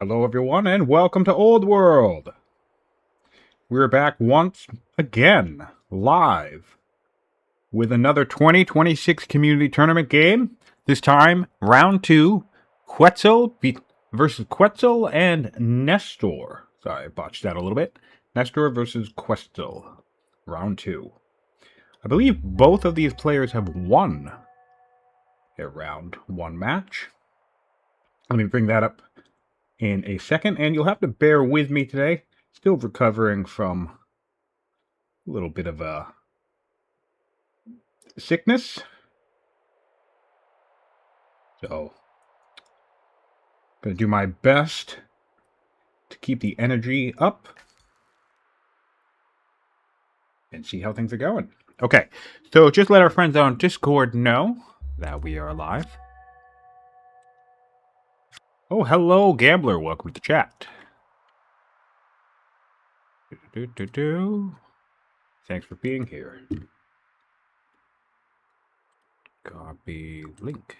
Hello everyone and welcome to Old World. We're back once again, live, with another 2026 community tournament game. This time, round 2, Quetzal versus Quetzal and Nestor. Sorry, I botched that a little bit. Nestor versus Quetzal, round 2. I believe both of these players have won their round 1 match. Let me bring that up in a second, and you'll have to bear with me today. Still recovering from a little bit of a sickness. So, gonna do my best to keep the energy up and see how things are going. Okay, so just let our friends on Discord know that we are live. Oh, hello, Gambler. Welcome to the chat. Thanks for being here. Copy link.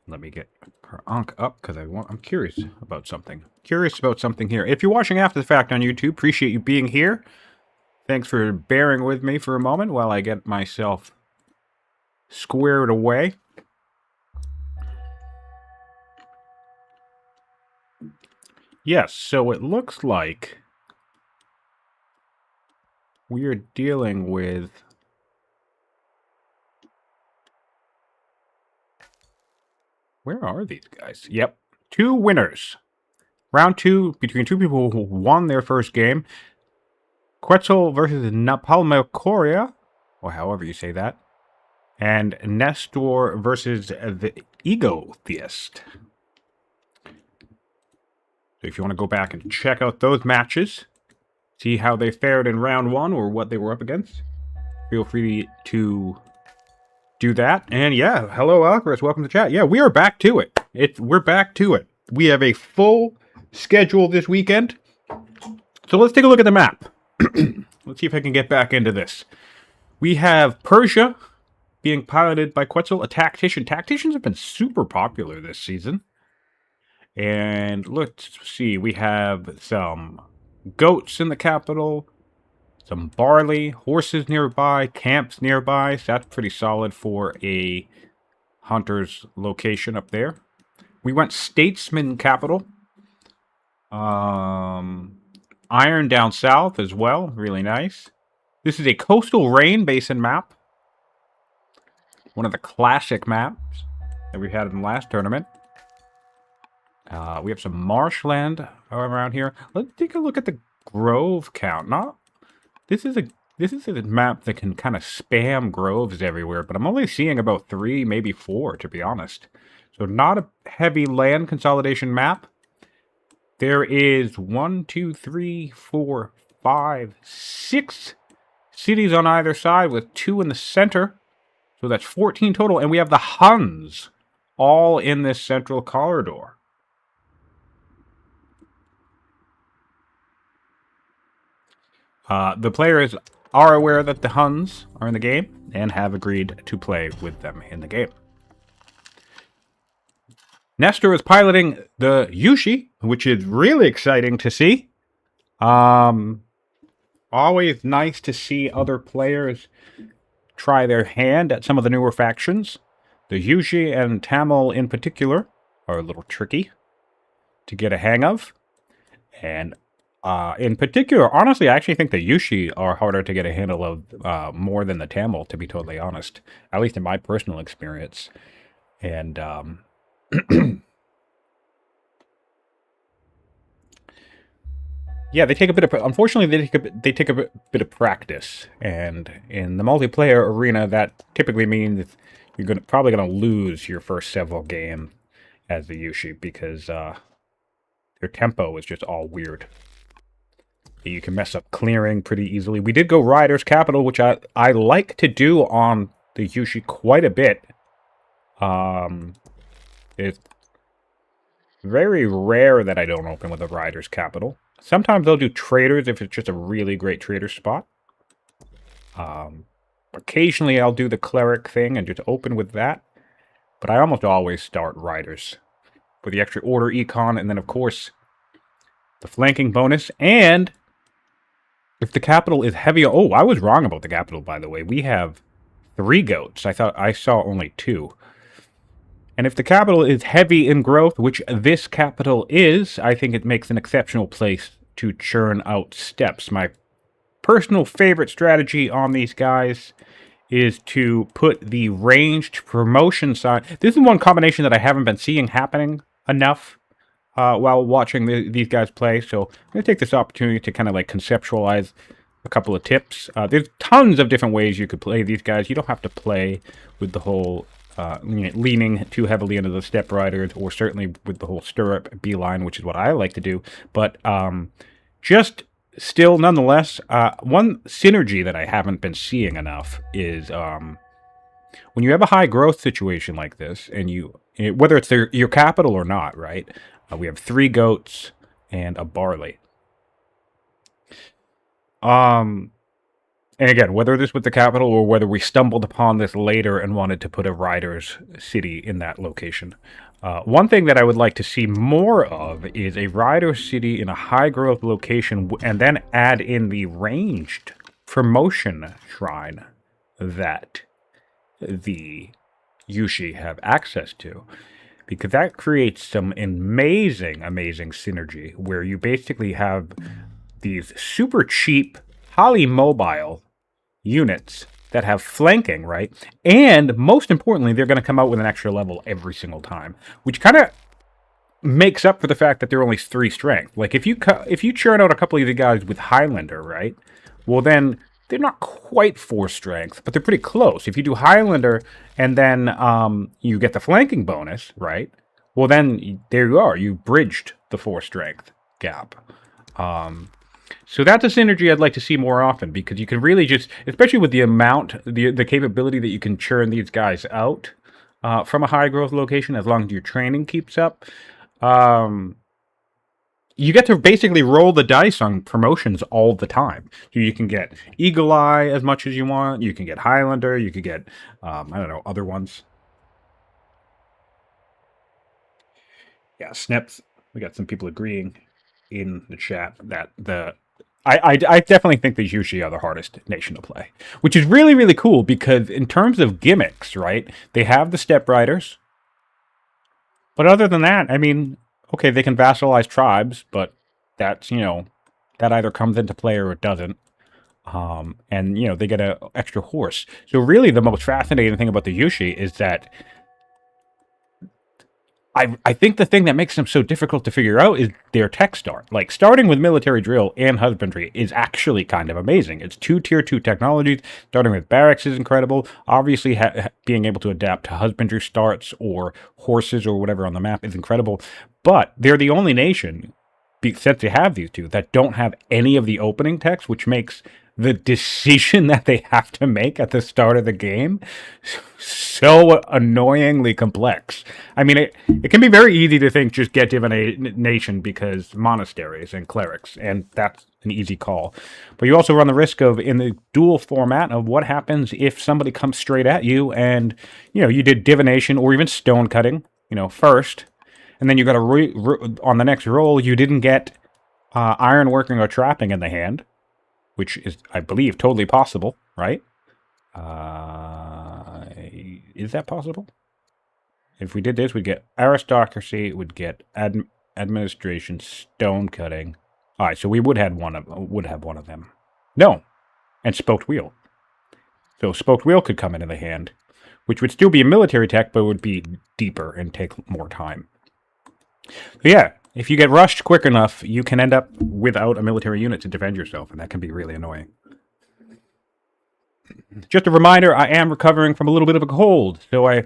Let me get her Ankh up because I'm curious about something. Curious about something here. If you're watching after the fact on YouTube, appreciate you being here. Thanks for bearing with me for a moment while I get myself squared away. Yes, so it looks like we are dealing with where are these guys? Yep, 2 winners. Round 2 between 2 people who won their first game. Quetzal versus Napalmacoria, or however you say that. And Nestor versus the Ego Theist. So if you want to go back and check out those matches, see how they fared in round 1 or what they were up against, feel free to do that. And yeah, hello Alcaraz, welcome to chat. Yeah, we are back to it. We're back to it. We have a full schedule this weekend. So let's take a look at the map. Let's see if I can get back into this. We have Persia being piloted by Quetzal, a tactician. Tacticians have been super popular this season. And let's see, we have some goats in the capital, some barley, horses nearby, camps nearby. So that's pretty solid for a hunter's location up there. We went statesman capital. Iron down south as well. Really nice. This is a coastal rain basin map. One of the classic maps that we had in the last tournament. We have some marshland around here. Let's take a look at the grove count. This is a map that can kind of spam groves everywhere, but I'm only seeing about 3, maybe 4, to be honest. So not a heavy land consolidation map. There is 1, 2, 3, 4, 5, 6 cities on either side with 2 in the center. So that's 14 total. And we have the Huns all in this central corridor. The players are aware that the Huns are in the game and have agreed to play with them in the game. Nestor is piloting the Yushi, which is really exciting to see. Always nice to see other players try their hand at some of the newer factions. The Yushi and Tamil in particular are a little tricky to get a hang of. And in particular, honestly, I actually think the Yushi are harder to get a handle of more than the Tamil, to be totally honest. At least in my personal experience. And yeah, they take a bit of. Unfortunately, they take a bit of practice, and in the multiplayer arena, that typically means you're probably gonna lose your first several games as the Yushi because their tempo is just all weird. You can mess up clearing pretty easily. We did go Riders Capital, which I like to do on the Yushi quite a bit. It's very rare that I don't open with a Riders Capital. Sometimes they'll do Traders if it's just a really great trader spot. Occasionally I'll do the cleric thing and just open with that, but I almost always start riders with the extra order econ, and then of course the flanking bonus. And if the capital is heavy, oh, I was wrong about the capital, by the way. We have 3 goats. I thought I saw only 2. And if the capital is heavy in growth, which this capital is, I think it makes an exceptional place to churn out steps. My personal favorite strategy on these guys is to put the ranged promotion sign. This is one combination that I haven't been seeing happening enough while watching these guys play. So I'm going to take this opportunity to kind of like conceptualize a couple of tips. There's tons of different ways you could play these guys. You don't have to play with the whole leaning too heavily into the step riders, or certainly with the whole stirrup beeline, which is what I like to do. But just still, nonetheless, one synergy that I haven't been seeing enough is when you have a high growth situation like this, and whether it's your capital or not, right? We have 3 goats and a barley. And again, whether this was the capital or whether we stumbled upon this later and wanted to put a rider's city in that location. One thing that I would like to see more of is a rider city in a high growth location, and then add in the ranged promotion shrine that the Yushi have access to. Because that creates some amazing synergy where you basically have these super cheap, highly mobile units that have flanking, right? And most importantly, they're going to come out with an extra level every single time, which kind of makes up for the fact that they're only 3 strength. Like if you churn out a couple of the guys with Highlander, right? Well, then they're not quite 4 strength, but they're pretty close. If you do Highlander and then you get the flanking bonus, right? Well, then there you are. You bridged the 4 strength gap. So that's a synergy I'd like to see more often, because you can really just, especially with the amount, the capability that you can churn these guys out from a high growth location, as long as your training keeps up, you get to basically roll the dice on promotions all the time. You can get Eagle Eye as much as you want. You can get Highlander. You could get, I don't know, other ones. Yeah, Snips. We got some people agreeing in the chat that I definitely think the Yushi are the hardest nation to play, which is really, really cool, because in terms of gimmicks, right, they have the step riders. But other than that, I mean, okay, they can vassalize tribes, but that's, that either comes into play or it doesn't. And, they get an extra horse. So really the most fascinating thing about the Yushi is that I think the thing that makes them so difficult to figure out is their tech start. Like, starting with military drill and husbandry is actually kind of amazing. It's 2 tier 2 technologies. Starting with barracks is incredible. Obviously, being able to adapt to husbandry starts or horses or whatever on the map is incredible. But they're the only nation, since they have these 2, that don't have any of the opening text, which makes the decision that they have to make at the start of the game so annoyingly complex. I mean, it can be very easy to think just get divination because monasteries and clerics, and that's an easy call. But you also run the risk of, in the dual format, of what happens if somebody comes straight at you and, you did divination or even stone cutting, first, and then you got on the next roll, you didn't get ironworking or trapping in the hand, which is, I believe, totally possible, right? Is that possible? If we did this, we'd get aristocracy, we'd get administration, stone cutting. All right, so we would have one of them. No, and spoked wheel. So spoked wheel could come into the hand, which would still be a military tech, but would be deeper and take more time. So yeah. If you get rushed quick enough, you can end up without a military unit to defend yourself, and that can be really annoying. Just a reminder, I am recovering from a little bit of a cold, so I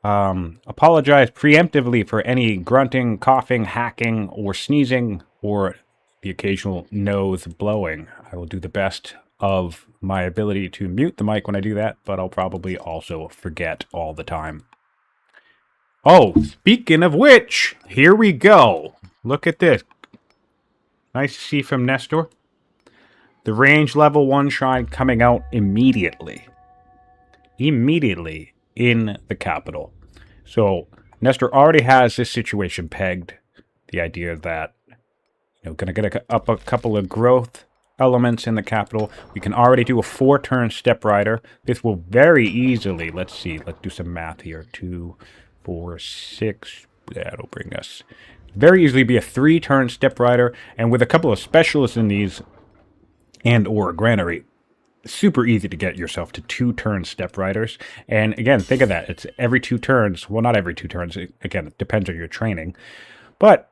apologize preemptively for any grunting, coughing, hacking, or sneezing, or the occasional nose blowing. I will do the best of my ability to mute the mic when I do that, but I'll probably also forget all the time. Oh, speaking of which, here we go. Look at this. Nice to see from Nestor. The range level 1 shrine coming out immediately. immediately in the capital. So Nestor already has this situation pegged. The idea that, going to get up a couple of growth elements in the capital. We can already do a 4-turn step rider. This will very easily, let's do some math here. 2, 4, 6, that'll bring us very easily be a 3-turn step rider, and with a couple of specialists in these and or a granary, super easy to get yourself to 2-turn step riders. And again, think of that. It's every 2 turns. Well, not every 2 turns. Again, it depends on your training. But,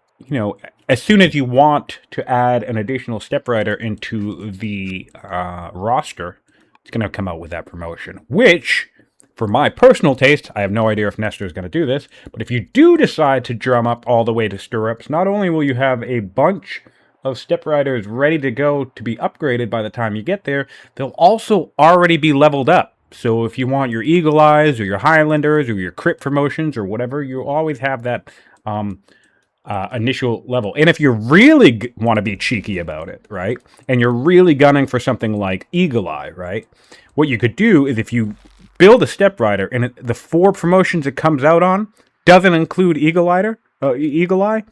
as soon as you want to add an additional step rider into the roster, it's going to come out with that promotion, which, for my personal taste, I have no idea if Nestor is going to do this, but if you do decide to drum up all the way to stirrups, not only will you have a bunch of step riders ready to go to be upgraded by the time you get there, they'll also already be leveled up. So if you want your Eagle Eyes or your Highlanders or your crit promotions or whatever, you always have that initial level. And if you really want to be cheeky about it, right, and you're really gunning for something like Eagle Eye, right, what you could do is if you build a step rider and the 4 promotions it comes out on doesn't include Eagle Eye,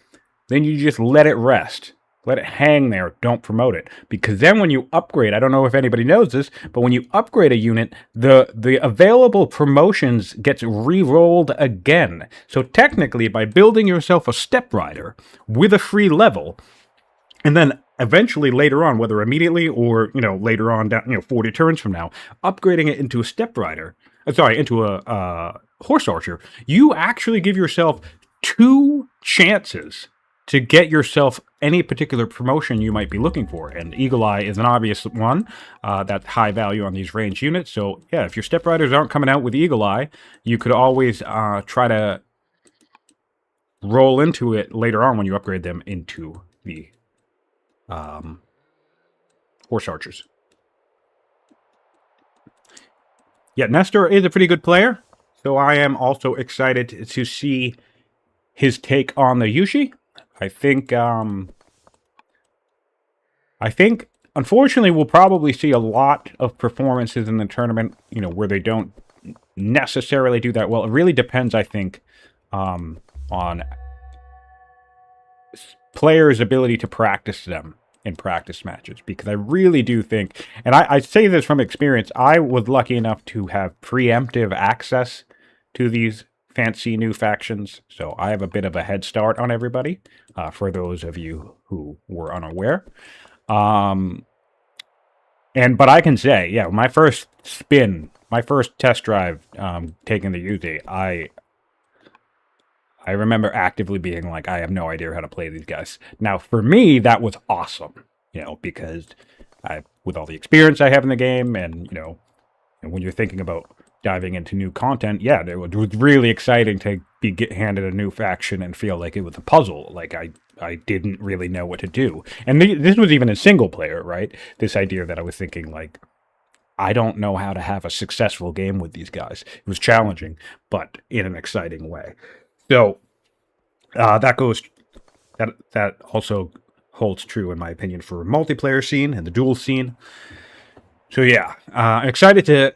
then you just let it rest. Let it hang there. Don't promote it. Because then when you upgrade, I don't know if anybody knows this, but when you upgrade a unit, the available promotions gets re-rolled again. So technically, by building yourself a step rider with a free level, and then eventually later on, whether immediately or, later on down, 40 turns from now, upgrading it into a step rider, into a horse archer, you actually give yourself 2 chances to get yourself any particular promotion you might be looking for. And Eagle Eye is an obvious one. That's high value on these ranged units. So, yeah, if your step riders aren't coming out with Eagle Eye, you could always try to roll into it later on when you upgrade them into the horse archers. Yeah, Nestor is a pretty good player. So I am also excited to see his take on the Yushi. I think, unfortunately, we'll probably see a lot of performances in the tournament, where they don't necessarily do that well. It really depends, I think, on players' ability to practice them in practice matches. Because I really do think, and I say this from experience, I was lucky enough to have preemptive access to these fancy new factions, so I have a bit of a head start on everybody, for those of you who were unaware. But I can say, yeah, my first test drive, taking the Uzi, I remember actively being like, I have no idea how to play these guys. Now, for me, that was awesome, because with all the experience I have in the game, and, and when you're thinking about diving into new content, yeah, it was really exciting to get handed a new faction and feel like it was a puzzle. Like I didn't really know what to do. And this was even a single player, right? This idea that I was thinking, like, I don't know how to have a successful game with these guys. It was challenging, but in an exciting way. So that also holds true, in my opinion, for a multiplayer scene and the duel scene. So yeah, excited to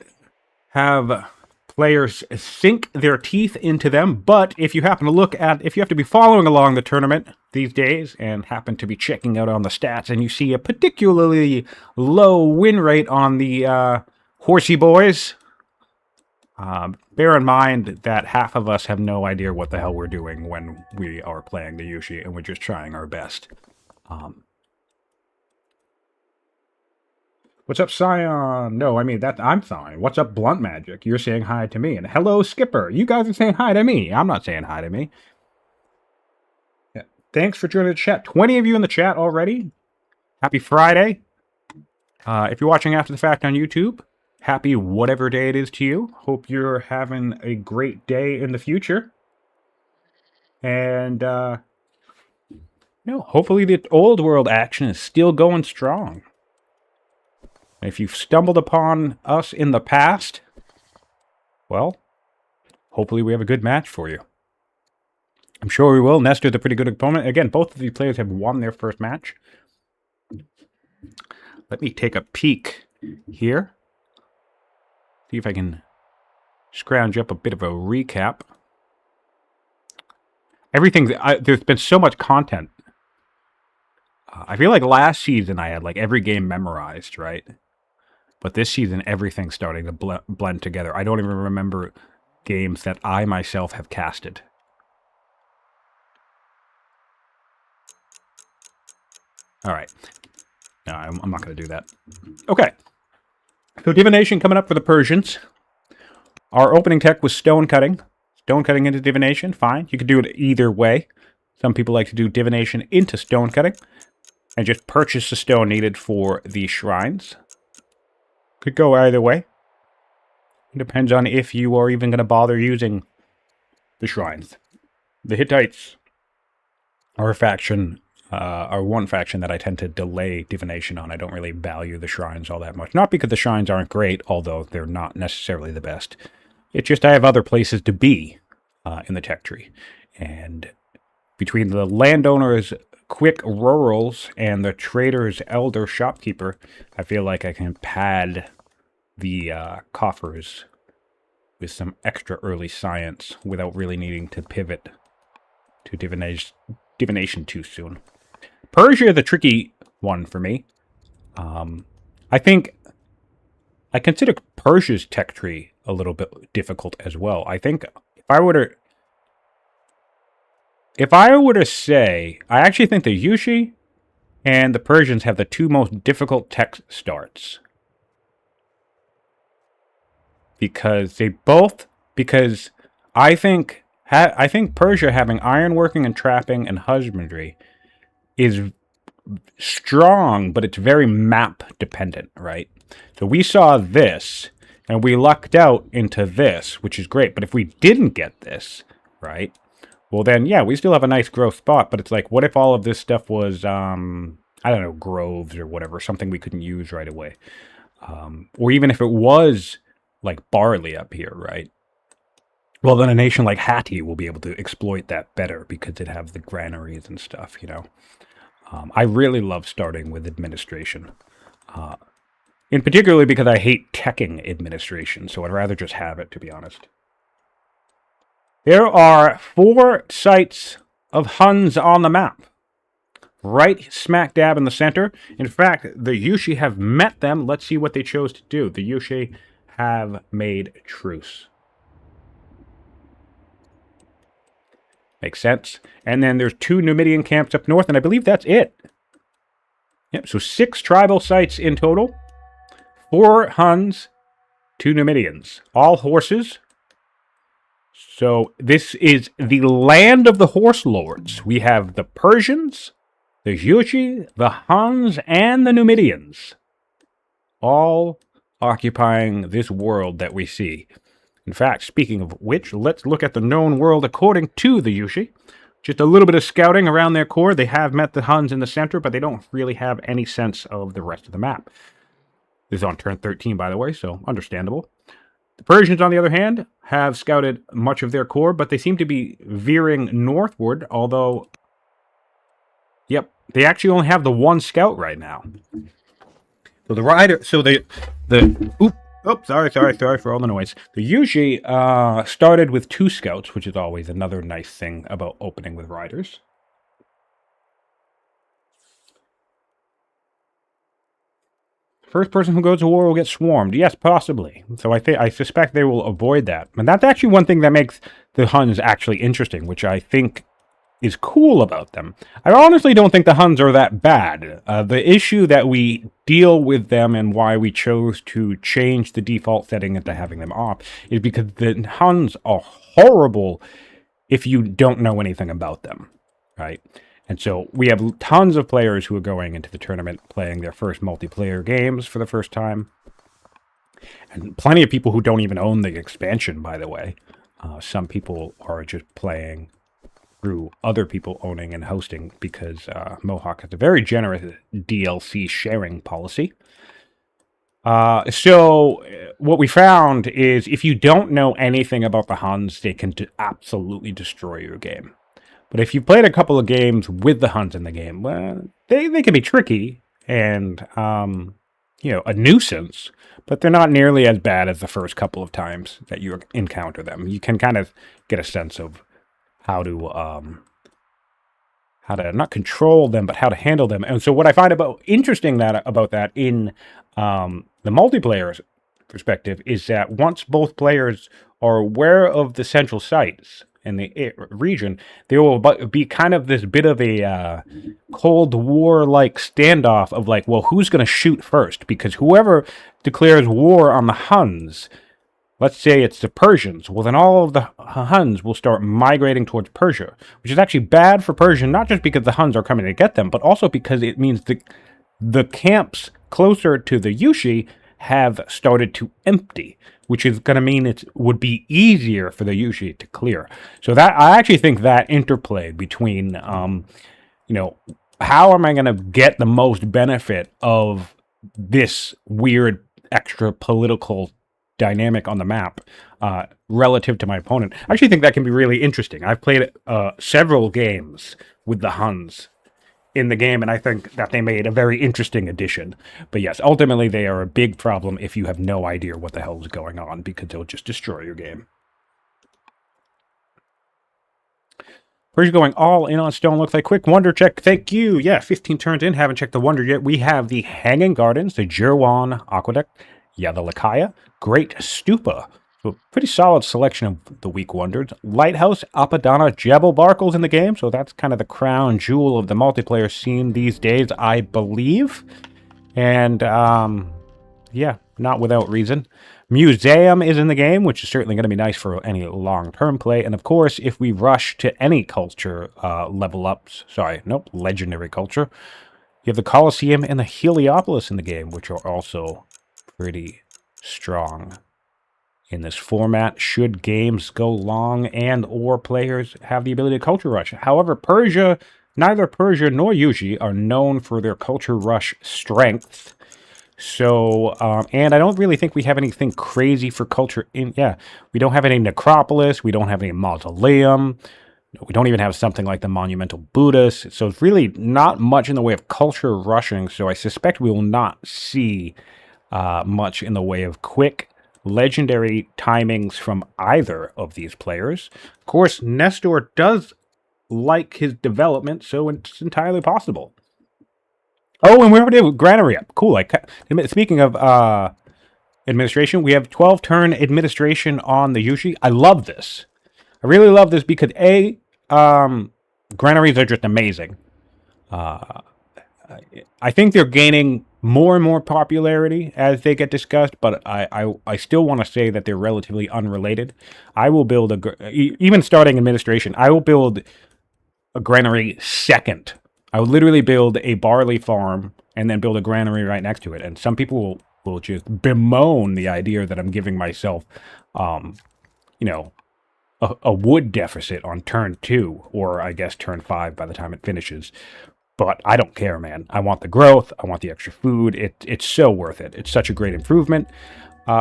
have players sink their teeth into them. But if you happen to if you have to be following along the tournament these days and happen to be checking out on the stats and you see a particularly low win rate on the horsey boys, bear in mind that half of us have no idea what the hell we're doing when we are playing the Yushi, and we're just trying our best. What's up, Scion? No, I mean, I'm fine. What's up, Blunt Magic? You're saying hi to me. And hello, Skipper. You guys are saying hi to me. I'm not saying hi to me. Yeah. Thanks for joining the chat. 20 of you in the chat already. Happy Friday. If you're watching after the fact on YouTube, happy whatever day it is to you. Hope you're having a great day in the future. And, hopefully the old world action is still going strong. If you've stumbled upon us in the past, well, hopefully we have a good match for you. I'm sure we will. Nestor's a pretty good opponent. Again, both of these players have won their first match. Let me take a peek here. See if I can scrounge up a bit of a recap. There's been so much content. I feel like last season I had like every game memorized, right? But this season everything's starting to blend together. I don't even remember games that I myself have casted. All right. No, I'm not going to do that. Okay. So divination coming up for the Persians. Our opening tech was stone cutting. Stone cutting into divination, fine. You could do it either way. Some people like to do divination into stone cutting and just purchase the stone needed for the shrines. Could go either way. It depends on if you are even going to bother using the shrines. The Hittites are one faction that I tend to delay divination on. I don't really value the shrines all that much. Not because the shrines aren't great, although they're not necessarily the best. It's just I have other places to be in the tech tree. And between the landowner's quick rurals and the trader's elder shopkeeper, I feel like I can pad the coffers with some extra early science without really needing to pivot to divination too soon. Persia is a tricky one for me. I think I consider Persia's tech tree a little bit difficult as well. I think if I were to say, I actually think the Yushi and the Persians have the two most difficult tech starts. Because I think Persia having ironworking and trapping and husbandry is strong, but it's very map dependent, right? So we saw this, and we lucked out into this, which is great. But if we didn't get this, right, well then, yeah, we still have a nice growth spot. But it's like, what if all of this stuff was, I don't know, groves or whatever, something we couldn't use right away? Or even if it was like barley up here, right? Well, then a nation like Hatti will be able to exploit that better because it has the granaries and stuff, you know. I really love starting with administration. In particularly because I hate teching administration, so I'd rather just have it, to be honest. There are 4 sites of Huns on the map. Right smack dab in the center. In fact, the Yushi have met them. Let's see what they chose to do. The Yushi have made truce. Makes sense. And then there's 2 Numidian camps up north, and I believe that's it. Yep, so 6 tribal sites in total. 4 Huns, 2 Numidians. All horses. So this is the land of the horse lords. We have the Persians, the Yushi, the Huns, and the Numidians. All occupying this world that we see. In fact, speaking of which, let's look at the known world according to the Yushi. Just a little bit of scouting around their core. They have met the Huns in the center, but they don't really have any sense of the rest of the map. This is on turn 13, by the way, so understandable. The Persians, on the other hand, have scouted much of their core, but they seem to be veering northward, although... Yep, they actually only have the 1 scout right now. So the rider... So sorry for all the noise. The Yushi started with 2 scouts, which is always another nice thing about opening with riders. First person who goes to war will get swarmed. Yes, possibly. So I suspect they will avoid that. And that's actually one thing that makes the Huns actually interesting, which I think is cool about them. I honestly don't think the Huns are that bad. The issue that we deal with them and why we chose to change the default setting into having them off is because the Huns are horrible if you don't know anything about them, right? And so we have tons of players who are going into the tournament playing their first multiplayer games for the first time. And plenty of people who don't even own the expansion, by the way. Some people are just playing through other people owning and hosting because Mohawk has a very generous DLC sharing policy. So what we found is if you don't know anything about the Huns, they can absolutely destroy your game. But if you played a couple of games with the Huns in the game, well, they can be tricky. And a nuisance, but they're not nearly as bad as the first couple of times that you encounter them. You can kind of get a sense of how to not control them, but how to handle them. And so what I find interesting about that in the multiplayer perspective is that once both players are aware of the central sites in the region, there will be kind of this bit of a Cold War-like standoff of like, well, who's going to shoot first? Because whoever declares war on the Huns, let's say it's the Persians, well, then all of the Huns will start migrating towards Persia, which is actually bad for Persia, not just because the Huns are coming to get them, but also because it means the camps closer to the Yushi have started to empty, which is going to mean it would be easier for the Yushi to clear. So that I actually think that interplay between, how am I going to get the most benefit of this weird extra political dynamic on the map relative to my opponent, I actually think that can be really interesting. I've played several games with the Huns in the game, and I think that they made a very interesting addition. But yes, ultimately they are a big problem if you have no idea what the hell is going on, because they'll just destroy your game. Persia going all in on stone. Looks like quick wonder check. Thank you. Yeah, 15 turns in. Haven't checked the wonder yet. We have the Hanging Gardens, the Jirwan Aqueduct, the Lakaya, Great Stupa. So pretty solid selection of the weak wonders. Lighthouse, Apadana, Jebel Barkle's in the game, so that's kind of the crown jewel of the multiplayer scene these days, I believe. And, yeah, not without reason. Museum is in the game, which is certainly going to be nice for any long-term play. And, of course, if we rush to any culture legendary culture, you have the Colosseum and the Heliopolis in the game, which are also pretty strong in this format, should games go long and or players have the ability to culture rush. However, neither Persia nor Yuji are known for their culture rush strength. So, and I don't really think we have anything crazy for culture we don't have any necropolis, we don't have any mausoleum, we don't even have something like the monumental Buddhas. So it's really not much in the way of culture rushing, so I suspect we will not see much in the way of quick legendary timings from either of these players. Of course, Nestor does like his development, so it's entirely possible. Oh, and we already have Granary up. Cool. Speaking of administration, we have 12-turn administration on the Yushi. I love this. I really love this because, granaries are just amazing. I think they're gaining more and more popularity as they get discussed, but I still want to say that they're relatively unrelated. I will build even starting administration, I will build a granary second. I would literally build a barley farm and then build a granary right next to it. And some people will just bemoan the idea that I'm giving myself, a wood deficit on turn 2, or I guess turn 5 by the time it finishes. But I don't care, man. I want the growth. I want the extra food. It's so worth it. It's such a great improvement.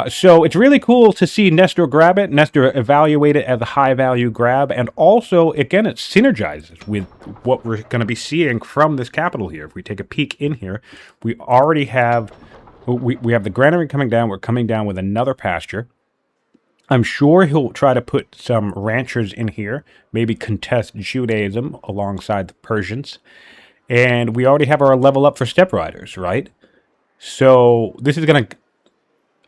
So it's really cool to see Nestor grab it. Nestor evaluate it as a high-value grab. And also, again, it synergizes with what we're going to be seeing from this capital here. If we take a peek in here, we already have... We have the granary coming down. We're coming down with another pasture. I'm sure he'll try to put some ranchers in here. Maybe contest Judaism alongside the Persians. And we already have our level up for step riders, right? So this is going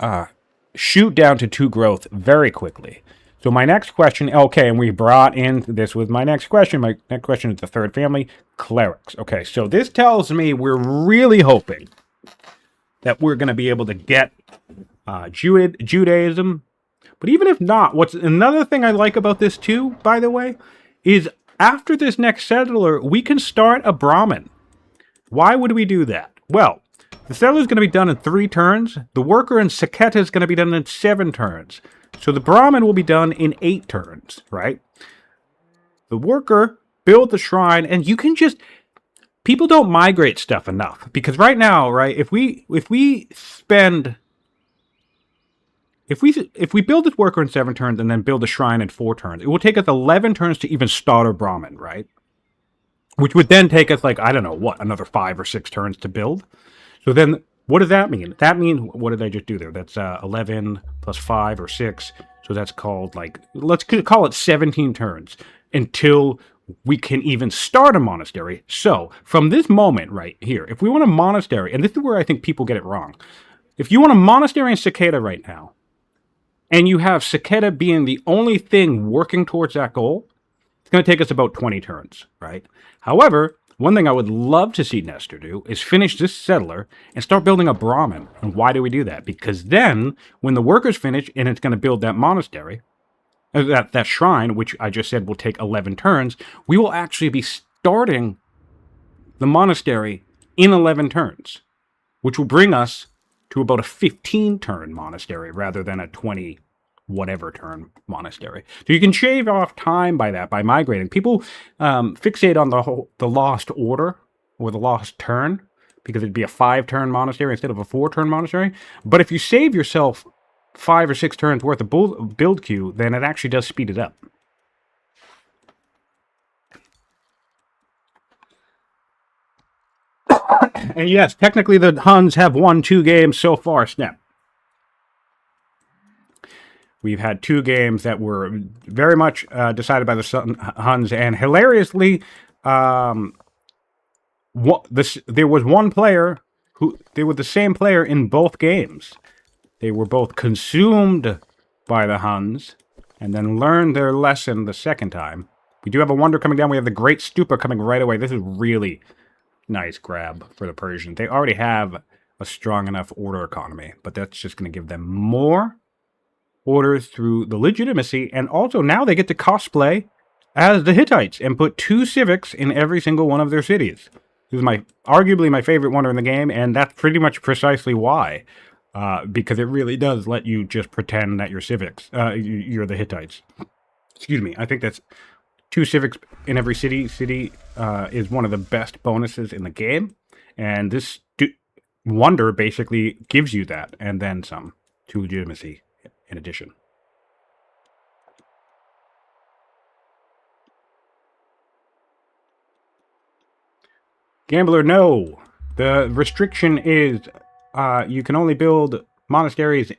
to shoot down to 2 growth very quickly. So my next question, okay, and we brought in this with my next question. My next question is the third family, clerics. Okay, so this tells me we're really hoping that we're going to be able to get Judaism. But even if not, what's another thing I like about this too, by the way, is after this next settler, we can start a Brahmin. Why would we do that? Well, the settler is going to be done in 3 turns. The worker in Saketa is going to be done in 7 turns. So the Brahmin will be done in 8 turns, right? The worker, build the shrine, and you can just... People don't migrate stuff enough. Because right now, right, if we spend... If we build this worker in 7 turns and then build a shrine in 4 turns, it will take us 11 turns to even start a Brahmin, right? Which would then take us, like, I don't know, what, another 5 or 6 turns to build? So then What does that mean? That means, what did I just do there? That's 11 plus 5 or 6. So that's called, like, let's call it 17 turns until we can even start a monastery. So from this moment right here, if we want a monastery, and this is where I think people get it wrong. If you want a monastery in Cicada right now, and you have Cicada being the only thing working towards that goal, it's going to take us about 20 turns, right? However, one thing I would love to see Nestor do is finish this settler and start building a Brahmin. And why do we do that? Because then, when the workers finish and it's going to build that monastery, that shrine, which I just said will take 11 turns, we will actually be starting the monastery in 11 turns, which will bring us to about a 15-turn monastery rather than a 20 whatever turn monastery. So you can shave off time by that, by migrating. People fixate on the lost order or the lost turn because it'd be a 5-turn monastery instead of a 4-turn monastery. But if you save yourself 5 or 6 turns worth of build queue, then it actually does speed it up. And yes, technically the Huns have won 2 games so far, Snap. We've had 2 games that were very much decided by the Huns, and hilariously, there was one player they were the same player in both games. They were both consumed by the Huns, and then learned their lesson the second time. We do have a wonder coming down. We have the Great Stupa coming right away. This is really nice grab for the Persians. They already have a strong enough order economy, but that's just going to give them more orders through the legitimacy, and also now they get to cosplay as the Hittites and put 2 civics in every single one of their cities. This is arguably my favorite wonder in the game, and that's pretty much precisely why. Because it really does let you just pretend that you're civics. You're the Hittites. Excuse me. I think that's 2 civics in every city. City is one of the best bonuses in the game, and this wonder basically gives you that, and then some, to legitimacy in addition. Gambler, no. The restriction is you can only build monasteries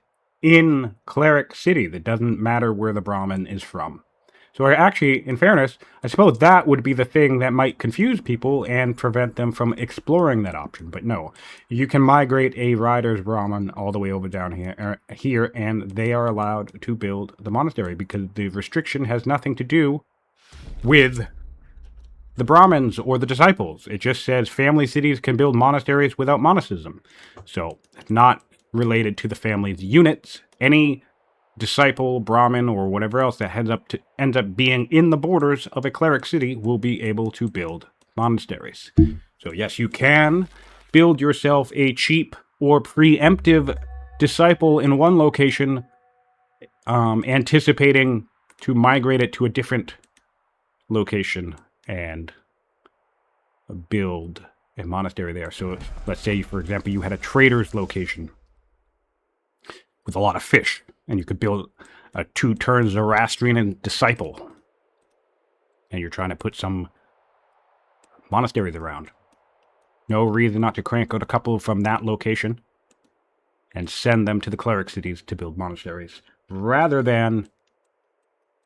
in Cleric City. That doesn't matter where the Brahmin is from. So actually, in fairness, I suppose that would be the thing that might confuse people and prevent them from exploring that option. But no, you can migrate a Rider's Brahmin all the way over down here, and they are allowed to build the monastery because the restriction has nothing to do with the Brahmins or the disciples. It just says family cities can build monasteries without monasticism. So it's not related to the family's units. Any disciple, Brahmin, or whatever else that ends up being in the borders of a cleric city will be able to build monasteries. So yes, you can build yourself a cheap or preemptive disciple in one location, anticipating to migrate it to a different location and build a monastery there. So let's say, for example, you had a trader's location with a lot of fish, and you could build a 2-turn Zoroastrian disciple, and you're trying to put some monasteries around. No reason not to crank out a couple from that location and send them to the cleric cities to build monasteries, rather than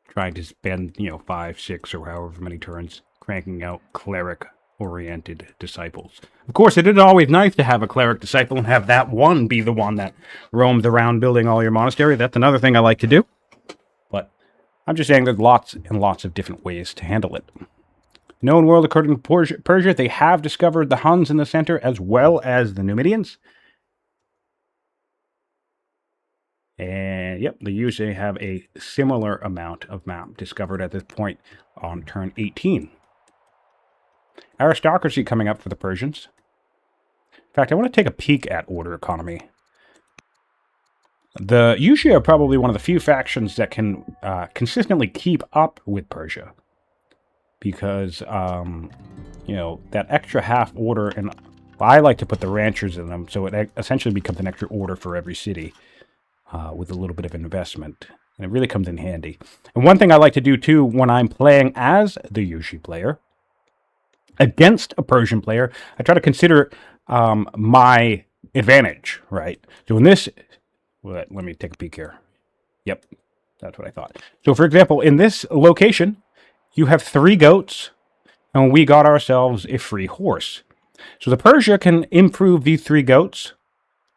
trying to spend, 5, 6, or however many turns cranking out cleric-oriented disciples. Of course, it is always nice to have a cleric disciple and have that one be the one that roams around building all your monastery. That's another thing I like to do. But I'm just saying there's lots and lots of different ways to handle it. Known world according to Persia, they have discovered the Huns in the center as well as the Numidians. And yep, they usually have a similar amount of map discovered at this point on turn 18. Aristocracy coming up for the Persians. In fact, I want to take a peek at order economy. The Yushi are probably one of the few factions that can consistently keep up with Persia. Because, that extra half order, and I like to put the ranchers in them, so it essentially becomes an extra order for every city with a little bit of investment. And it really comes in handy. And one thing I like to do, too, when I'm playing as the Yushi player, against a Persian player, I try to consider my advantage, right? So in this, let me take a peek here. Yep, that's what I thought. So for example, in this location, you have 3 goats, and we got ourselves a free horse. So the Persia can improve these 3 goats,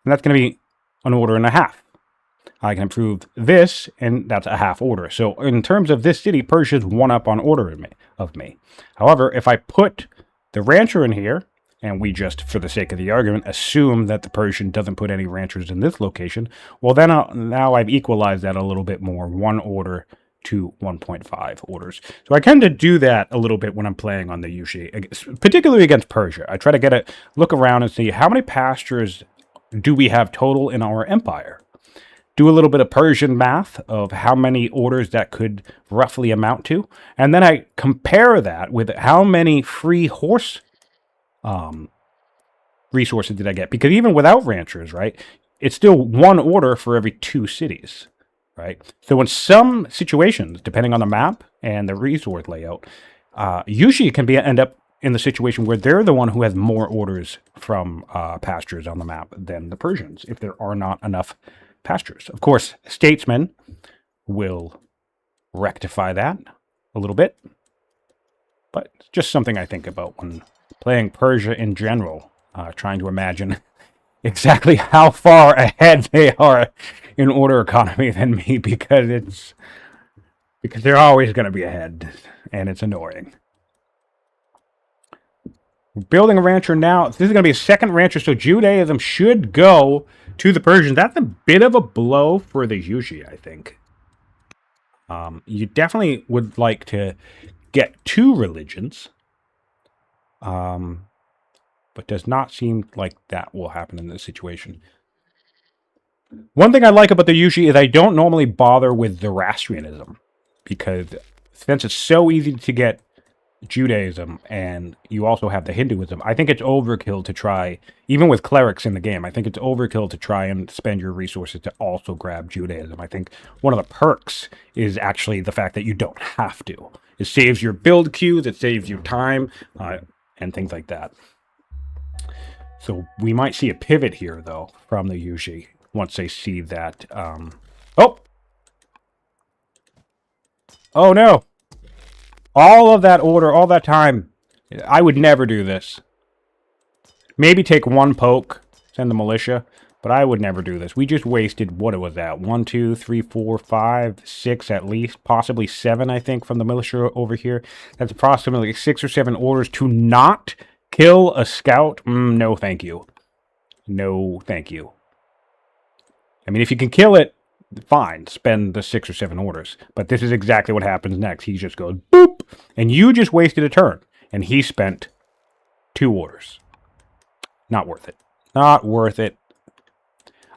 and that's going to be an order and a half. I can improve this, and that's a half order. So in terms of this city, Persia's one up on order of me. However, if I put the rancher in here, and we just, for the sake of the argument, assume that the Persian doesn't put any ranchers in this location, well then now I've equalized that a little bit more, 1 order to 1.5 orders. So I tend to do that a little bit when I'm playing on the Yushi, particularly against Persia. I try to get a look around and see how many pastures do we have total in our empire. Do a little bit of Persian math of how many orders that could roughly amount to, and then I compare that with how many free horse resources did I get? Because even without ranchers, right, it's still 1 order for every 2 cities, right? So in some situations, depending on the map and the resource layout, usually it can end up in the situation where they're the one who has more orders from pastures on the map than the Persians, if there are not enough pastures. Of course, statesmen will rectify that a little bit, but it's just something I think about when playing Persia in general, trying to imagine exactly how far ahead they are in order economy than me, because they're always going to be ahead, and it's annoying. We're building a rancher now. This is going to be a second rancher, so Judaism should go to the Persians. That's a bit of a blow for the Yushi, I think. You definitely would like to get 2 religions, but does not seem like that will happen in this situation. One thing I like about the Yushi is I don't normally bother with Zoroastrianism, because since it's so easy to get Judaism and you also have the Hinduism, I think it's overkill to try, even with clerics in the game, I think it's overkill to try and spend your resources to also grab Judaism. I think one of the perks is actually the fact that you don't have to. It saves your build queues, it saves you time, and things like that. So we might see a pivot here, though, from the Yushi once they see that. Oh! Oh no! All of that order, all that time. I would never do this. Maybe take 1 poke, send the militia, but I would never do this. We just wasted, what was that? 1, 2, 3, 4, 5, 6 at least, possibly 7, I think, from the militia over here. That's approximately 6 or 7 orders to not kill a scout. No, thank you. No, thank you. I mean, if you can kill it, fine, spend the 6 or 7 orders. But this is exactly what happens next. He just goes, boop, and you just wasted a turn. And he spent 2 orders. Not worth it. Not worth it.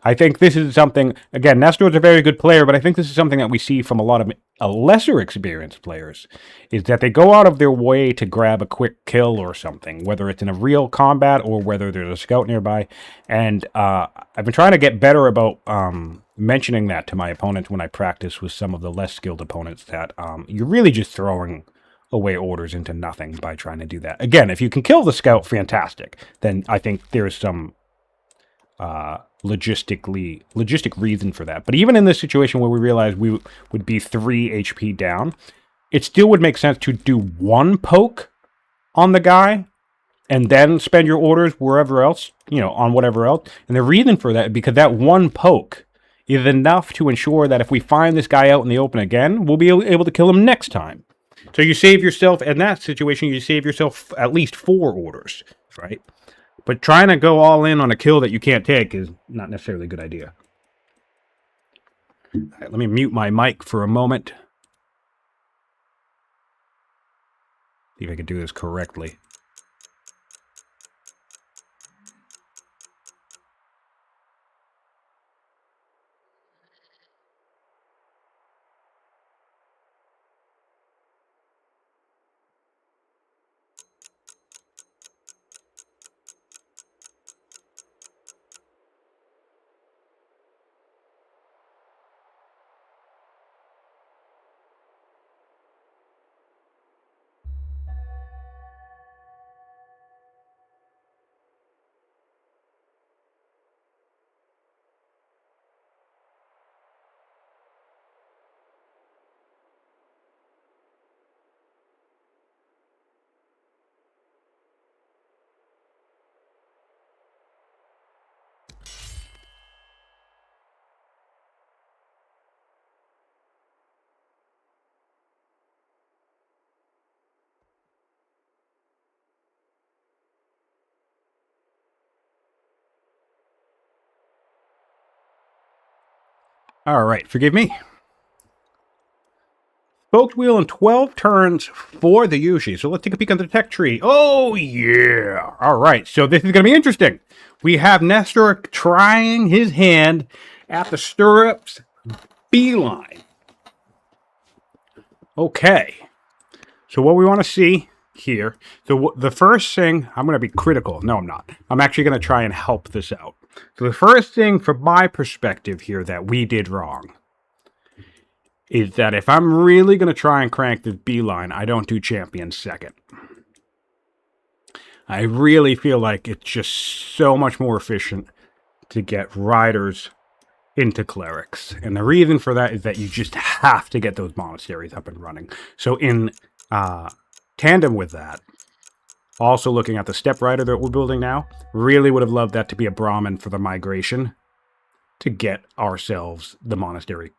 I think this is something, again, Nestor is a very good player, but I think this is something that we see from a lot of lesser experienced players, is that they go out of their way to grab a quick kill or something, whether it's in a real combat or whether there's a scout nearby. And I've been trying to get better about mentioning that to my opponents when I practice with some of the less skilled opponents, that you're really just throwing away orders into nothing by trying to do that. Again, if you can kill the scout, fantastic. Then I think there's some logistic reason for that. But even in this situation where we realize we would be 3 HP down, it still would make sense to do 1 poke on the guy and then spend your orders wherever else, on whatever else. And the reason for that is because that 1 poke is enough to ensure that if we find this guy out in the open again, we'll be able to kill him next time. So you save yourself, in that situation, you save yourself at least 4 orders, right? But trying to go all in on a kill that you can't take is not necessarily a good idea. All right, let me mute my mic for a moment. See if I can do this correctly. All right, forgive me. Spoked wheel in 12 turns for the Yushi. So let's take a peek on the tech tree. Oh, yeah. All right, so this is going to be interesting. We have Nestor trying his hand at the stirrups beeline. Okay. So what we want to see here, the first thing, I'm going to be critical. No, I'm not. I'm actually going to try and help this out. So the first thing from my perspective here that we did wrong is that if I'm really going to try and crank this beeline, I don't do champion second. I really feel like it's just so much more efficient to get riders into clerics. And the reason for that is that you just have to get those monasteries up and running. So in tandem with that, also looking at the step rider that we're building now, really would have loved that to be a Brahmin for the migration to get ourselves the monastery.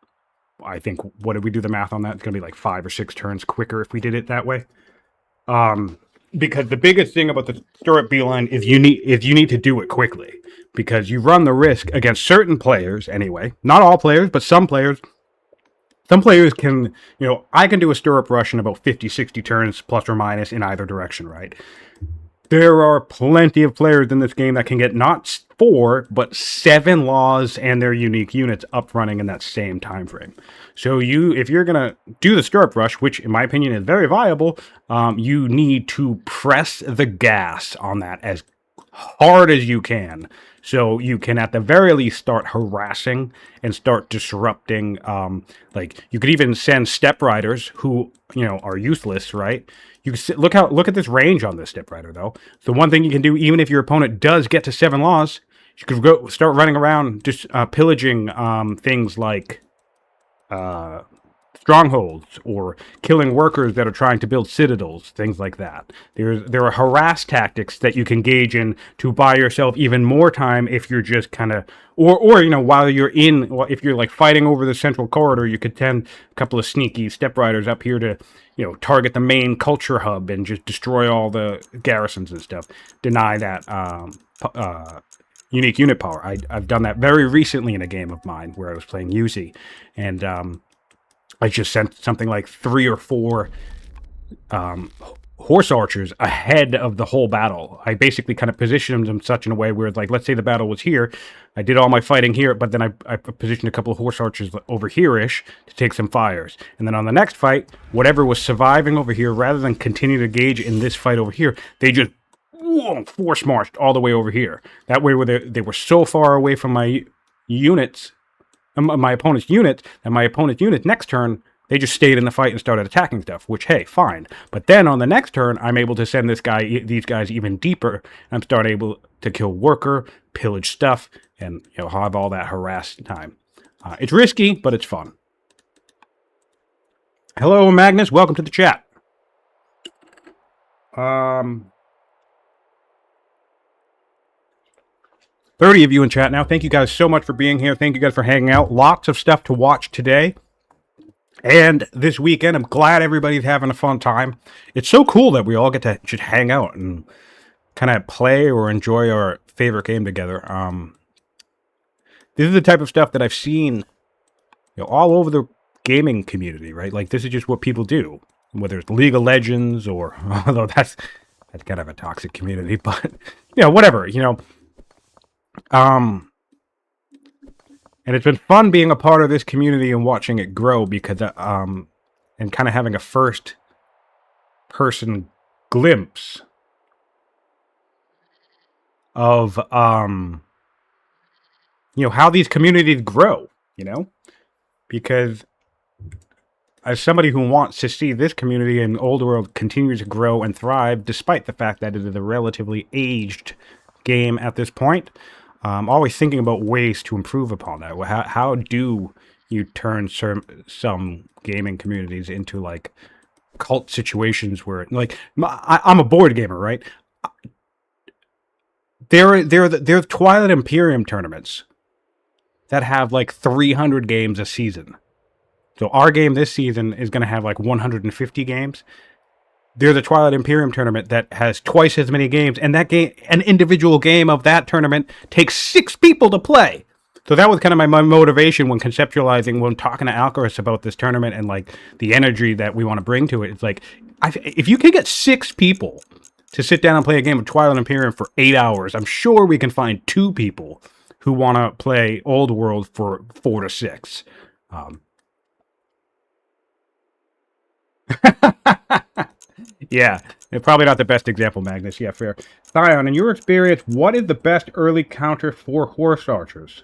I think, what did we do the math on that? It's going to be like 5 or 6 turns quicker if we did it that way. Because the biggest thing about the stirrup beeline is you need to do it quickly. Because you run the risk against certain players anyway. Not all players, but some players. Some players can, I can do a stirrup rush in about 50, 60 turns, plus or minus, in either direction, right? There are plenty of players in this game that can get not 4, but 7 laws and their unique units up running in that same time frame. So if you're going to do the stirrup rush, which in my opinion is very viable, you need to press the gas on that as hard as you can. So you can at the very least start harassing and start disrupting. Like you could even send step riders who, are useless, right? You can look at this range on this step rider though. So one thing you can do, even if your opponent does get to 7 laws, you could go start running around just pillaging things like strongholds or killing workers that are trying to build citadels, things like that. There are harass tactics that you can engage in to buy yourself even more time if you're just kind of, or while you're if you're like fighting over the central corridor, you could send a couple of sneaky step riders up here to, target the main culture hub and just destroy all the garrisons and stuff. Deny that unique unit power. I've done that very recently in a game of mine where I was playing Yuzi, and I just sent something like 3 or 4 horse archers ahead of the whole battle. I basically kind of positioned them in such a way where, like, let's say the battle was here. I did all my fighting here, but then I positioned a couple of horse archers over here-ish to take some fires. And then on the next fight, whatever was surviving over here, rather than continue to engage in this fight over here, they just force marched all the way over here. That way, they were so far away from my units, my opponent's unit, and my opponent's unit next turn, they just stayed in the fight and started attacking stuff, which, hey, fine. But then on the next turn, I'm able to send these guys even deeper, and I'm starting able to kill worker, pillage stuff, and have all that harass time. It's risky, but it's fun. Hello, Magnus. Welcome to the chat. 30 of you in chat now. Thank you guys so much for being here. Thank you guys for hanging out. Lots of stuff to watch today and this weekend. I'm glad everybody's having a fun time. It's so cool that we all get to just hang out and kind of play or enjoy our favorite game together. This is the type of stuff that I've seen all over the gaming community, right? Like, this is just what people do, whether it's League of Legends or, although that's kind of a toxic community, but, whatever, and it's been fun being a part of this community and watching it grow because, and kind of having a first-person glimpse of, how these communities grow, because as somebody who wants to see this community in Old World continue to grow and thrive, despite the fact that it is a relatively aged game at this point, I'm always thinking about ways to improve upon that. How do you turn some gaming communities into, like, cult situations where, like, I'm a board gamer, right? There are Twilight Imperium tournaments that have, like, 300 games a season. So our game this season is going to have, like, 150 games. There's a Twilight Imperium tournament that has twice as many games, and that game, an individual game of that tournament, takes 6 people to play. So that was kind of my motivation when conceptualizing, when talking to Alcaraz about this tournament and like the energy that we want to bring to it. It's like, if you can get 6 people to sit down and play a game of Twilight Imperium for 8 hours, I'm sure we can find 2 people who want to play Old World for 4 to 6. Yeah, probably not the best example, Magnus. Yeah, fair. Thion, in your experience, what is the best early counter for horse archers?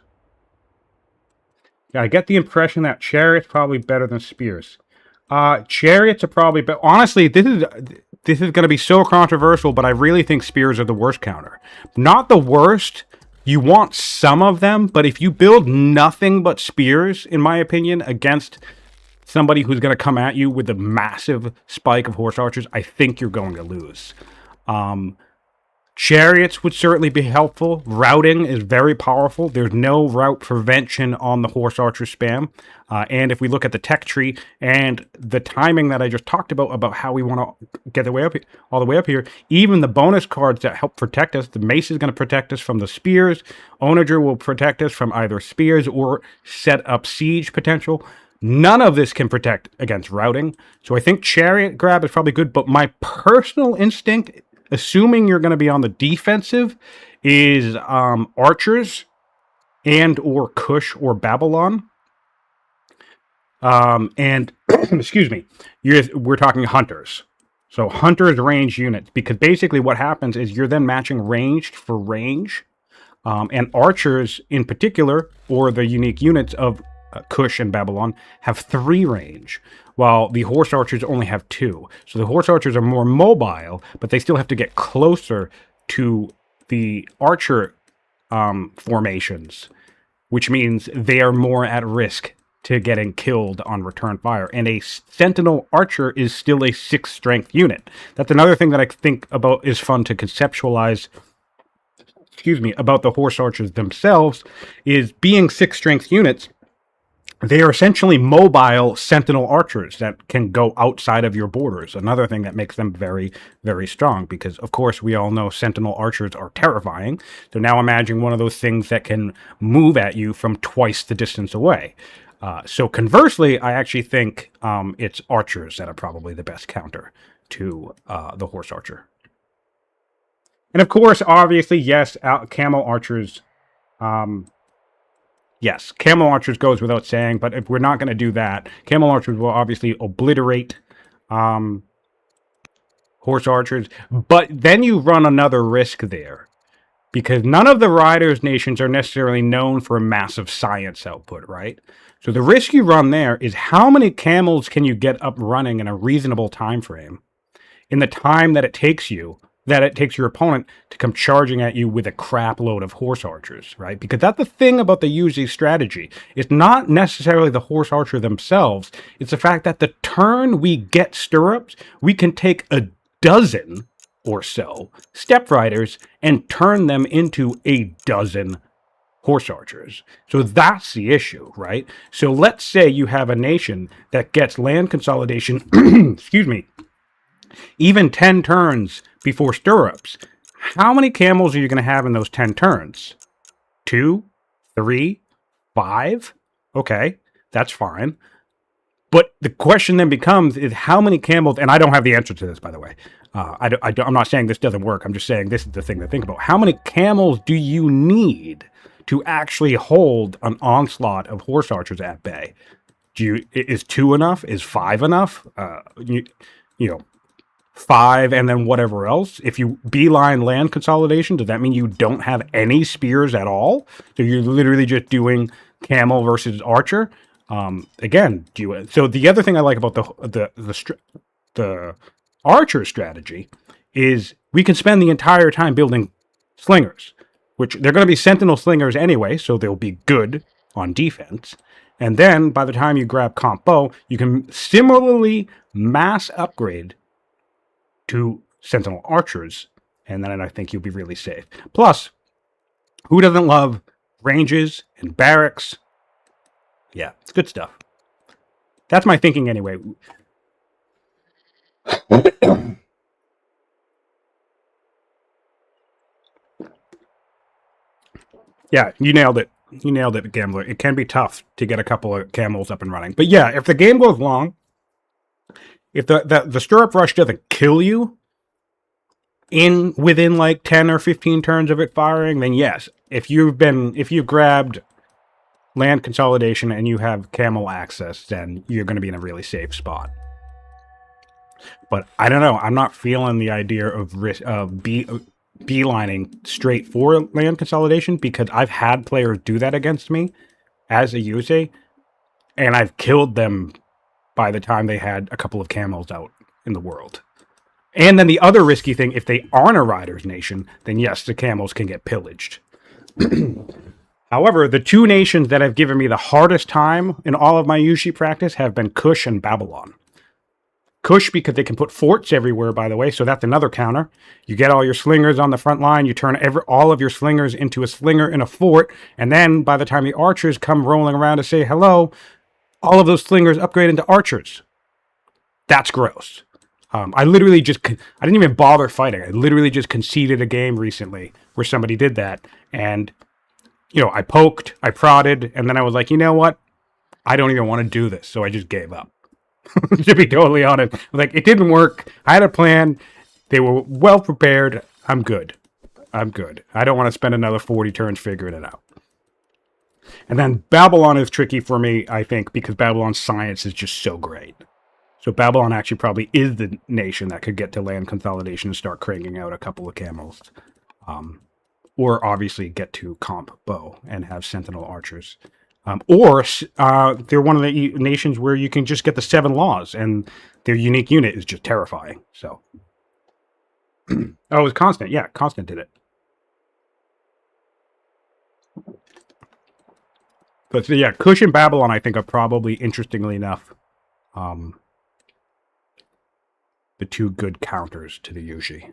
Yeah, I get the impression that Chariot's probably better than Spears. Chariots are probably better. Honestly, this is going to be so controversial, but I really think Spears are the worst counter. Not the worst. You want some of them, but if you build nothing but Spears, in my opinion, against somebody who's going to come at you with a massive spike of horse archers, I think you're going to lose. Chariots would certainly be helpful. Routing is very powerful. There's no route prevention on the horse archer spam. And if we look at the tech tree and the timing that I just talked about how we want to get the way up, all the way up here, even the bonus cards that help protect us, the mace is going to protect us from the spears. Onager will protect us from either spears or set up siege potential. None of this can protect against routing. So I think Chariot grab is probably good, but my personal instinct, assuming you're going to be on the defensive, is archers and or Kush or Babylon. And excuse me, we're talking hunters. So hunters range units, because basically what happens is you're then matching ranged for range. And archers in particular, or the unique units of Kush and Babylon, have 3 range, while the horse archers only have 2. So the horse archers are more mobile, but they still have to get closer to the archer formations, which means they are more at risk to getting killed on return fire. And a sentinel archer is still a 6 strength unit. That's another thing that I think about is fun to conceptualize, about the horse archers themselves, is being 6 strength units. They are essentially mobile sentinel archers that can go outside of your borders. Another thing that makes them very, very strong, because, of course, we all know sentinel archers are terrifying. So now imagine one of those things that can move at you from twice the distance away. So conversely, I actually think it's archers that are probably the best counter to the horse archer. And, of course, obviously, yes, camel archers... Yes, camel archers goes without saying, but if we're not going to do that, camel archers will obviously obliterate horse archers, but then you run another risk there, because none of the riders' nations are necessarily known for a massive science output, right? So the risk you run there is how many camels can you get up running in a reasonable time frame, in the time that it takes you, that it takes your opponent to come charging at you with a crap load of horse archers, right? Because that's the thing about the UZ strategy. It's not necessarily the horse archer themselves. It's the fact that the turn we get stirrups, we can take a dozen or so step riders and turn them into a dozen horse archers. So that's the issue, right? So let's say you have a nation that gets land consolidation, even 10 turns before stirrups. How many camels are you going to have in those 10 turns? 2, 3, 5? Okay, that's fine. But the question then becomes is how many camels, and I don't have the answer to this, by the way. I'm not saying this doesn't work. I'm just saying this is the thing to think about. How many camels do you need to actually hold an onslaught of horse archers at bay? Is 2 enough? Is 5 enough? 5 and then whatever else. If you beeline land consolidation, does that mean you don't have any spears at all? So you're literally just doing camel versus archer. Again, so the other thing I like about the archer strategy is we can spend the entire time building slingers, which they're going to be sentinel slingers anyway, so they'll be good on defense. And then by the time you grab comp bow, you can similarly mass upgrade to sentinel archers, and then I think you'll be really safe. Plus, who doesn't love ranges and barracks? Yeah, it's good stuff. That's my thinking anyway. Yeah, you nailed it. You nailed it, Gambler. It can be tough to get a couple of camels up and running. But yeah, if the game goes long, if the stirrup rush doesn't kill you within like 10 or 15 turns of it firing, then yes. If you've grabbed land consolidation and you have camel access, then you're going to be in a really safe spot. But I don't know. I'm not feeling the idea of beelining straight for land consolidation, because I've had players do that against me as a Yuze, and I've killed them by the time they had a couple of camels out in the world. And then the other risky thing, if they aren't a rider's nation, then yes, the camels can get pillaged. However, the two nations that have given me the hardest time in all of my Yushi practice have been Kush and Babylon. Kush, because they can put forts everywhere, by the way, so that's another counter. You get all your slingers on the front line, you turn all of your slingers into a slinger in a fort, and then by the time the archers come rolling around to say hello, all of those slingers upgrade into archers. That's gross. I didn't even bother fighting. I literally just conceded a game recently where somebody did that, and I poked, I prodded, and then I was like, you know what? I don't even want to do this, so I just gave up. To be totally honest. Like, it didn't work. I had a plan. They were well prepared. I'm good. I don't want to spend another 40 turns figuring it out. And then Babylon is tricky for me, I think, because Babylon's science is just so great. So Babylon actually probably is the nation that could get to land consolidation and start cranking out a couple of camels. Or obviously get to comp bow and have sentinel archers. Or they're one of the nations where you can just get the 7 laws, and their unique unit is just terrifying. So, oh, it was Constant. Yeah, Constant did it. But so, yeah, Kush and Babylon, I think, are probably, interestingly enough, the two good counters to the Yushi.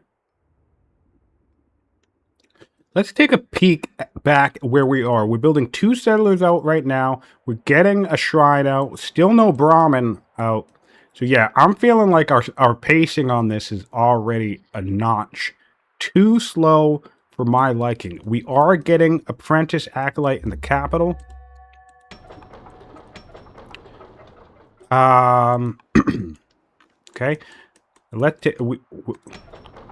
Let's take a peek back where we are. We're building 2 settlers out right now. We're getting a shrine out. Still no Brahmin out. So yeah, I'm feeling like our pacing on this is already a notch too slow for my liking. We are getting Apprentice Acolyte in the capital. Okay.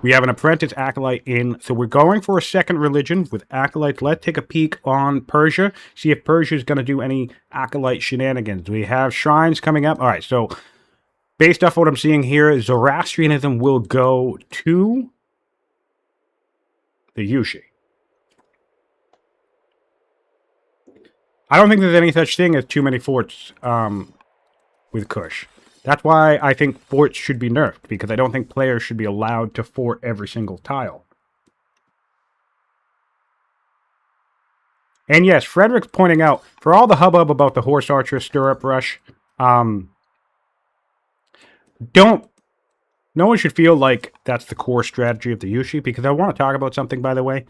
We have an Apprentice Acolyte in, so we're going for a second religion with Acolytes. Let's take a peek on Persia, see if Persia is going to do any Acolyte shenanigans. We have shrines coming up. All right, so based off what I'm seeing here, Zoroastrianism will go to the Yushi. I don't think there's any such thing as too many forts with Kush. That's why I think forts should be nerfed, because I don't think players should be allowed to fort every single tile. And yes, Frederick's pointing out, for all the hubbub about the horse archer stirrup rush, no one should feel like that's the core strategy of the Yushi, because I want to talk about something, by the way.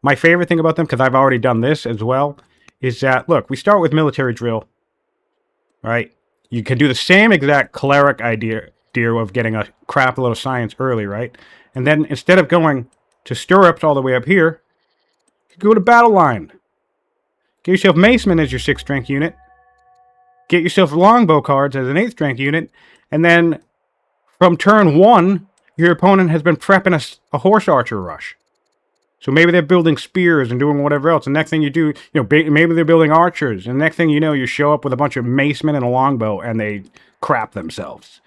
My favorite thing about them, because I've already done this as well, is that, look, we start with military drill, right? You can do the same exact cleric idea of getting a crap load of science early, right? And then instead of going to stirrups all the way up here, you go to battle line. Get yourself maceman as your 6th strength unit. Get yourself longbow cards as an 8th strength unit. And then from turn 1, your opponent has been prepping a horse archer rush. So maybe they're building spears and doing whatever else. The next thing you do, maybe they're building archers. And the next thing you know, you show up with a bunch of macemen and a longbow, and they crap themselves.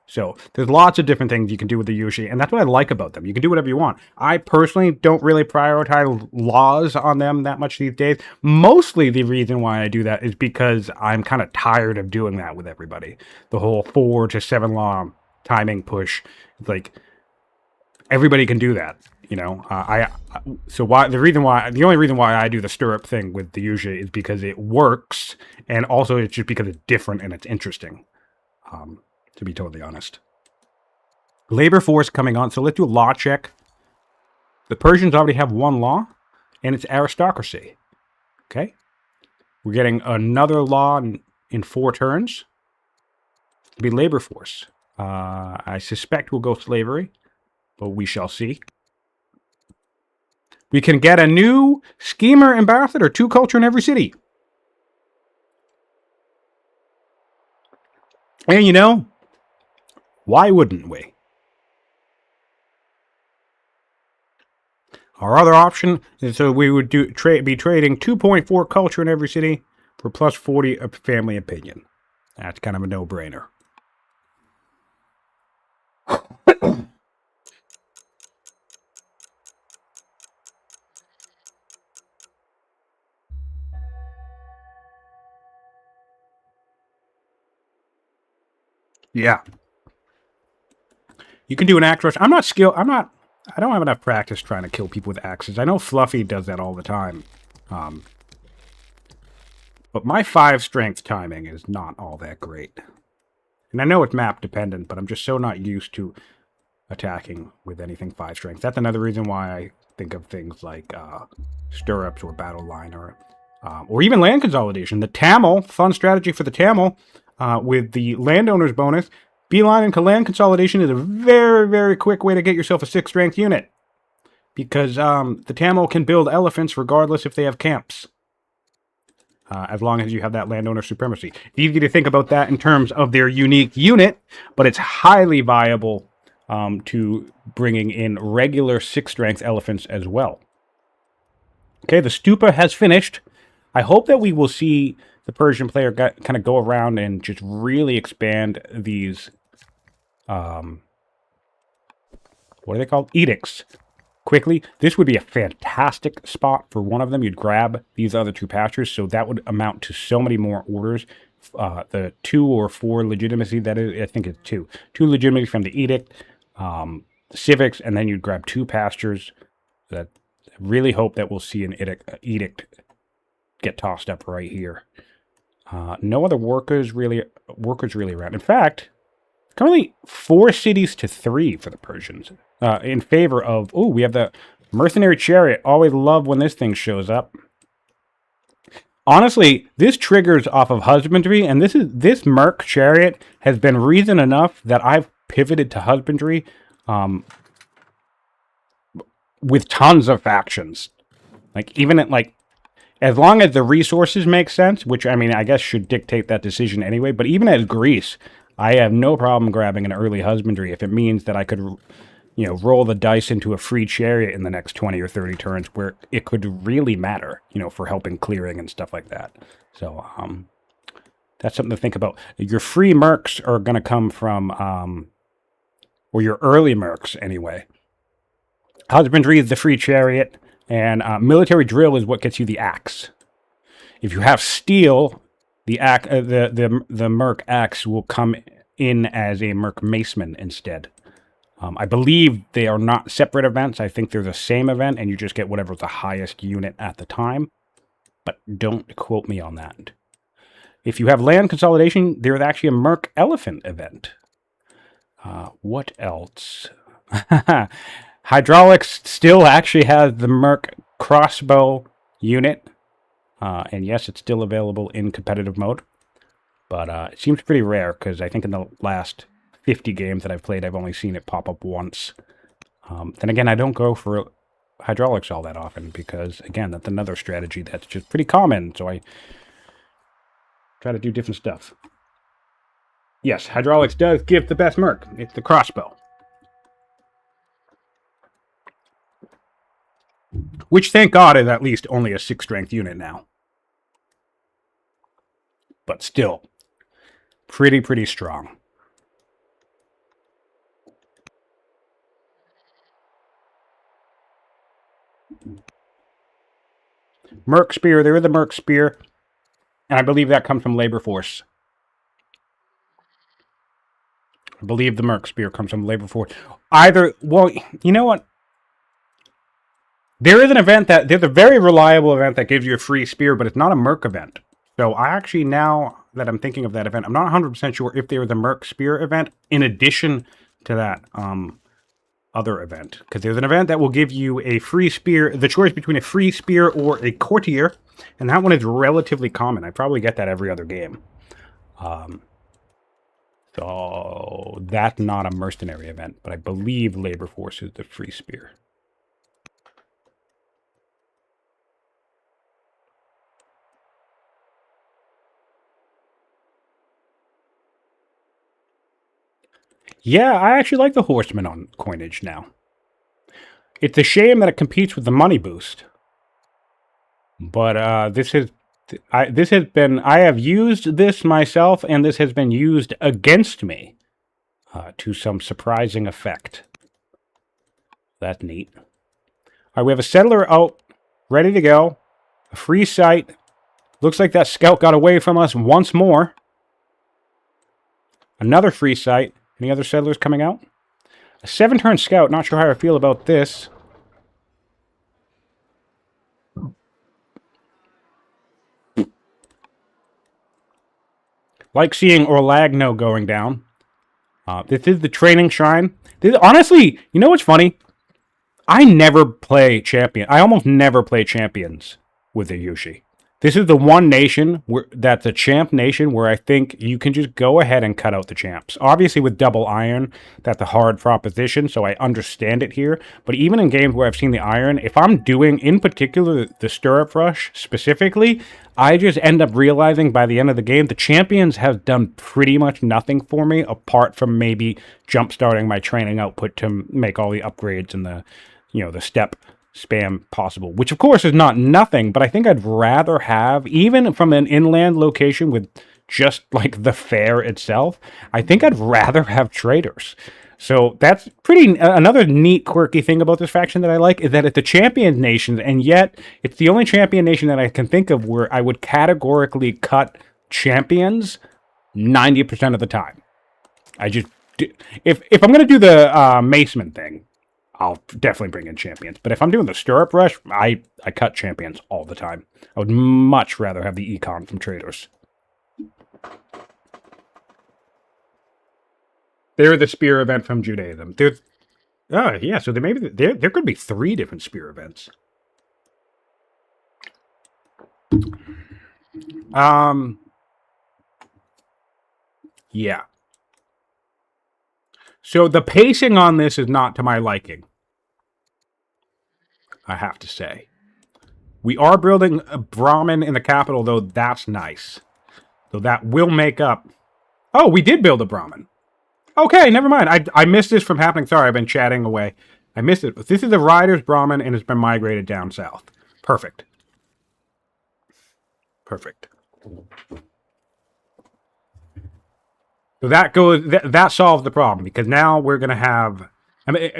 So there's lots of different things you can do with the Yushi, and that's what I like about them. You can do whatever you want. I personally don't really prioritize laws on them that much these days. Mostly the reason why I do that is because I'm kind of tired of doing that with everybody. The whole 4 to 7 law timing push. It's like, everybody can do that. The only reason why I do the stirrup thing with the Yushi is because it works, and also it's just because it's different and it's interesting, to be totally honest. Labor force coming on, so let's do a law check. The Persians already have 1 law, and it's aristocracy. Okay? We're getting another law in 4 turns. It'll be labor force. I suspect we'll go slavery, but we shall see. We can get a new schemer ambassador, 2 culture in every city. And you know, why wouldn't we? Our other option is so we would be trading 2.4 culture in every city for plus 40 of family opinion. That's kind of a no-brainer. Yeah. You can do an axe rush. I don't have enough practice trying to kill people with axes. I know Fluffy does that all the time. But my 5 strength timing is not all that great. And I know it's map dependent, but I'm just so not used to attacking with anything 5 strength. That's another reason why I think of things like stirrups or battle line or even land consolidation. The Tamil, fun strategy for the Tamil, with the landowner's bonus. Beeline into land consolidation is a very, very quick way to get yourself a 6 strength unit. Because the Tamil can build elephants regardless if they have camps. As long as you have that landowner supremacy. It's easy to think about that in terms of their unique unit, but it's highly viable to bringing in regular 6 strength elephants as well. Okay, the stupa has finished. I hope that we will see the Persian player kind of go around and just really expand these, what are they called? Edicts. Quickly. This would be a fantastic spot for one of them. You'd grab these other 2 pastures, so that would amount to so many more orders. The 2 or 4 legitimacy, that is, I think it's 2. 2 legitimacy from the edict, civics, and then you'd grab 2 pastures. That I really hope that we'll see an edict get tossed up right here. No other workers really around. In fact, currently 4 cities to 3 for the Persians. In favor of, we have the mercenary chariot. Always love when this thing shows up. Honestly, this triggers off of husbandry, and this merc chariot has been reason enough that I've pivoted to husbandry with tons of factions. Like, even at, like, as long as the resources make sense, which, I mean, I guess should dictate that decision anyway, but even as Greece, I have no problem grabbing an early husbandry if it means that I could, you know, roll the dice into a free chariot in the next 20 or 30 turns where it could really matter, you know, for helping clearing and stuff like that. So, that's something to think about. Your free mercs are going to come from, or your early mercs anyway. Husbandry is the free chariot. And military drill is what gets you the axe. If you have steel, the merc axe will come in as a merc maceman instead. I believe they are not separate events. I think they're the same event, and you just get whatever's the highest unit at the time. But don't quote me on that. If you have land consolidation, there's actually a merc elephant event. What else? Hydraulics still actually has the Merc crossbow unit. And yes, it's still available in competitive mode. But it seems pretty rare, because I think in the last 50 games that I've played, I've only seen it pop up once. Then again, I don't go for hydraulics all that often, because, again, that's another strategy that's just pretty common. So I try to do different stuff. Yes, hydraulics does give the best Merc. It's the crossbow. Which, thank God, is at least only a 6 strength unit now. But still, pretty strong. Merc Spear, there is a Merc Spear. And I believe that comes from Labor Force. I believe the Merc Spear comes from Labor Force. Either, well, you know what? There's a very reliable event that gives you a free spear, but it's not a Merc event. So I actually, now that I'm thinking of that event, I'm not 100% sure if there was a Merc spear event in addition to that other event. Because there's an event that will give you a free spear, the choice between a free spear or a courtier, and that one is relatively common. I probably get that every other game. So that's not a mercenary event, but I believe Labor Force is the free spear. Yeah, I actually like the Horseman on coinage now. It's a shame that it competes with the money boost. But I have used this myself, and this has been used against me to some surprising effect. That's neat. All right, we have a settler out, ready to go. A free site. Looks like that scout got away from us once more. Another free site. Any other settlers coming out? A 7-turn scout. Not sure how I feel about this. Like seeing Orlagno going down. This is the training shrine. Honestly, you know what's funny? I never play champion. I almost never play champions with the Yushi. This is the one nation that's a champ nation where I think you can just go ahead and cut out the champs. Obviously, with double iron, that's a hard proposition, so I understand it here. But even in games where I've seen the iron, if I'm doing, in particular, the stirrup rush specifically, I just end up realizing by the end of the game, the champions have done pretty much nothing for me, apart from maybe jump-starting my training output to make all the upgrades and the step spam possible, which of course is not nothing, but I think I'd rather have, even from an inland location with just like the fair itself, I think I'd rather have traders. So that's another neat quirky thing about this faction that I like is that it's a champion nation, and yet it's the only champion nation that I can think of where I would categorically cut champions 90% of the time. If I'm going to do the Maceman thing, I'll definitely bring in champions. But if I'm doing the stirrup rush, I cut champions all the time. I would much rather have the econ from traders. They're the spear event from Judaism. Yeah, so there could be 3 different spear events. Yeah. So the pacing on this is not to my liking, I have to say. We are building a Brahmin in the capital, though. That's nice. So that will make up... Oh, we did build a Brahmin. Okay, never mind. I missed this from happening. Sorry, I've been chatting away. I missed it. This is the Rider's Brahmin, and it's been migrated down south. Perfect. Perfect. So that solves the problem, because now we're going to have... I mean,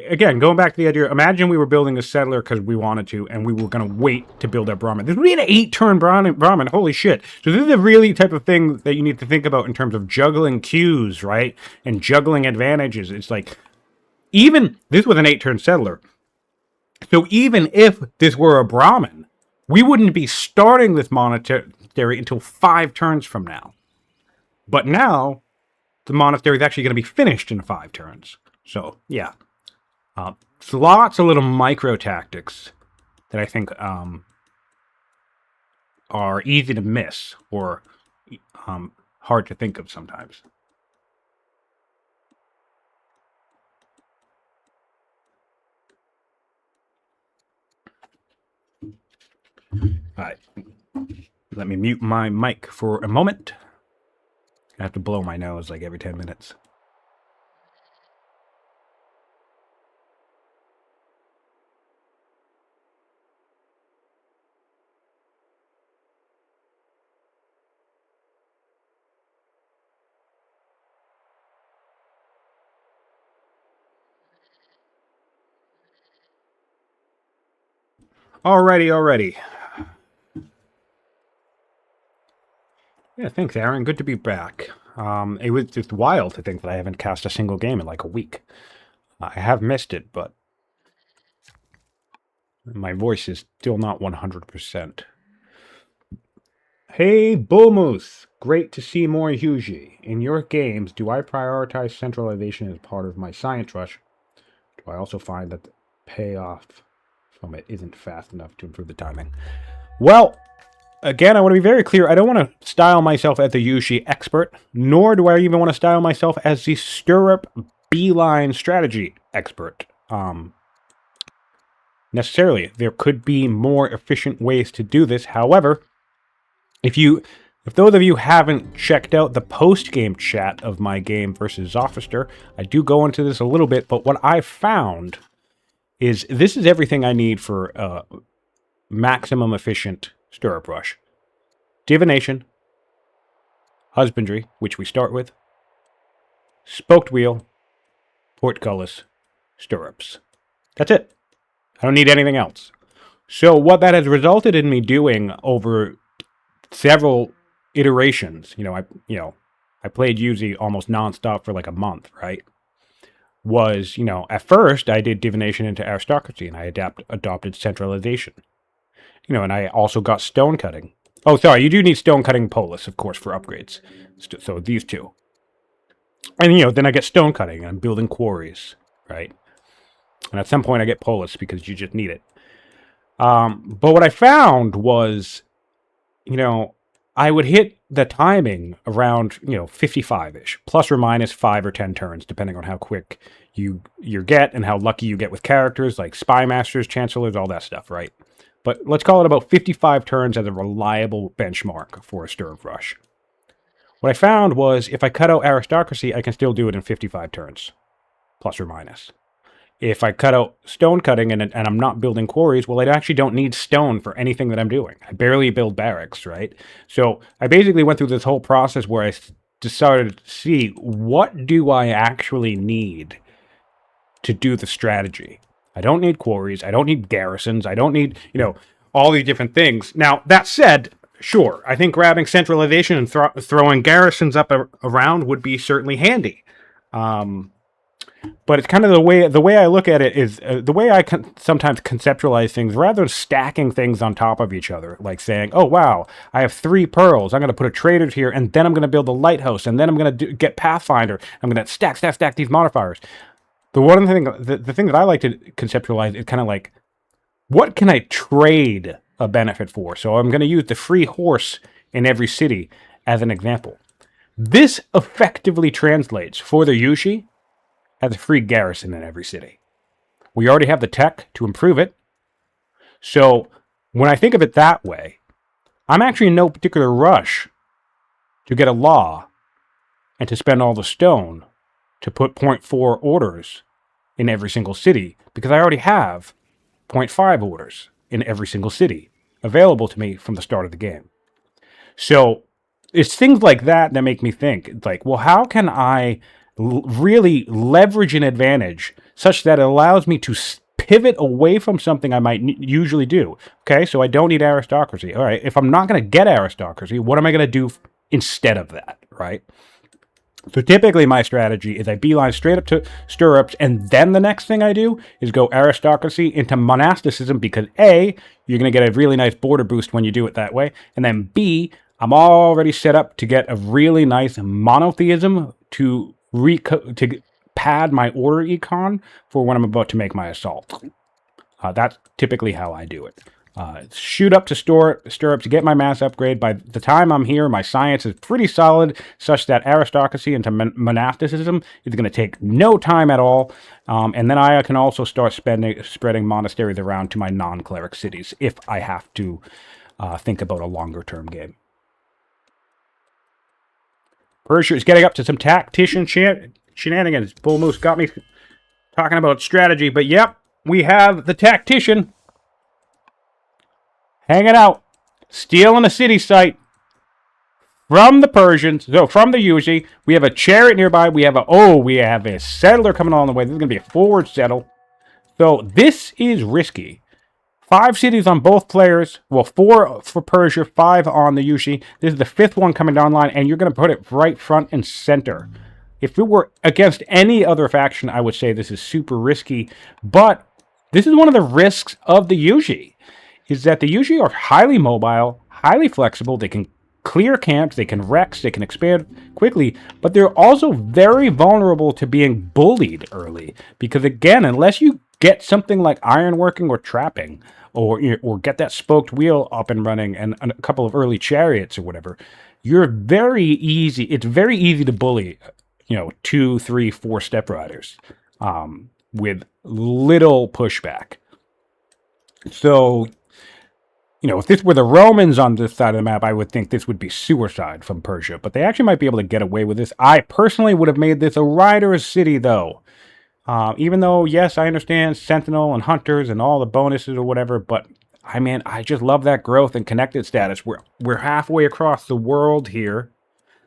again, going back to the idea, imagine we were building a settler because we wanted to, and we were going to wait to build our Brahmin. This would be an 8-turn Brahmin. Holy shit. So this is the really type of thing that you need to think about in terms of juggling queues, right? And juggling advantages. It's like, even... This was an 8-turn settler. So even if this were a Brahmin, we wouldn't be starting this monastery until 5 turns from now. But now, the monastery is actually going to be finished in 5 turns. So, yeah. Lots of little micro-tactics that I think are easy to miss or hard to think of sometimes. All right. Let me mute my mic for a moment. I have to blow my nose like every 10 minutes. Alrighty. Yeah, thanks, Aaron. Good to be back. It was just wild to think that I haven't cast a single game in like a week. I have missed it, but my voice is still not 100%. Hey, Bullmoose! Great to see more Yuji. In your games, do I prioritize centralization as part of my science rush? Do I also find that the payoff from it isn't fast enough to improve the timing? Well, again, I want to be very clear. I don't want to style myself as the Yushi expert, nor do I even want to style myself as the stirrup beeline strategy expert. Necessarily, there could be more efficient ways to do this. However, if you If those of you haven't checked out the post-game chat of my game versus Zophister, I do go into this a little bit, but what I found is this is everything I need for maximum efficient stirrup rush. Divination, husbandry, which we start with, spoked wheel, portcullis, stirrups. That's it. I don't need anything else. So what that has resulted in me doing over several iterations, I played Yuzi almost nonstop for like a month, right? Was, at first I did divination into aristocracy and I adopted centralization. And I also got stone cutting. Oh, sorry, you do need stone cutting polis, of course, for upgrades. So these two. And, then I get stone cutting and I'm building quarries, right? And at some point I get polis because you just need it. But what I found was, I would hit the timing around, 55-ish, plus or minus 5 or 10 turns, depending on how quick you get and how lucky you get with characters like Spy Masters, Chancellors, all that stuff, right? But let's call it about 55 turns as a reliable benchmark for a stirrup rush. What I found was if I cut out aristocracy, I can still do it in 55 turns, plus or minus. If I cut out stone cutting and I'm not building quarries, well, I actually don't need stone for anything that I'm doing. I barely build barracks, right? So I basically went through this whole process where I decided to see what do I actually need to do the strategy. I don't need quarries. I don't need garrisons. I don't need, all these different things. Now, that said, sure, I think grabbing centralization and throwing garrisons up around would be certainly handy. But it's kind of the way I look at it is the way I sometimes conceptualize things, rather than stacking things on top of each other, like saying, oh, wow, I have 3 pearls. I'm going to put a trader here, and then I'm going to build a lighthouse, and then I'm going to get Pathfinder. I'm going to stack these modifiers. The thing that I like to conceptualize is kind of like, what can I trade a benefit for? So I'm going to use the free horse in every city as an example. This effectively translates for the Yushi as a free garrison in every city. We already have the tech to improve it. So when I think of it that way, I'm actually in no particular rush to get a law and to spend all the stone to put 0.4 orders in every single city, because I already have 0.5 orders in every single city available to me from the start of the game. So it's things like that that make me think, like, well, how can I really leverage an advantage such that it allows me to pivot away from something I might usually do? Okay, so I don't need aristocracy. All right, if I'm not going to get aristocracy, what am I going to do instead of that, right? So typically my strategy is I beeline straight up to stirrups, and then the next thing I do is go aristocracy into monasticism, because A, you're going to get a really nice border boost when you do it that way, and then B, I'm already set up to get a really nice monotheism to pad my order econ for when I'm about to make my assault. That's typically how I do it. Shoot up to stirrup to get my mass upgrade. By the time I'm here, my science is pretty solid, such that aristocracy into monasticism is going to take no time at all. And then I can also start spreading monasteries around to my non-cleric cities if I have to think about a longer-term game. Persia is getting up to some tactician shenanigans. Bull Moose got me talking about strategy, but yep, we have the tactician hanging out, stealing a city site from the Persians, so from the Yuzi. We have a chariot nearby. We have a settler coming along the way. This is going to be a forward settle. So this is risky. 5 cities on both players. Well, 4 for Persia, 5 on the Yushi. This is the 5th one coming down the line, and you're going to put it right front and center. If it were against any other faction, I would say this is super risky. But this is one of the risks of the Yushi, is that the Yushi are highly mobile, highly flexible. They can clear camps, they can Rex, they can expand quickly, but they're also very vulnerable to being bullied early. Because again, unless you get something like ironworking or trapping, or get that spoked wheel up and running and a couple of early chariots or whatever, it's very easy to bully, 2, 3, 4 step riders with little pushback. So, You know, if this were the Romans on this side of the map, I would think this would be suicide from Persia. But they actually might be able to get away with this. I personally would have made this a rider's city, though. Even though, yes, I understand Sentinel and Hunters and all the bonuses or whatever, but I mean, I just love that growth and connected status. We're halfway across the world here.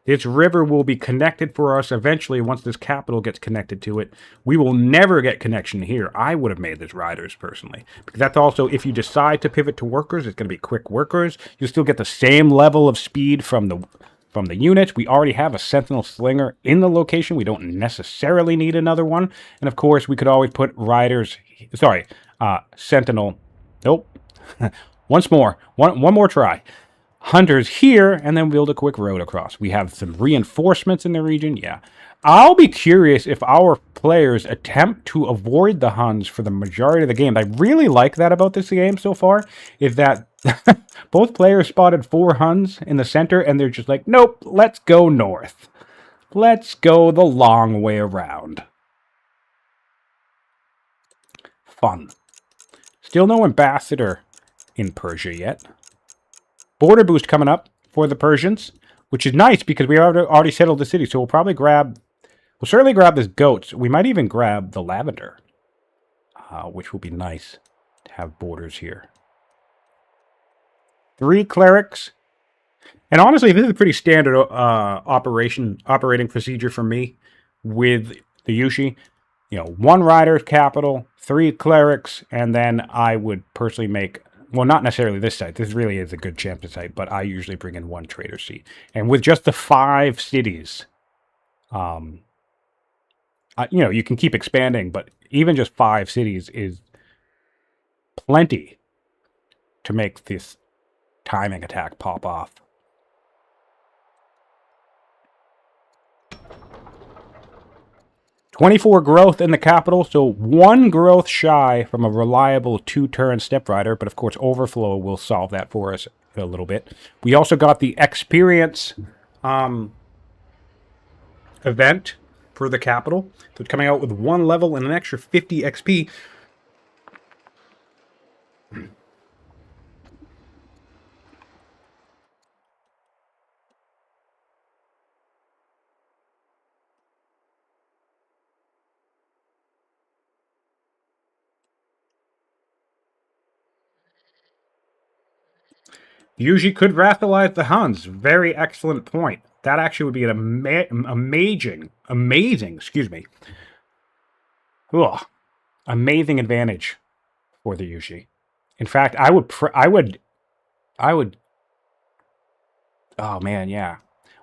This river will be connected for us eventually once this capital gets connected to it. We will never get connection here. I would have made this riders personally. Because that's also, if you decide to pivot to workers, it's going to be quick workers. You'll still get the same level of speed from the units. We already have a Sentinel Slinger in the location. We don't necessarily need another one. And of course, we could always put riders, Sentinel, nope. Once more, one more try. Hunters here, and then build a quick road across. We have some reinforcements in the region, yeah. I'll be curious if our players attempt to avoid the Huns for the majority of the game. I really like that about this game so far, is that both players spotted 4 Huns in the center, and they're just like, nope, let's go north. Let's go the long way around. Fun. Still no ambassador in Persia yet. Border boost coming up for the Persians, which is nice because we already settled the city. So we'll certainly grab this goats. We might even grab the lavender, which will be nice to have borders here. 3 clerics. And honestly, this is a pretty standard operating procedure for me with the Yushi. You know, 1 rider capital, 3 clerics, and then I would personally make... Well, not necessarily this site. This really is a good champion site, but I usually bring in 1 trader seat. And with just the 5 cities, you know, you can keep expanding, but even just 5 cities is plenty to make this timing attack pop off. "24 growth in the capital, so 1 growth shy from a reliable 2-turn step rider, but of course overflow will solve that for us a little bit. We also got the experience event for the capital. So it's coming out with 1 level and an extra 50 XP. Usually could vassalize the Huns. Very excellent point. That actually would be an amazing, excuse me. Ugh, amazing advantage for the Yushi. In fact, I would. Oh man, yeah.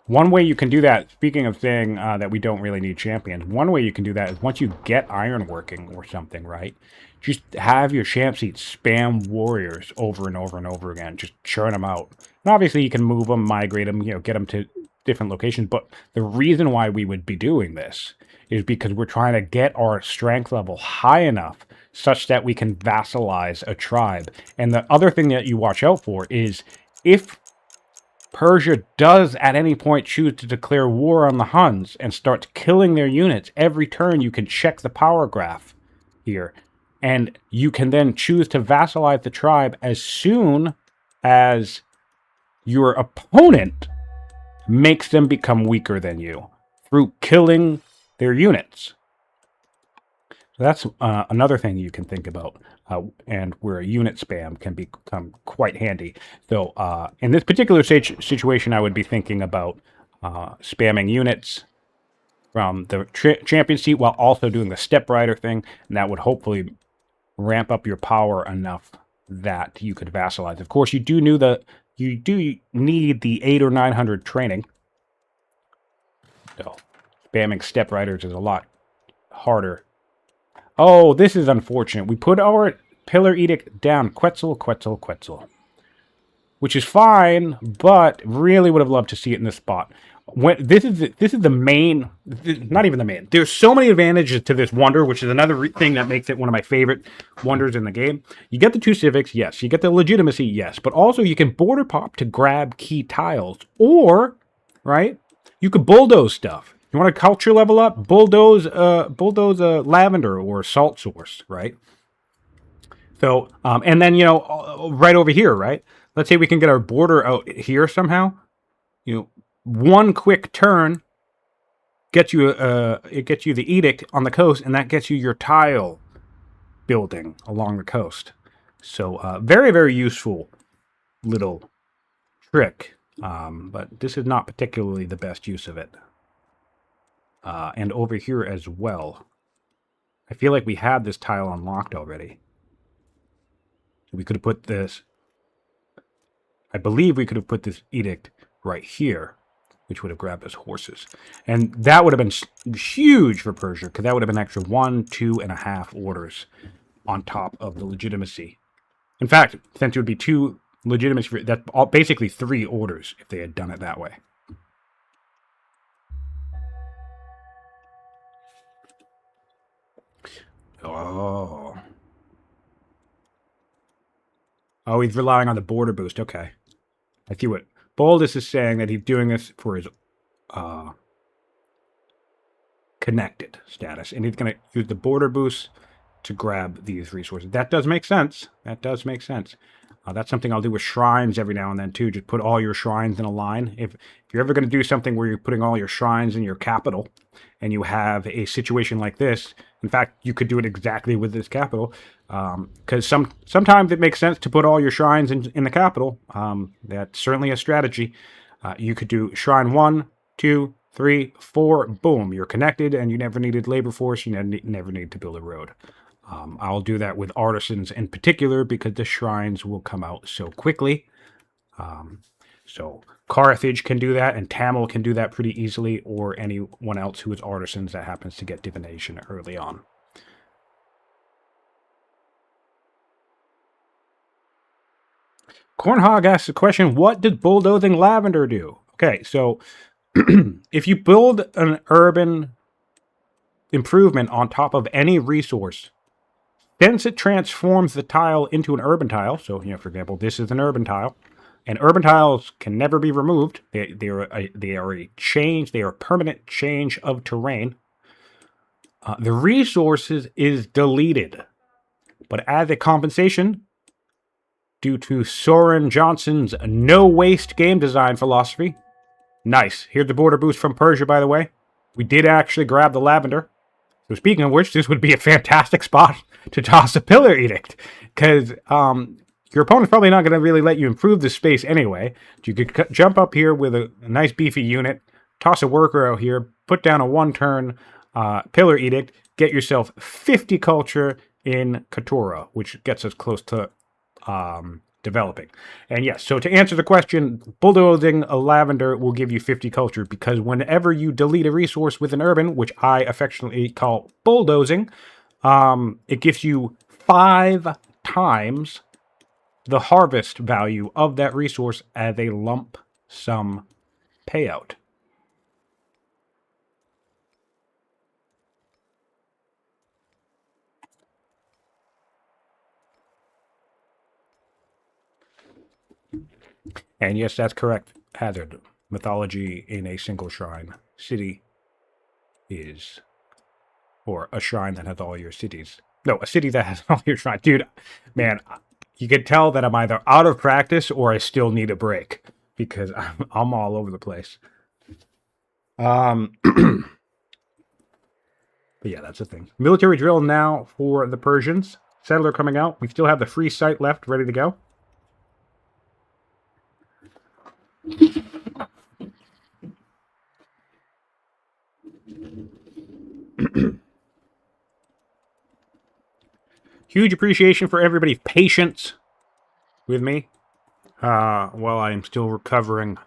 One way you can do that, speaking of saying that we don't really need champions, one way you can do that is once you get iron working or something, right? Just have your champ seat spam warriors over and over and over again. Just churn them out. And obviously you can move them, migrate them, you know, get them to different locations. But the reason why we would be doing this is because we're trying to get our strength level high enough such that we can vassalize a tribe. And the other thing that you watch out for is if Persia does at any point choose to declare war on the Huns and starts killing their units, every turn you can check the power graph here. And you can then choose to vassalize the tribe as soon as your opponent makes them become weaker than you through killing their units. So that's another thing you can think about, and where a unit spam can become quite handy. So in this particular situation, I would be thinking about spamming units from the champion seat while also doing the step rider thing, and that would hopefully ramp up your power enough that you could vassalize. Of course, you do need the 800 or 900 training. So spamming step riders is a lot harder. Oh, this is unfortunate. We put our Pillar Edict down. Quetzal. Which is fine, but really would have loved to see it in this spot. This is the main, not even the main. There's so many advantages to this wonder, which is another thing that makes it one of my favorite wonders in the game. You get the 2 civics, yes. You get the legitimacy, yes. But also you can border pop to grab key tiles. Or, right, you could bulldoze stuff. You want to culture level up? Bulldoze lavender or salt source, right? So, and then, you know, right over here, right? let's say we can get our border out here somehow. You know, one quick turn gets you it gets you the edict on the coast, and that gets you your tile building along the coast. So very, very useful little trick, but this is not particularly the best use of it. And over here as well. I feel like we had this tile unlocked already. So we could have put this... I believe we could have put this edict right here, which would have grabbed us horses. And that would have been huge for Persia, because that would have been extra 1, 2.5 orders on top of the legitimacy. In fact, since it would be 2 legitimacy, that's basically 3 orders if they had done it that way. Oh. Oh, he's relying on the border boost. Okay. I see what Boldus is saying, that he's doing this for his connected status. And he's going to use the border boost to grab these resources. That does make sense. That does make sense. That's something I'll do with shrines every now and then, too. Just put all your shrines in a line. If you're ever going to do something where you're putting all your shrines in your capital, and you have a situation like this, in fact, you could do it exactly with this capital, because sometimes it makes sense to put all your shrines in the capital. That's certainly a strategy. You could do shrine 1, 2, 3, 4, boom, you're connected, and you never needed labor force, you never need to build a road. I'll do that with artisans in particular, because the shrines will come out so quickly. So Carthage can do that, and Tamil can do that pretty easily, or anyone else who is artisans that happens to get divination early on. Cornhog asks the question, what did bulldozing lavender do? Okay, so if you build an urban improvement on top of any resource, since it transforms the tile into an urban tile, so, for example, this is an urban tile, and urban tiles can never be removed. They are a change. They are a permanent change of terrain. The resources is deleted. But as a compensation, due to Soren Johnson's no-waste game design philosophy, nice. Here's the border boost from Persia, by the way. We did actually grab the lavender. So speaking of which, this would be a fantastic spot to toss a pillar edict, because your opponent's probably not going to really let you improve the space anyway. You could jump up here with a nice beefy unit, toss a worker out here, put down a 1-turn pillar edict, get yourself 50 culture in Katora, which gets us close to developing. And yes, so to answer the question, bulldozing a lavender will give you 50 culture, because whenever you delete a resource with an urban, which I affectionately call bulldozing, it gives you 5 times the harvest value of that resource as a lump sum payout. And yes, that's correct, Hazard. Mythology in a single shrine city is, or a shrine that has all your cities. No, a city that has all your shrines. Dude, man, you can tell that I'm either out of practice or I still need a break, because I'm all over the place. But yeah, that's the thing. Military drill now for the Persians. Settler coming out. We still have the free site left, ready to go. Huge appreciation for everybody's patience with me while I am still recovering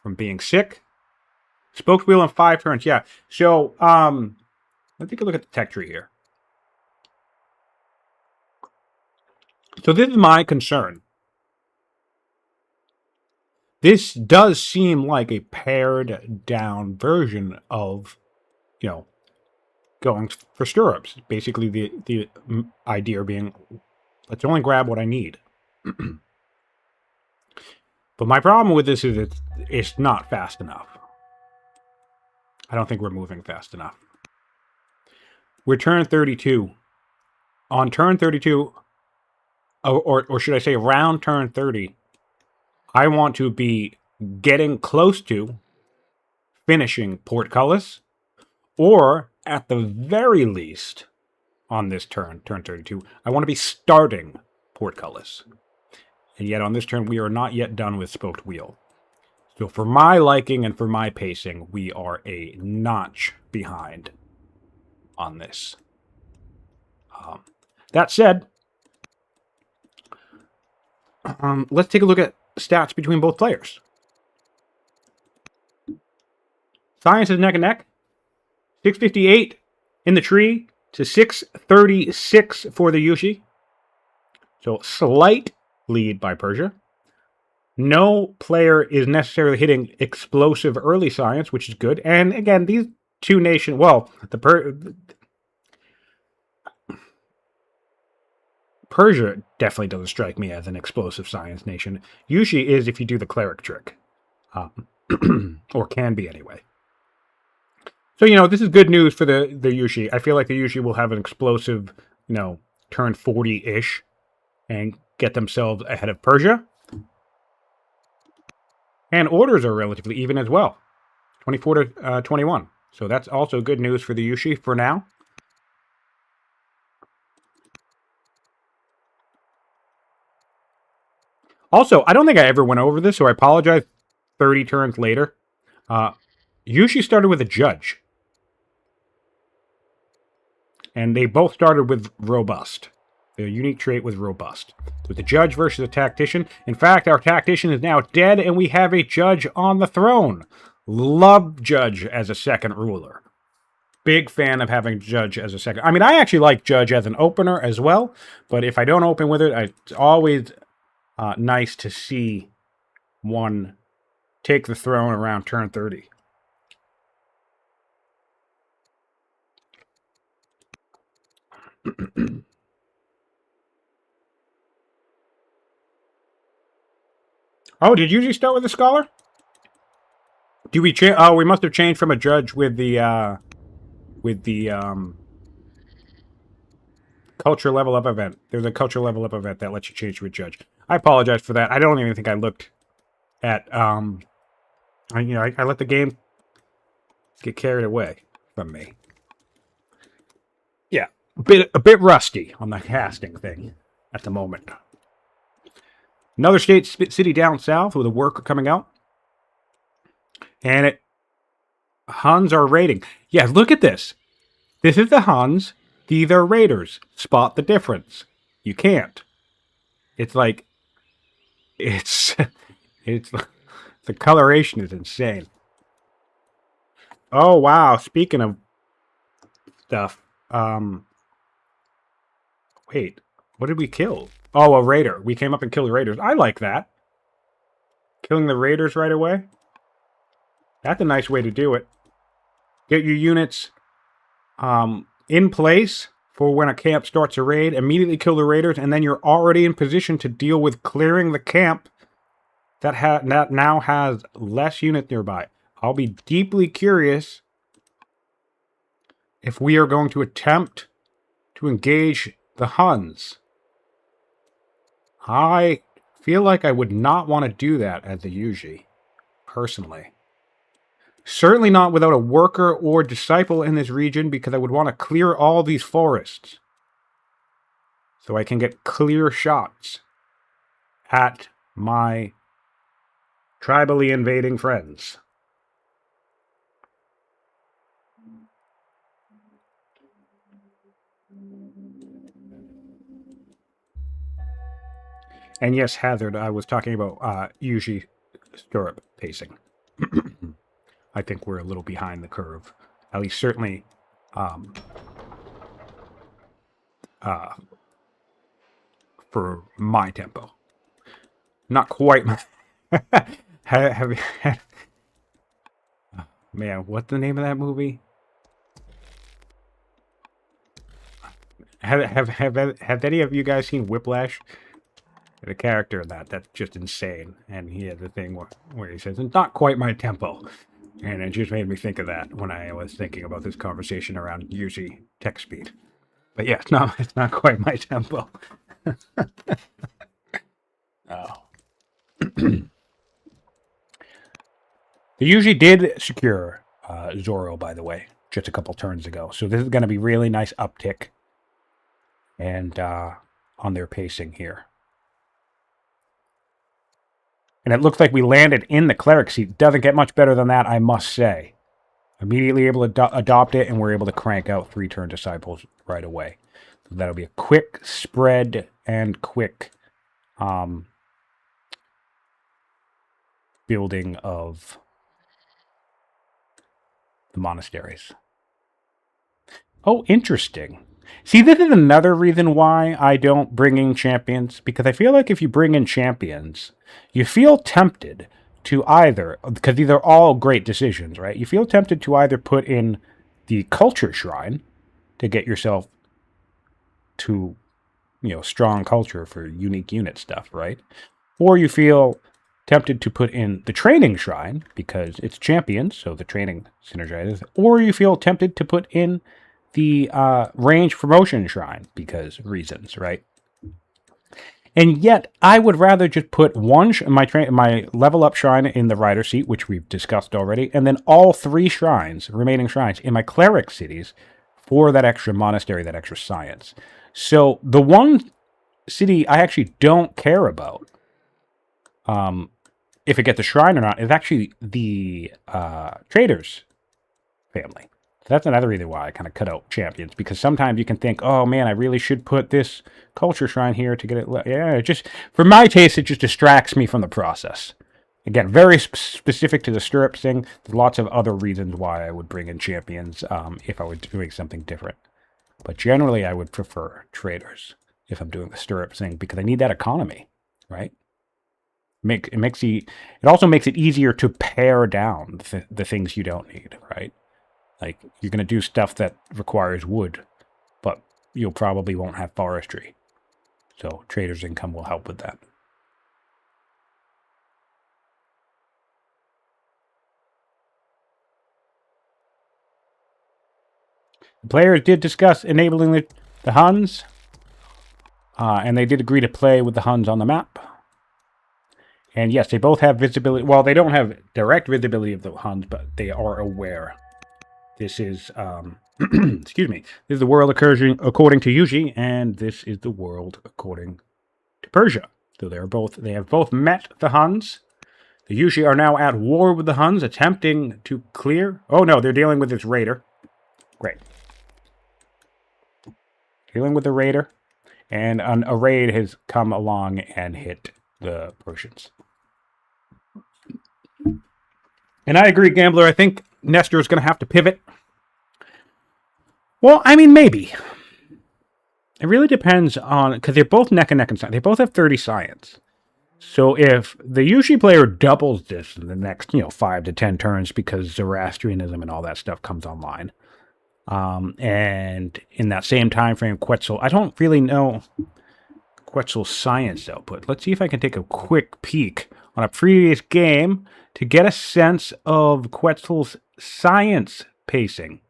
from being sick. Spokeswheel in 5 turns, yeah. So, let's take a look at the tech tree here. So this is my concern. This does seem like a pared down version of, going for stirrups. Basically, the idea being, let's only grab what I need. But my problem with this is it's not fast enough. I don't think we're moving fast enough. We're turn 32. On turn 32, or should I say around turn 30, I want to be getting close to finishing Portcullis, or at the very least, on this turn 32, I want to be starting Portcullis. And yet on this turn, we are not yet done with Spoked Wheel. So for my liking and for my pacing, we are a notch behind on this. That said, let's take a look at stats between both players. Science is neck and neck. 658 in the tree to 636 for the Yushi. So slight lead by Persia. No player is necessarily hitting explosive early science, which is good. And again, these two nations, well, Persia definitely doesn't strike me as an explosive science nation. Yushi is if you do the cleric trick. Or can be anyway. So, this is good news for the Yushi. I feel like the Yushi will have an explosive, turn 40-ish and get themselves ahead of Persia. And orders are relatively even as well. 24 to 21. So that's also good news for the Yushi for now. Also, I don't think I ever went over this, so I apologize 30 turns later. Yushi started with a judge. And they both started with robust. Their unique trait was robust. So the judge versus a tactician. In fact, our tactician is now dead, and we have a judge on the throne. Love judge as a second ruler. Big fan of having judge as a second. I mean, I actually like judge as an opener as well, but if I don't open with it, it's always nice to see one take the throne around turn 30. Oh, did you usually start with a scholar? Do we change? Oh, we must have changed from a judge with the culture level up event. There's a culture level up event that lets you change to a judge. I apologize for that. I don't even think I looked at I let the game get carried away from me. Yeah, a bit rusty on the casting thing at the moment. Another city down south with a worker coming out. And Huns are raiding. Yeah, look at this. This is the Huns. These are raiders. Spot the difference. You can't. It's like... It's... The coloration is insane. Oh, wow. Speaking of stuff. Wait. What did we kill? Oh, a raider. We came up and killed the raiders. I like that. Killing the raiders right away. That's a nice way to do it. Get your units in place for when a camp starts a raid. Immediately kill the raiders, and then you're already in position to deal with clearing the camp that now has less units nearby. I'll be deeply curious if we are going to attempt to engage the Huns. I feel like I would not want to do that as a Yuji, personally. Certainly not without a worker or disciple in this region, because I would want to clear all these forests so I can get clear shots at my tribally invading friends. And yes, Hazard, I was talking about Yuji stirrup pacing. I think we're a little behind the curve. At least certainly for my tempo. Not quite my... have you had... Man, what's the name of that movie? Have any of you guys seen Whiplash? The character in that's just insane. And he has a thing where he says, "It's not quite my tempo." And it just made me think of that when I was thinking about this conversation around Yuji tech speed. But yeah, it's not quite my tempo. Oh. They usually did secure Zoro, by the way, just a couple turns ago. So this is going to be really nice uptick and on their pacing here. And it looks like we landed in the cleric seat. Doesn't get much better than that, I must say. Immediately able to adopt it, and we're able to crank out 3-turn disciples right away. So that'll be a quick spread and quick building of the monasteries. Oh, interesting. See, this is another reason why I don't bring in champions, because I feel like if you bring in champions, you feel tempted to either, because these are all great decisions, right? You feel tempted to either put in the culture shrine to get yourself to, strong culture for unique unit stuff, right? Or you feel tempted to put in the training shrine because it's champions, so the training synergizes. Or you feel tempted to put in the range promotion shrine because reasons, right? And yet, I would rather just put my level up shrine in the rider seat, which we've discussed already, and then all 3 remaining shrines, in my cleric cities for that extra monastery, that extra science. So the one city I actually don't care about, if it gets a shrine or not, is actually the traders family. So that's another reason why I kind of cut out champions, because sometimes you can think, oh man, I really should put this culture shrine here to get it. Yeah, it just, for my taste, it just distracts me from the process. Again, very specific to the stirrup thing. There's lots of other reasons why I would bring in champions if I were doing something different. But generally, I would prefer traders if I'm doing the stirrup thing, because I need that economy, right? It also makes it easier to pare down the things you don't need, right? Like, you're going to do stuff that requires wood, but you probably won't have forestry. So trader's income will help with that. The players did discuss enabling the Huns, and they did agree to play with the Huns on the map. And yes, they both have visibility. Well, they don't have direct visibility of the Huns, but they are aware. This is, excuse me, this is the world according to Yuji, and this is the world according to Persia. So they have both met the Huns. The Yuji are now at war with the Huns, attempting to clear. Oh no, they're dealing with this raider. Great. Dealing with the raider, and a raid has come along and hit the Persians. And I agree, Gambler. I think Nestor is going to have to pivot. Well, I mean, maybe. It really depends on, because they're both neck and neck in science. They both have 30 science. So if the Yushi player doubles this in the next, 5 to 10 turns, because Zoroastrianism and all that stuff comes online, and in that same time frame, Quetzal, I don't really know Quetzal's science output. Let's see if I can take a quick peek on a previous game to get a sense of Quetzal's science pacing.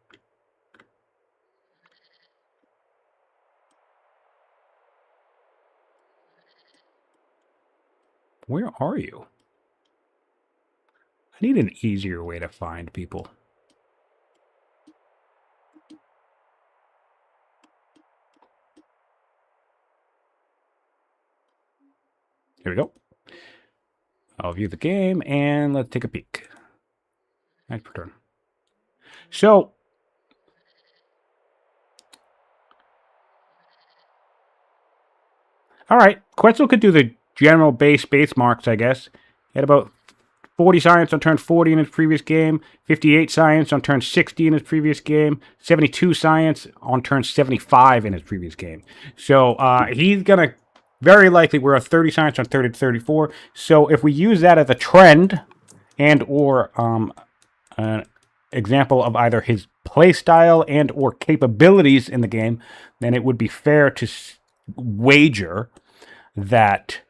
Where are you? I need an easier way to find people. Here we go. I'll view the game, and let's take a peek. Nice per turn. So, all right, Quetzal could do the general base marks, I guess. He had about 40 science on turn 40 in his previous game, 58 science on turn 60 in his previous game, 72 science on turn 75 in his previous game. So he's going to very likely, we're at 30 science on 30 to 34. So if we use that as a trend and or an example of either his play style and or capabilities in the game, then it would be fair to wager that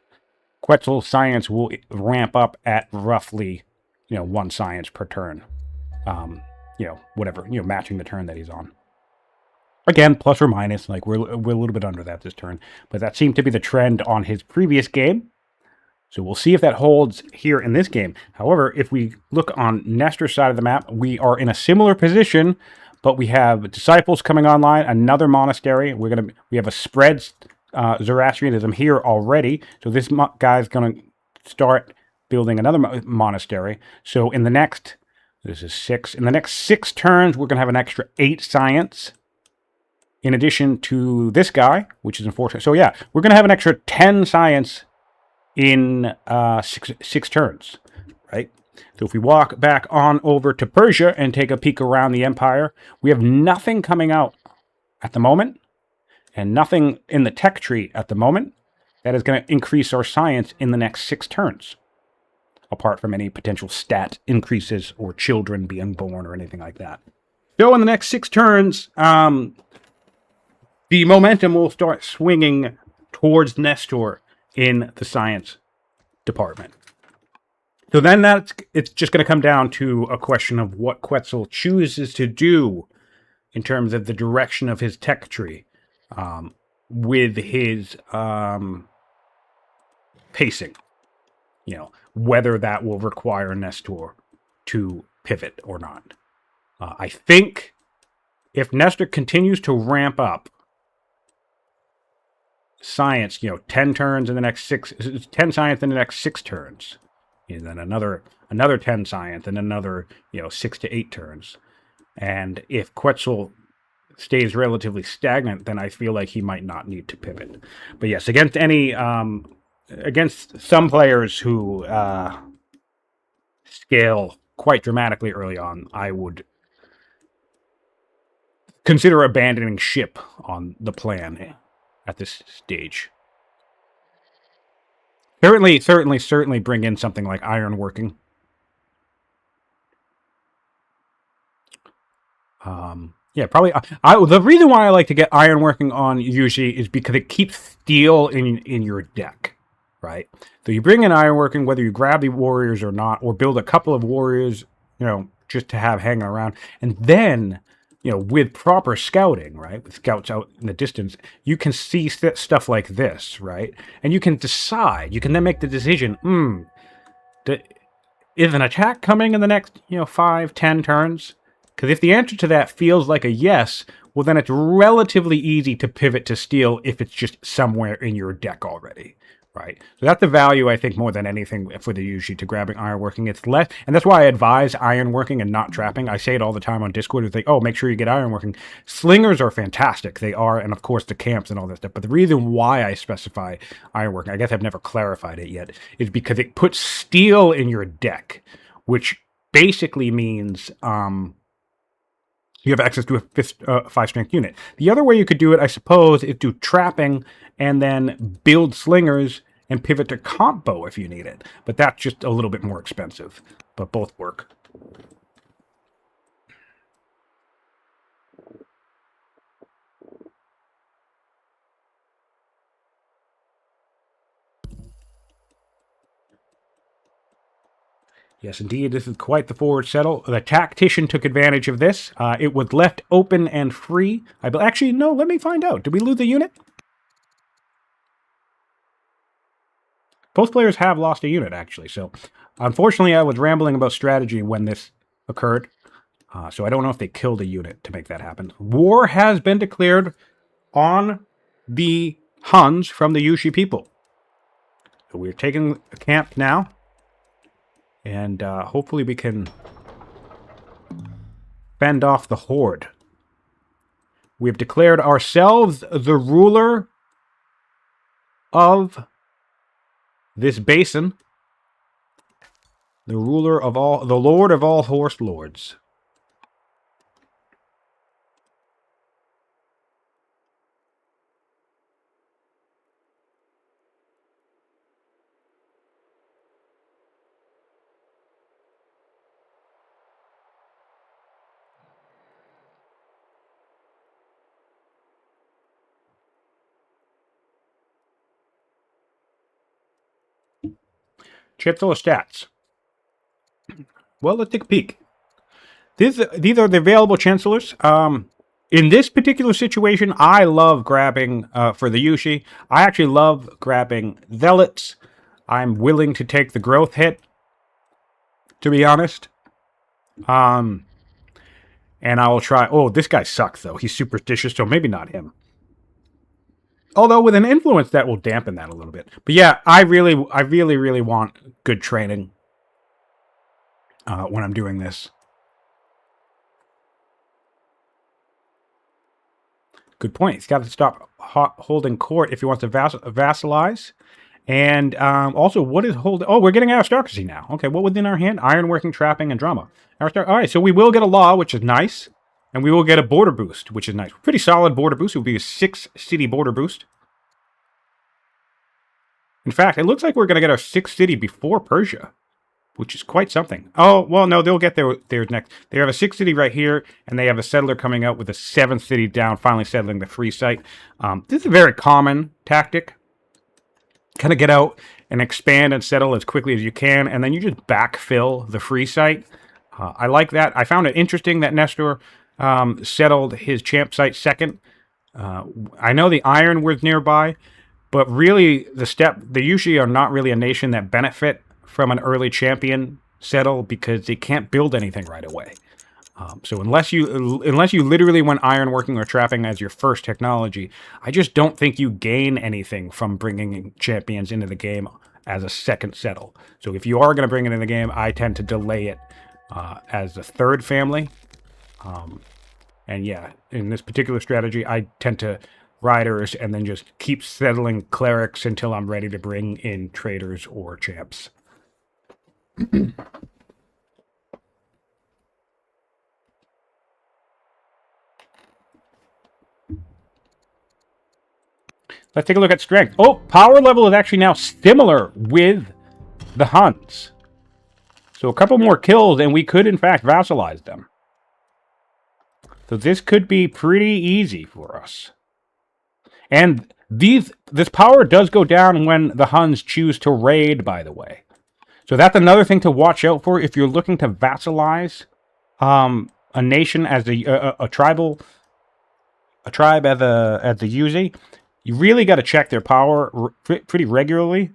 Quetzal's science will ramp up at roughly, 1 science per turn. Whatever, matching the turn that he's on. Again, plus or minus, like we're a little bit under that this turn, but that seemed to be the trend on his previous game. So we'll see if that holds here in this game. However, if we look on Nestor's side of the map, we are in a similar position, but we have disciples coming online, another monastery. We have a spread Zoroastrianism here already. So this guy's going to start building another monastery. So in the next, this is 6. In the next 6 turns, we're going to have an extra 8 science. In addition to this guy, which is unfortunate. So yeah, we're going to have an extra 10 science in 6 turns, right? So if we walk back on over to Persia and take a peek around the empire, we have nothing coming out at the moment and nothing in the tech tree at the moment that is going to increase our science in the next 6 turns, apart from any potential stat increases or children being born or anything like that. So in the next 6 turns, the momentum will start swinging towards Nestor in the science department. So then it's just going to come down to a question of what Quetzal chooses to do in terms of the direction of his tech tree with his pacing. You know, whether that will require Nestor to pivot or not. I think if Nestor continues to ramp up science, 10 turns in the next 10 science in the next 6 turns, and then another 10 science, and another 6 to 8 turns. And if Quetzal stays relatively stagnant, then I feel like he might not need to pivot. But yes, against some players who scale quite dramatically early on, I would consider abandoning ship on the plan at this stage. Certainly bring in something like ironworking. Yeah, probably. The reason why I like to get ironworking on usually is because it keeps steel in your deck, right? So you bring in ironworking, whether you grab the warriors or not, or build a couple of warriors, just to have hanging around, and then, with proper scouting, right, with scouts out in the distance, you can see stuff like this, right? And you can decide, you can then make the decision, is an attack coming in the next, 5, 10 turns? Because if the answer to that feels like a yes, well, then it's relatively easy to pivot to steel if it's just somewhere in your deck already, right? So that's the value, I think, more than anything for the Yushi to grabbing ironworking. It's less, and that's why I advise ironworking and not trapping. I say it all the time on Discord. It's like, oh, make sure you get ironworking. Slingers are fantastic. They are, and of course the camps and all that stuff. But the reason why I specify ironworking, I guess I've never clarified it yet, is because it puts steel in your deck, which basically means you have access to a 5-strength unit. The other way you could do it, I suppose, is do trapping and then build slingers and pivot to combo if you need it. But that's just a little bit more expensive. But both work. Yes, indeed, this is quite the forward settle. The tactician took advantage of this. It was left open and free. Actually, no, let me find out. Did we lose the unit? Both players have lost a unit, actually. So, unfortunately, I was rambling about strategy when this occurred. So I don't know if they killed a unit to make that happen. War has been declared on the Huns from the Yushi people. So we're taking a camp now. And hopefully we can fend off the horde. We have declared ourselves the ruler of this basin. The ruler of all, the lord of all horse lords. Chancellor stats. Well, let's take a peek. These are the available chancellors. In this particular situation, I love grabbing, for the Yushi, I actually love grabbing zealots. I'm willing to take the growth hit, to be honest. And I will try... Oh, this guy sucks, though. He's superstitious, so maybe not him. Although with an influence, that will dampen that a little bit. But yeah, I really want good training when I'm doing this. Good point. He's got to stop holding court if he wants to vassalize. And also, what is holding... Oh, we're getting aristocracy now. Okay, what within our hand? Ironworking, trapping, and drama. All right, so we will get a law, which is nice. And we will get a border boost, which is nice. Pretty solid border boost. It will be a 6-city border boost. In fact, it looks like we're going to get our 6th city before Persia, which is quite something. Oh, well, no, they'll get theirs next. They have a 6th city right here, and they have a settler coming out with a 7th city down, finally settling the free site. This is a very common tactic. Kind of get out and expand and settle as quickly as you can, and then you just backfill the free site. I like that. I found it interesting that Nestor settled his champ site second. I know the iron was nearby, but really they usually are not really a nation that benefit from an early champion settle because they can't build anything right away. So unless you literally went ironworking or trapping as your first technology, I just don't think you gain anything from bringing champions into the game as a second settle. So if you are going to bring it in the game, I tend to delay it as the third family. And yeah, in this particular strategy, I tend to riders and then just keep settling clerics until I'm ready to bring in traders or champs. Let's take a look at strength. Oh, power level is actually now similar with the Huns. So a couple more kills and we could in fact vassalize them. So this could be pretty easy for us. And this power does go down when the Huns choose to raid, by the way. So that's another thing to watch out for if you're looking to vassalize a nation as a tribe as a UZ. You really got to check their power pretty regularly,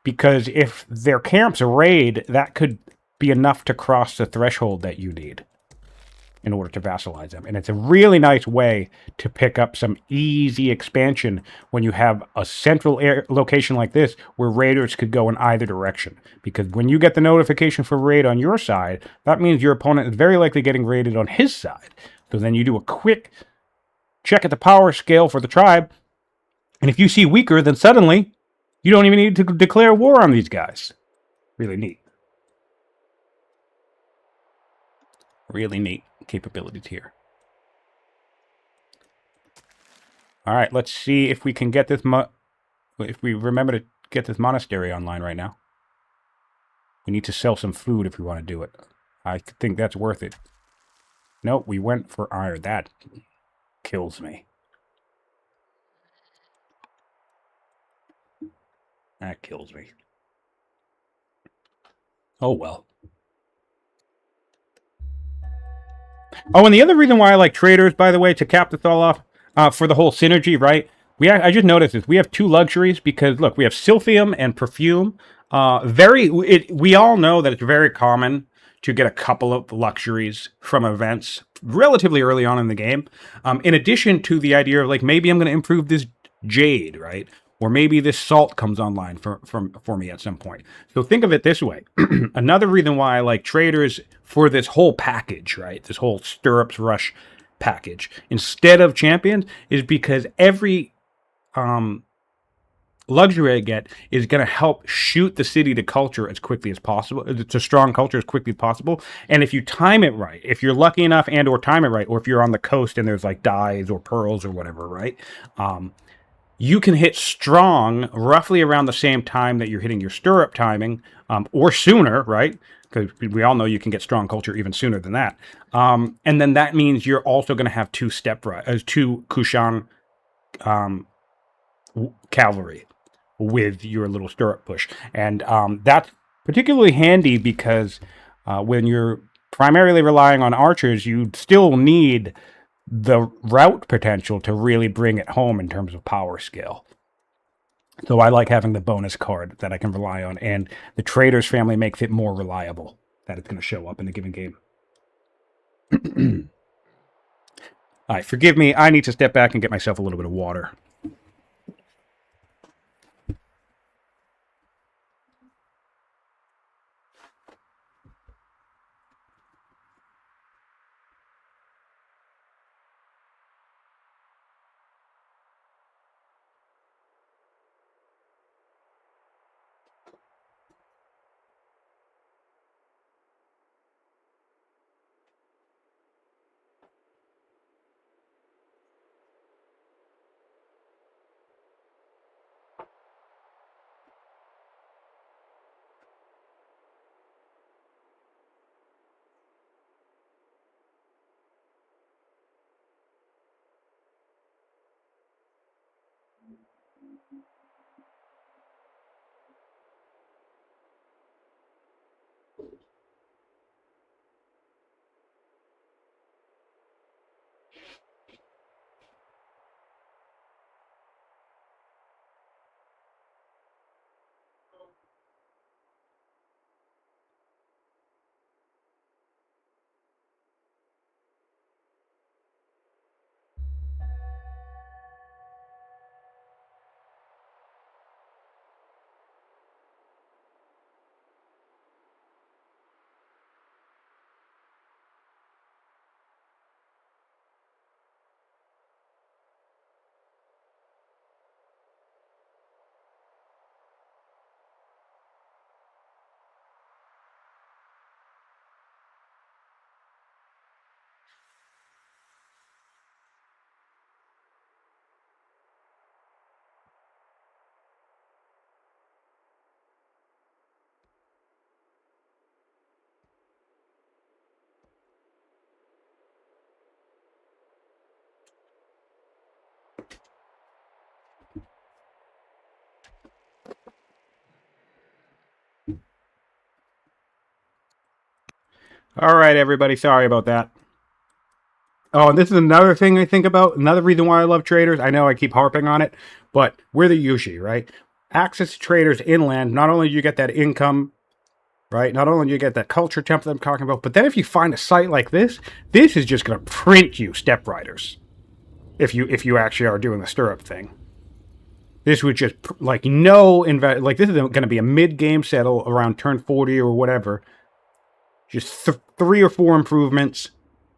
because if their camps raid, that could be enough to cross the threshold that you need in order to vassalize them. And it's a really nice way to pick up some easy expansion when you have a central location like this where raiders could go in either direction. Because when you get the notification for raid on your side, that means your opponent is very likely getting raided on his side. So then you do a quick check at the power scale for the tribe, and if you see weaker, then suddenly you don't even need to declare war on these guys. Really neat. Really neat capabilities here. All right, let's see if we can get this if we remember to get this monastery online right now. We need to sell some food if we want to do it. I think that's worth it. Nope, we went for iron. That kills me. That kills me. Oh, well. Oh, and the other reason why I like traders, by the way, to cap this all off, for the whole synergy, right? I just noticed this. We have two luxuries because, look, we have Silphium and Perfume. We all know that it's very common to get a couple of luxuries from events relatively early on in the game. In addition to the idea of, like, maybe I'm going to improve this Jade, right? Or maybe this salt comes online for me at some point. So think of it this way. Another reason why I like traders for this whole package, right? This whole Stirrups Rush package, instead of champions, is because every luxury I get is going to help shoot the city to culture as quickly as possible, to strong culture as quickly as possible. And if you time it right, if you're lucky enough and or time it right, or if you're on the coast and there's like dyes or pearls or whatever, right? You can hit strong roughly around the same time that you're hitting your stirrup timing, or sooner, right? Because we all know you can get strong culture even sooner than that. And then that means you're also going to have two Kushan cavalry with your little stirrup push. And that's particularly handy because when you're primarily relying on archers, you still need the route potential to really bring it home in terms of power scale. So I like having the bonus card that I can rely on, and the trader's family makes it more reliable that it's going to show up in a given game. All right, forgive me. I need to step back and get myself a little bit of water. All right, everybody. Sorry about that. Oh, and this is another thing I think about. Another reason why I love traders. I know I keep harping on it, but we're the Yushi, right? Access to traders inland. Not only do you get that income, right? Not only do you get that culture template I'm talking about, but then if you find a site like this is just going to print you step riders. If you actually are doing the stirrup thing. This would just, like, like, this is going to be a mid-game settle around turn 40 or whatever. Just 3 or 4 improvements,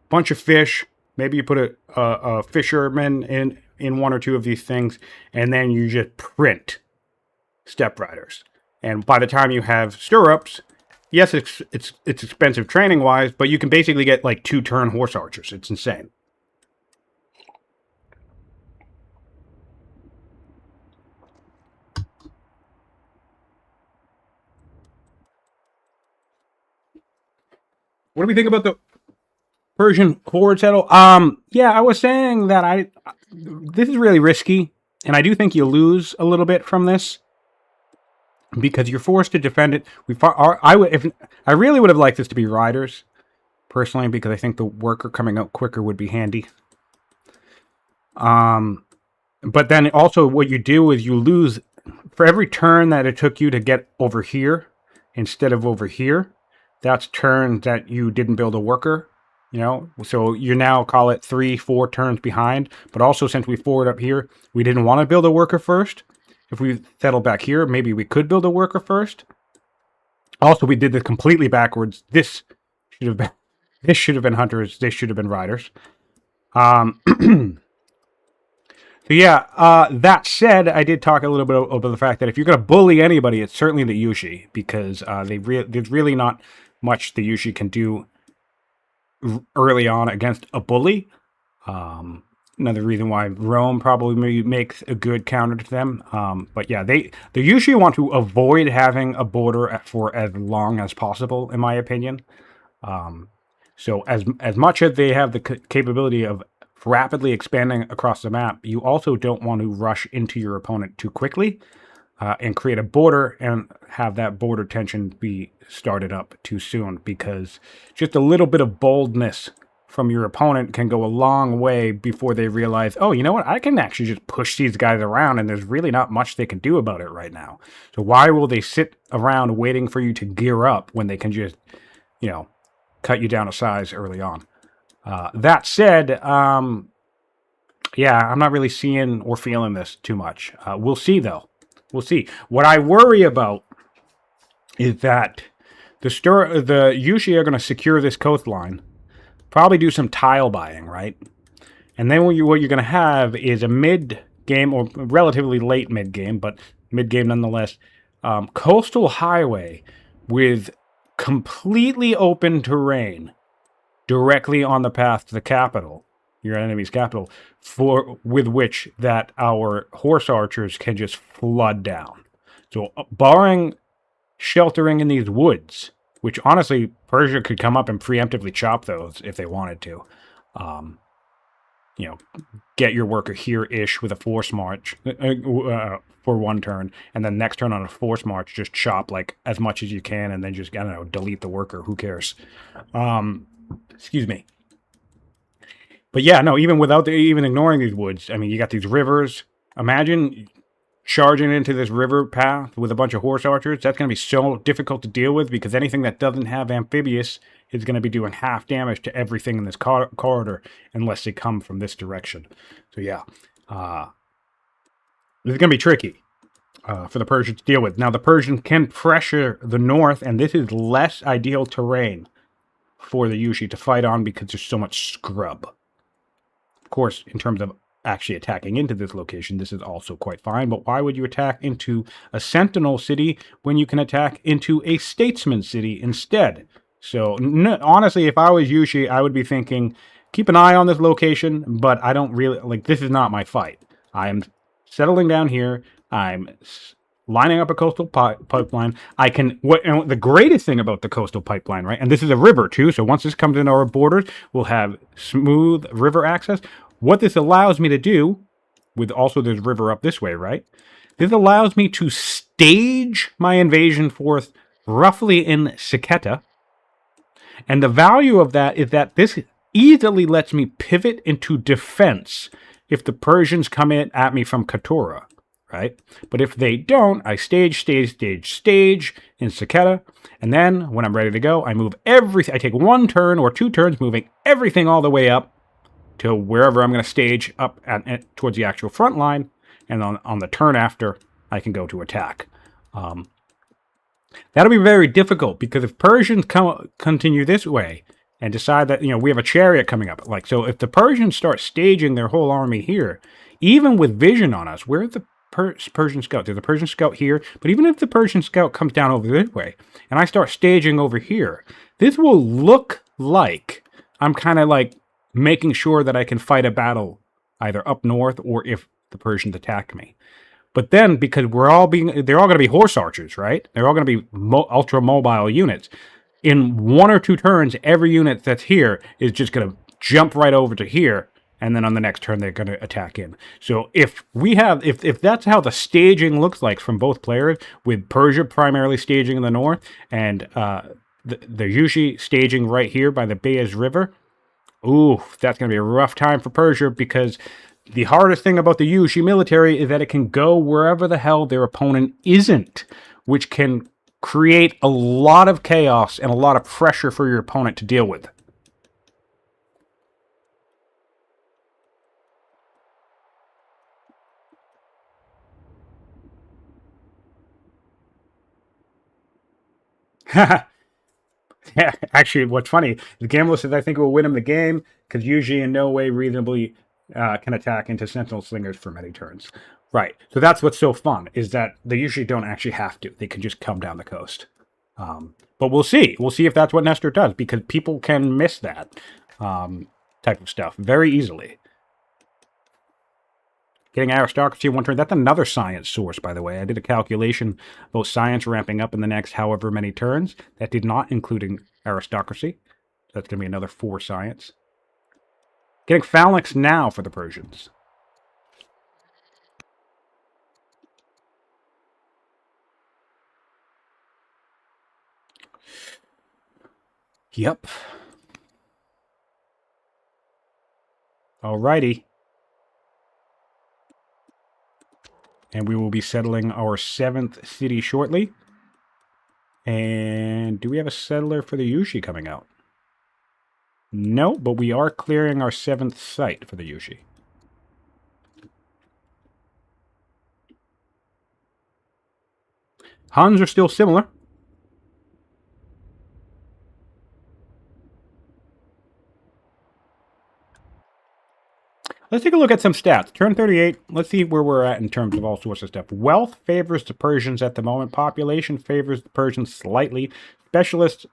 bunch of fish. Maybe you put a fisherman in 1 or 2 of these things, and then you just print step riders. And by the time you have stirrups, yes, it's expensive training-wise, but you can basically get, like, 2-turn horse archers. It's insane. What do we think about the Persian forward settle? Yeah, I was saying that this is really risky, and I do think you lose a little bit from this because you're forced to defend it. I really would have liked this to be riders, personally, because I think the worker coming out quicker would be handy. But then also what you do is you lose for every turn that it took you to get over here instead of over here. That's turns that you didn't build a worker, you know. So you now call it 3-4 turns behind. But also, since we forward up here, we didn't want to build a worker first. If we settle back here, maybe we could build a worker first. Also, we did this completely backwards. This should have been hunters. This should have been riders. So yeah, that said, I did talk a little bit about the fact that if you're going to bully anybody, it's certainly the Yushi, because there's really not much the Yushi can do early on against a bully. Another reason why Rome probably makes a good counter to them. But yeah, they usually want to avoid having a border for as long as possible, in my opinion. So as much as they have the capability of rapidly expanding across the map, you also don't want to rush into your opponent too quickly and create a border and have that border tension be started up too soon, because just a little bit of boldness from your opponent can go a long way before they realize, oh, you know what? I can actually just push these guys around, and there's really not much they can do about it right now. So why will they sit around waiting for you to gear up when they can just, you know, cut you down a size early on? That said, yeah, I'm not really seeing or feeling this too much. We'll see, though. We'll see. What I worry about is that the Yushi are going to secure this coastline, probably do some tile buying, right? And then what you're going to have is a mid-game, or relatively late mid-game, but mid-game nonetheless, coastal highway with completely open terrain directly on the path to the capital, your enemy's capital, with which that our horse archers can just flood down. So barring sheltering in these woods, which honestly Persia could come up and preemptively chop those if they wanted to, you know, get your worker here-ish with a force march for one turn, and then next turn on a force march, just chop like as much as you can, and then just, I don't know, delete the worker. Who cares? Excuse me. But yeah, no, even without even ignoring these woods, I mean, you got these rivers. Imagine charging into this river path with a bunch of horse archers. That's going to be so difficult to deal with, because anything that doesn't have amphibious is going to be doing half damage to everything in this corridor unless they come from this direction. So yeah, this is going to be tricky for the Persians to deal with. Now, the Persians can pressure the north, and this is less ideal terrain for the Yushi to fight on because there's so much scrub. Of course, in terms of actually attacking into this location, this is also quite fine, but why would you attack into a sentinel city when you can attack into a statesman city instead? So, honestly, if I was Yushi, I would be thinking, keep an eye on this location, but I don't really, like, this is not my fight. I am settling down here. I'm lining up a coastal pipeline. I can, and the greatest thing about the coastal pipeline, right, and this is a river too, so once this comes into our borders, we'll have smooth river access. What this allows me to do, with also there's river up this way, right? This allows me to stage my invasion force roughly in Siketa. And the value of that is that this easily lets me pivot into defense if the Persians come in at me from Katora, right? But if they don't, I stage in Siketa, and then when I'm ready to go, I move everything. I take 1 turn or 2 turns, moving everything all the way up to wherever I'm going to stage up towards the actual front line, and on the turn after, I can go to attack. That'll be very difficult, because if Persians continue this way and decide that, you know, we have a chariot coming up, like, so if the Persians start staging their whole army here, even with vision on us, where's the Persian scout? There's a Persian scout here, but even if the Persian scout comes down over this way, and I start staging over here, this will look like I'm kind of like making sure that I can fight a battle either up north or if the Persians attack me. But then, because they're all going to be horse archers, right? They're all going to be ultra mobile units. In 1 or 2 turns, every unit that's here is just going to jump right over to here, and then on the next turn they're going to attack in. So if that's how the staging looks like from both players, with Persia primarily staging in the north and the Yushi staging right here by the Bayaz River, ooh, that's going to be a rough time for Persia, because the hardest thing about the Yushi military is that it can go wherever the hell their opponent isn't, which can create a lot of chaos and a lot of pressure for your opponent to deal with. Actually, what's funny, the gambler says, I think it will win him the game, because Yushi in no way reasonably can attack into Sentinel Slingers for many turns. Right. So that's what's so fun, is that they usually don't actually have to. They can just come down the coast. But we'll see. We'll see if that's what Nestor does, because people can miss that type of stuff very easily. Getting aristocracy in 1 turn. That's another science source, by the way. I did a calculation about science ramping up in the next however many turns. That did not include aristocracy. That's going to be another 4 science. Getting phalanx now for the Persians. Yep. Alrighty. And we will be settling our 7th city shortly. And do we have a settler for the Yushi coming out? No, but we are clearing our 7th site for the Yushi. Huns are still similar. Let's take a look at some stats. Turn 38. Let's see where we're at in terms of all sorts of stuff. Wealth favors the Persians at the moment. Population favors the Persians slightly. Specialists,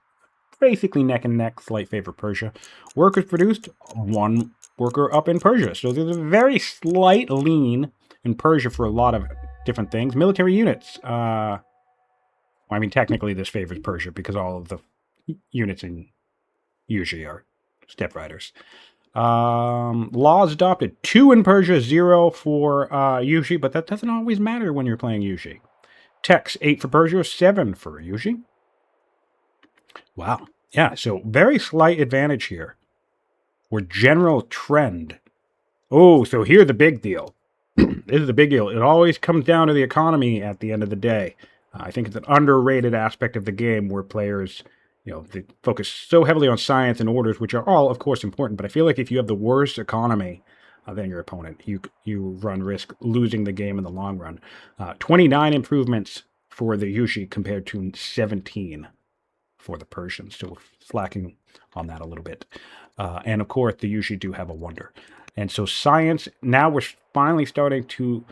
basically neck and neck, slight favor Persia. Workers produced, 1 worker up in Persia. So there's a very slight lean in Persia for a lot of different things. Military units. I mean, technically this favors Persia because all of the units in usually are step riders. Laws adopted 2 in Persia, 0 for Yushi, but that doesn't always matter when you're playing Yushi. Techs 8 for Persia, 7 for Yushi. Wow. Yeah, so very slight advantage here. Or general trend. Oh, so here's the big deal. This is the big deal. It always comes down to the economy at the end of the day. I think it's an underrated aspect of the game where players, they focus so heavily on science and orders, which are all, of course, important. But I feel like if you have the worst economy than your opponent, you run risk losing the game in the long run. 29 improvements for the Yushi compared to 17 for the Persians. So we're slacking on that a little bit. And of course, the Yushi do have a wonder. And so science, now we're finally starting to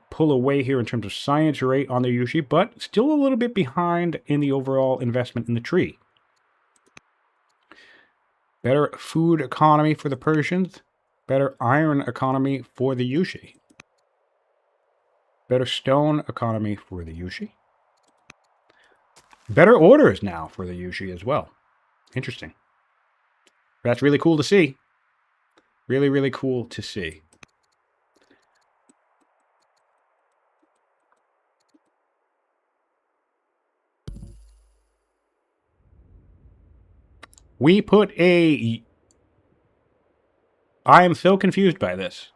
pull away here in terms of science rate on the Yushi, but still a little bit behind in the overall investment in the tree. Better food economy for the Persians. Better iron economy for the Yushi. Better stone economy for the Yushi. Better orders now for the Yushi as well. Interesting. That's really cool to see. Really, really cool to see. We put a... I am so confused by this.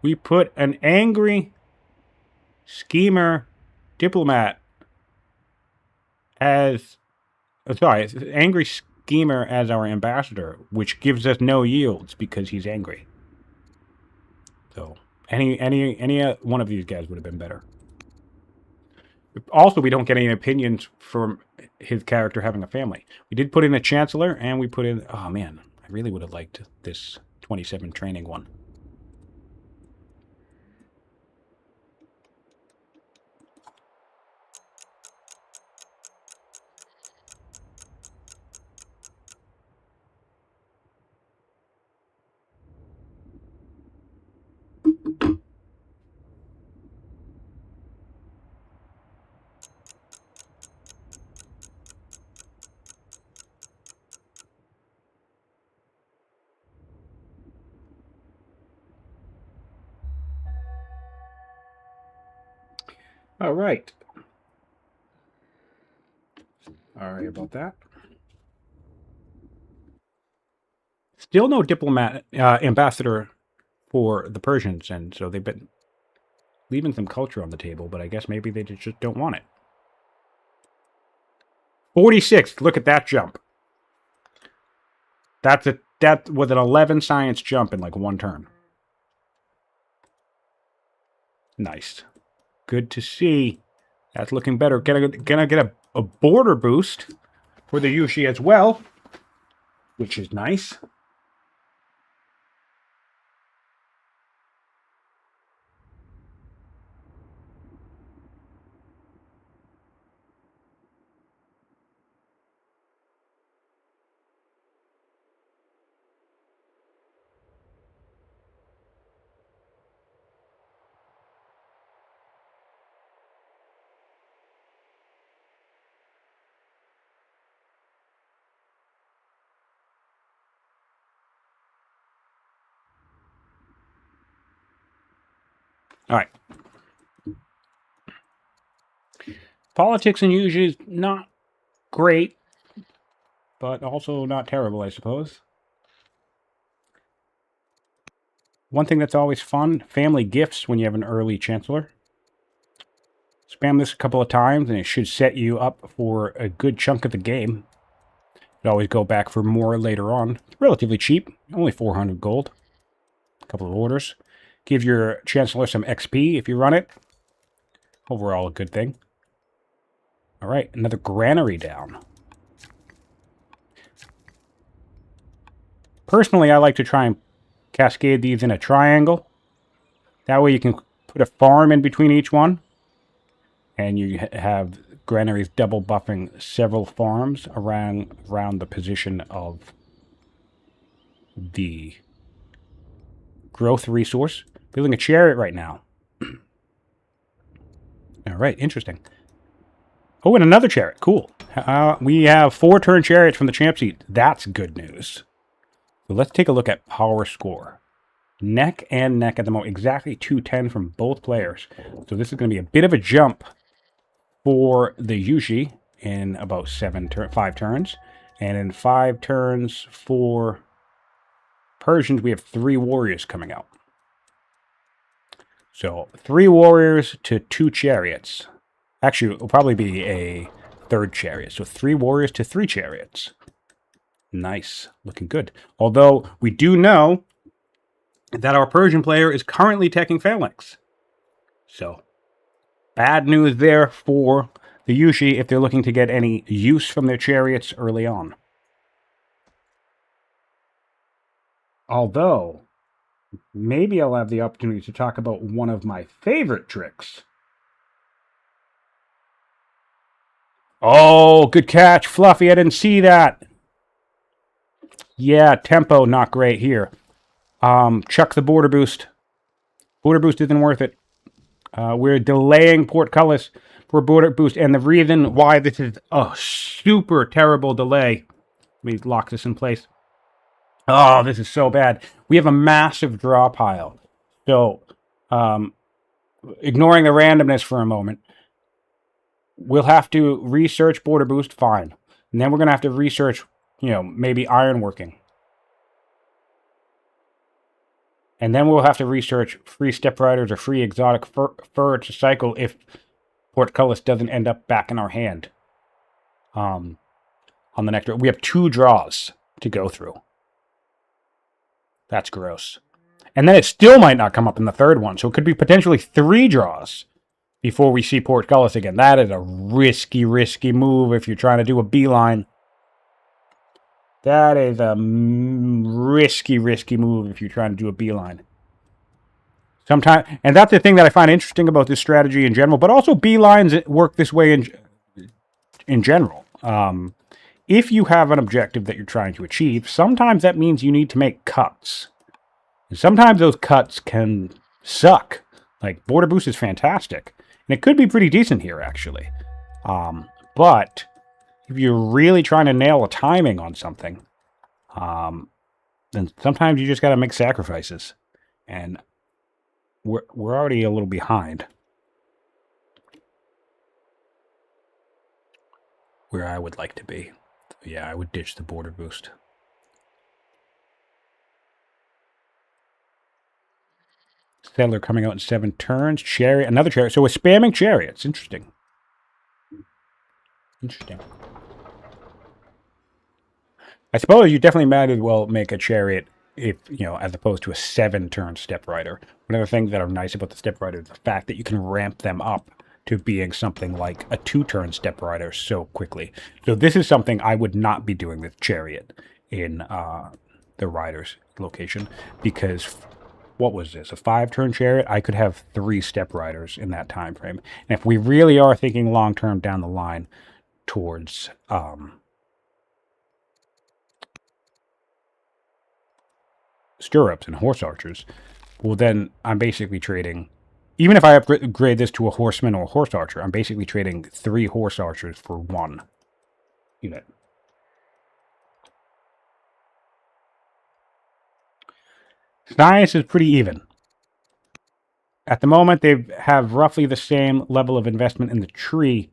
We put an angry schemer diplomat as... Sorry, angry schemer as our ambassador, which gives us no yields because he's angry. So, any one of these guys would have been better. Also, we don't get any opinions from his character having a family. We did put in a chancellor, and we put in... Oh, man. I really would have liked this 27 training one. All right. Sorry about that. Still no diplomat ambassador for the Persians, and so they've been leaving some culture on the table, but I guess maybe they just don't want it. 46. Look at that jump. That was an 11 science jump in like 1 turn. Nice. Good to see. That's looking better. Gonna get a border boost for the Yushi as well, which is nice. All right. Politics in Yushi is not great, but also not terrible, I suppose. One thing that's always fun, family gifts when you have an early Chancellor. Spam this a couple of times and it should set you up for a good chunk of the game. You always go back for more later on. It's relatively cheap, only 400 gold. A couple of orders. Give your Chancellor some XP if you run it. Overall, a good thing. All right, another granary down. Personally, I like to try and cascade these in a triangle. That way you can put a farm in between each one. And you have granaries double buffing several farms around the position of the growth resource. Building a chariot right now. All right, interesting. Oh, and another chariot. Cool. We have 4-turn chariots from the champ seat. That's good news. So let's take a look at power score. Neck and neck at the moment. Exactly 210 from both players. So this is going to be a bit of a jump for the Yuji in about 5 turns. And in 5 turns for Persians, we have 3 warriors coming out. So 3 warriors to 2 chariots. Actually, it'll probably be a 3rd chariot. So 3 warriors to 3 chariots. Nice. Looking good. Although we do know that our Persian player is currently teching phalanx. So bad news there for the Yushi if they're looking to get any use from their chariots early on. Although, maybe I'll have the opportunity to talk about one of my favorite tricks. Oh, good catch, Fluffy. I didn't see that. Yeah, tempo not great here. Chuck the border boost. Border boost isn't worth it. We're delaying portcullis for border boost, and the reason why this is a super terrible delay. Let me lock this in place. Oh, this is so bad. We have a massive draw pile. So, ignoring the randomness for a moment, we'll have to research border boost, fine. And then we're going to have to research, maybe ironworking. And then we'll have to research free step riders or free exotic fur to cycle if portcullis doesn't end up back in our hand. On the nectar. We have 2 draws to go through. That's gross. And then it still might not come up in the 3rd one. So it could be potentially 3 draws before we see portcullis again. That is a risky, risky move if you're trying to do a beeline. That is a risky, risky move if you're trying to do a beeline. Sometimes, and that's the thing that I find interesting about this strategy in general, but also beelines work this way in general. If you have an objective that you're trying to achieve, sometimes that means you need to make cuts. And sometimes those cuts can suck. Like, border boost is fantastic. And it could be pretty decent here, actually. But if you're really trying to nail a timing on something, then sometimes you just got to make sacrifices. And we're already a little behind where I would like to be. Yeah, I would ditch the border boost. Settler coming out in 7 turns. Chariot, another chariot. So we're spamming chariots. Interesting. Interesting. I suppose you definitely might as well make a chariot if, as opposed to a 7-turn step rider. One of the things that are nice about the step rider is the fact that you can ramp them up to being something like a 2-turn step rider so quickly. So this is something I would not be doing with chariot in the rider's location, because what was this, a 5-turn chariot? I could have 3 step riders in that time frame. And if we really are thinking long-term down the line towards stirrups and horse archers, well, then I'm basically trading, even if I upgrade this to a horseman or a horse archer, I'm basically trading 3 horse archers for 1 unit. Science is pretty even. At the moment, they have roughly the same level of investment in the tree,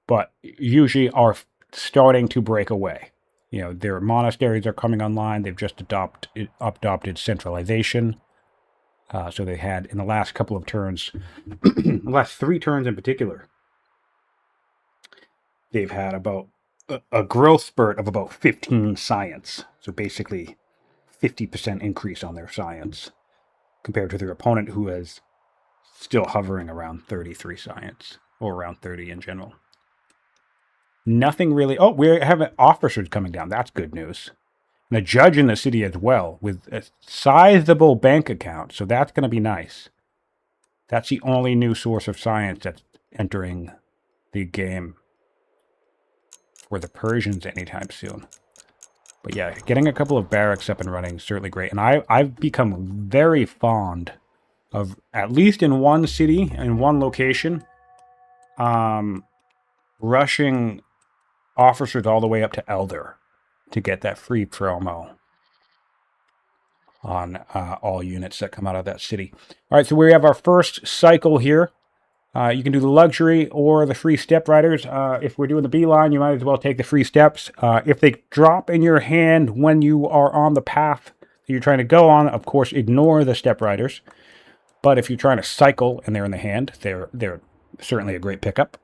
but usually are starting to break away. Their monasteries are coming online. They've just adopted centralization. So they had, in the last couple of turns, the last 3 turns in particular, they've had about a growth spurt of about 15 science. So basically 50% increase on their science compared to their opponent, who is still hovering around 33 science, or around 30 in general. Nothing really. Oh, we have officers coming down. That's good news. And a judge in the city as well, with a sizable bank account. So that's going to be nice. That's the only new source of science that's entering the game for the Persians anytime soon. But yeah, getting a couple of barracks up and running is certainly great. And I've become very fond of, at least in one city, in one location, rushing officers all the way up to Elder to get that free promo on all units that come out of that city. All right, so we have our first cycle here. You can do the luxury or the free step riders. If we're doing the beeline, you might as well take the free steps. If they drop in your hand when you are on the path that you're trying to go on, of course, ignore the step riders. But if you're trying to cycle and they're in the hand, they're certainly a great pickup.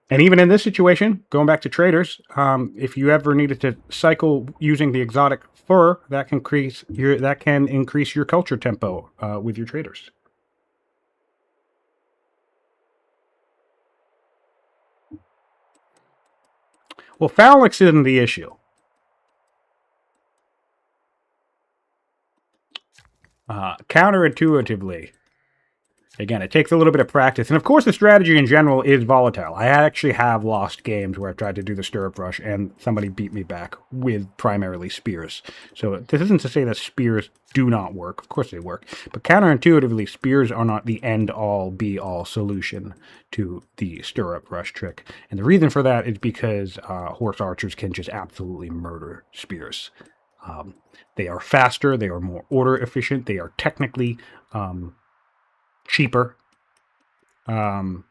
And even in this situation, going back to traders, if you ever needed to cycle using the exotic fur, that can increase your culture tempo with your traders. Well, phalanx isn't the issue. Counterintuitively, again, it takes a little bit of practice. And of course, the strategy in general is volatile. I actually have lost games where I've tried to do the stirrup rush and somebody beat me back with primarily spears. So this isn't to say that spears do not work. Of course they work. But counterintuitively, spears are not the end-all, be-all solution to the stirrup rush trick. And the reason for that is because horse archers can just absolutely murder spears. They are faster. They are more order efficient. They are technically cheaper to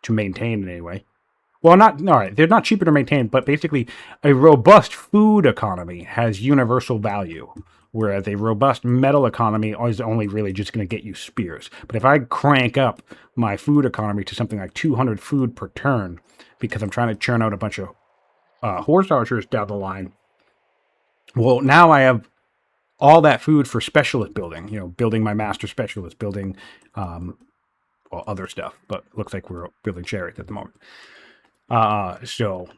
maintain in any way. Well, they're not cheaper to maintain, but basically a robust food economy has universal value, whereas a robust metal economy is only really just going to get you spears. But if I crank up my food economy to something like 200 food per turn, because I'm trying to churn out a bunch of horse archers down the line, well, now I have all that food for specialist building, building my master specialist, building, other stuff, but looks like we're building chariots at the moment. So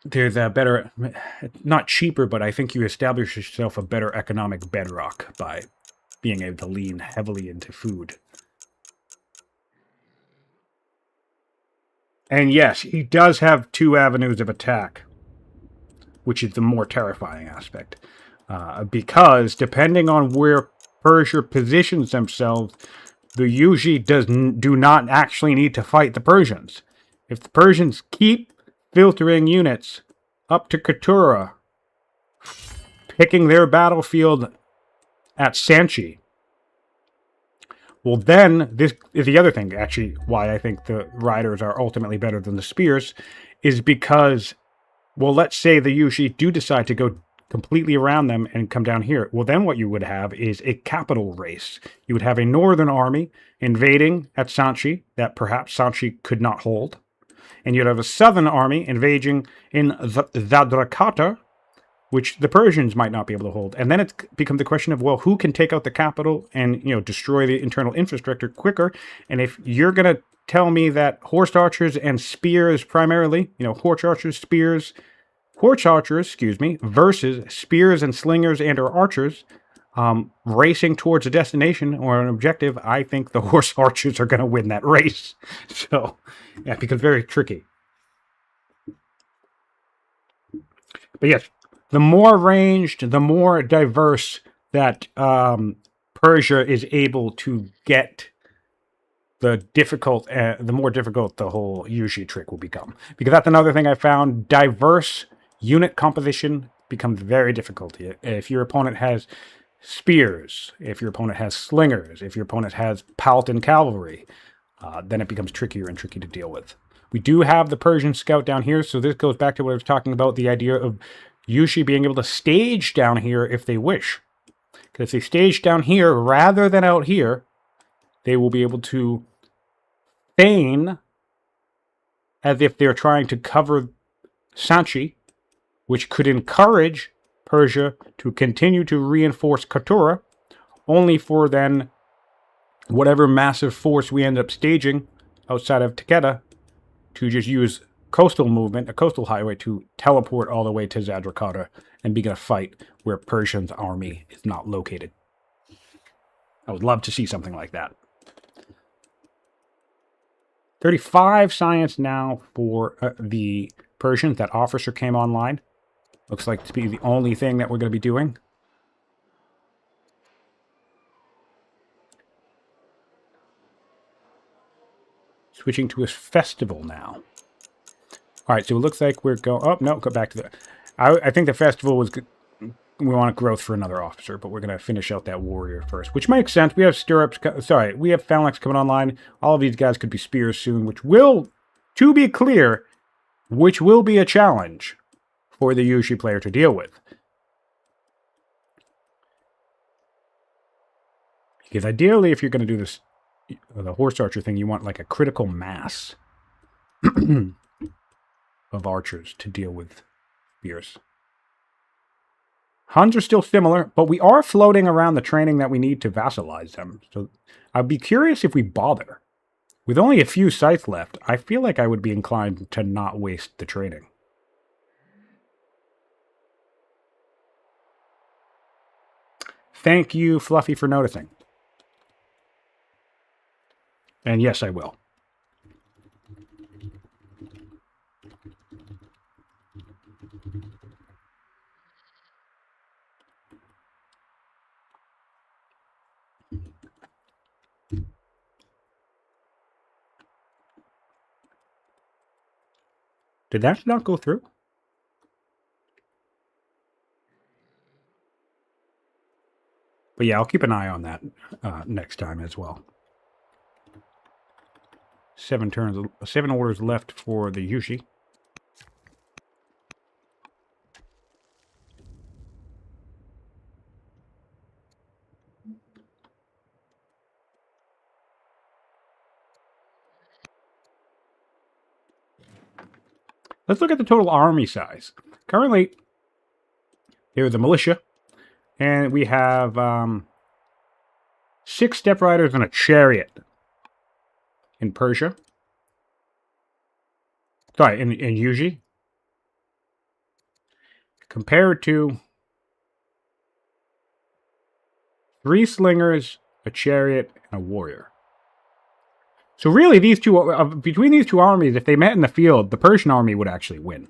there's a better, not cheaper, but I think you establish yourself a better economic bedrock by being able to lean heavily into food. And yes, he does have 2 avenues of attack, which is the more terrifying aspect. Because depending on where Persia positions themselves, the Yuezhi do not actually need to fight the Persians. If the Persians keep filtering units up to Ketura, picking their battlefield at Sanchi, well then, this is the other thing, actually, why I think the riders are ultimately better than the spears, is because, well, let's say the Yuezhi do decide to go completely around them and come down here. Well, then what you would have is a capital race. You would have a northern army invading at Sanchi that perhaps Sanchi could not hold. And you'd have a southern army invading in Zadrakata, which the Persians might not be able to hold. And then it becomes the question of, well, who can take out the capital and, destroy the internal infrastructure quicker? And if you're going to tell me that horse archers and spears primarily, horse archers, versus spears and slingers and or archers racing towards a destination or an objective, I think the horse archers are going to win that race. So, yeah, it becomes very tricky. But yes, the more ranged, the more diverse that Persia is able to get, the more difficult the whole Yuezhi trick will become. Because that's another thing I found. Diverse unit composition becomes very difficult. If your opponent has spears, if your opponent has slingers, if your opponent has Palatine cavalry, then it becomes trickier and trickier to deal with. We do have the Persian scout down here, so this goes back to what I was talking about, the idea of usually being able to stage down here if they wish. Because if they stage down here rather than out here, they will be able to feign as if they're trying to cover Sanchi, which could encourage Persia to continue to reinforce Katura, only for then whatever massive force we end up staging outside of Takeda to just use coastal movement, a coastal highway, to teleport all the way to Zadrakata and begin a fight where Persian's army is not located. I would love to see something like that. 35 science now for the Persians. That officer came online. Looks like to be the only thing that we're going to be doing. Switching to his festival now. All right, so it looks like we're going... Oh, no, go back to the... I think the festival was... We want growth for another officer, but we're going to finish out that warrior first, which makes sense. We have stirrups... Sorry, we have phalanx coming online. All of these guys could be spears soon, which will, to be clear, which will be a challenge for the Yushi player to deal with. Because ideally, if you're going to do this, the horse archer thing, you want like a critical mass of archers to deal with spears. Huns are still similar, but we are floating around the training that we need to vassalize them. So I'd be curious if we bother. With only a few sites left, I feel like I would be inclined to not waste the training. Thank you, Fluffy, for noticing. And yes, I will. Did that not go through? But yeah, I'll keep an eye on that next time as well. 7 orders left for the Yushi. Let's look at the total army size. Currently, here's the militia, and we have 6 step riders and a chariot in Persia. Sorry, in Yuji. Compared to 3 slingers, a chariot, and a warrior. So really, these two, between these two armies, if they met in the field, the Persian army would actually win.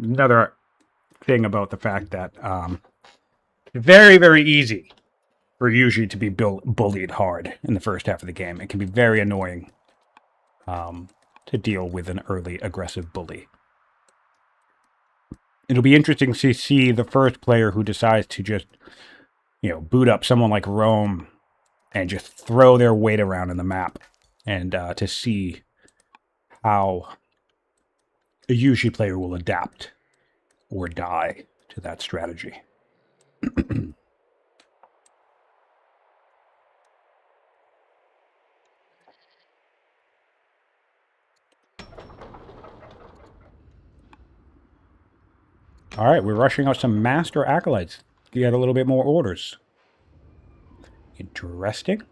Another thing about the fact that very, very easy for Yuji to be bullied hard in the first half of the game. It can be very annoying to deal with an early aggressive bully. It'll be interesting to see the first player who decides to just, boot up someone like Rome and just throw their weight around in the map, and to see how a Yushi player will adapt or die to that strategy. All right, we're rushing out some master acolytes to get a little bit more orders. Interesting.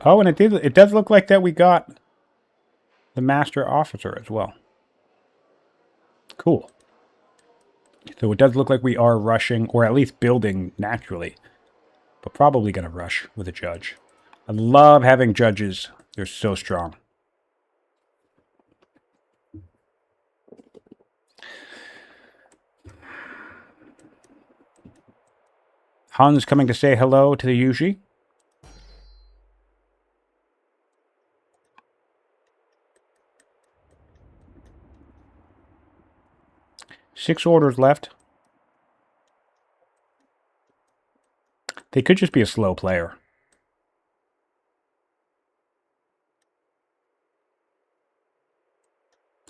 Oh, and it does look like that we got the master officer as well. Cool. So it does look like we are rushing, or at least building naturally, but probably going to rush with a judge. I love having judges. They're so strong. Han's coming to say hello to the Yuji. Six orders left. They could just be a slow player.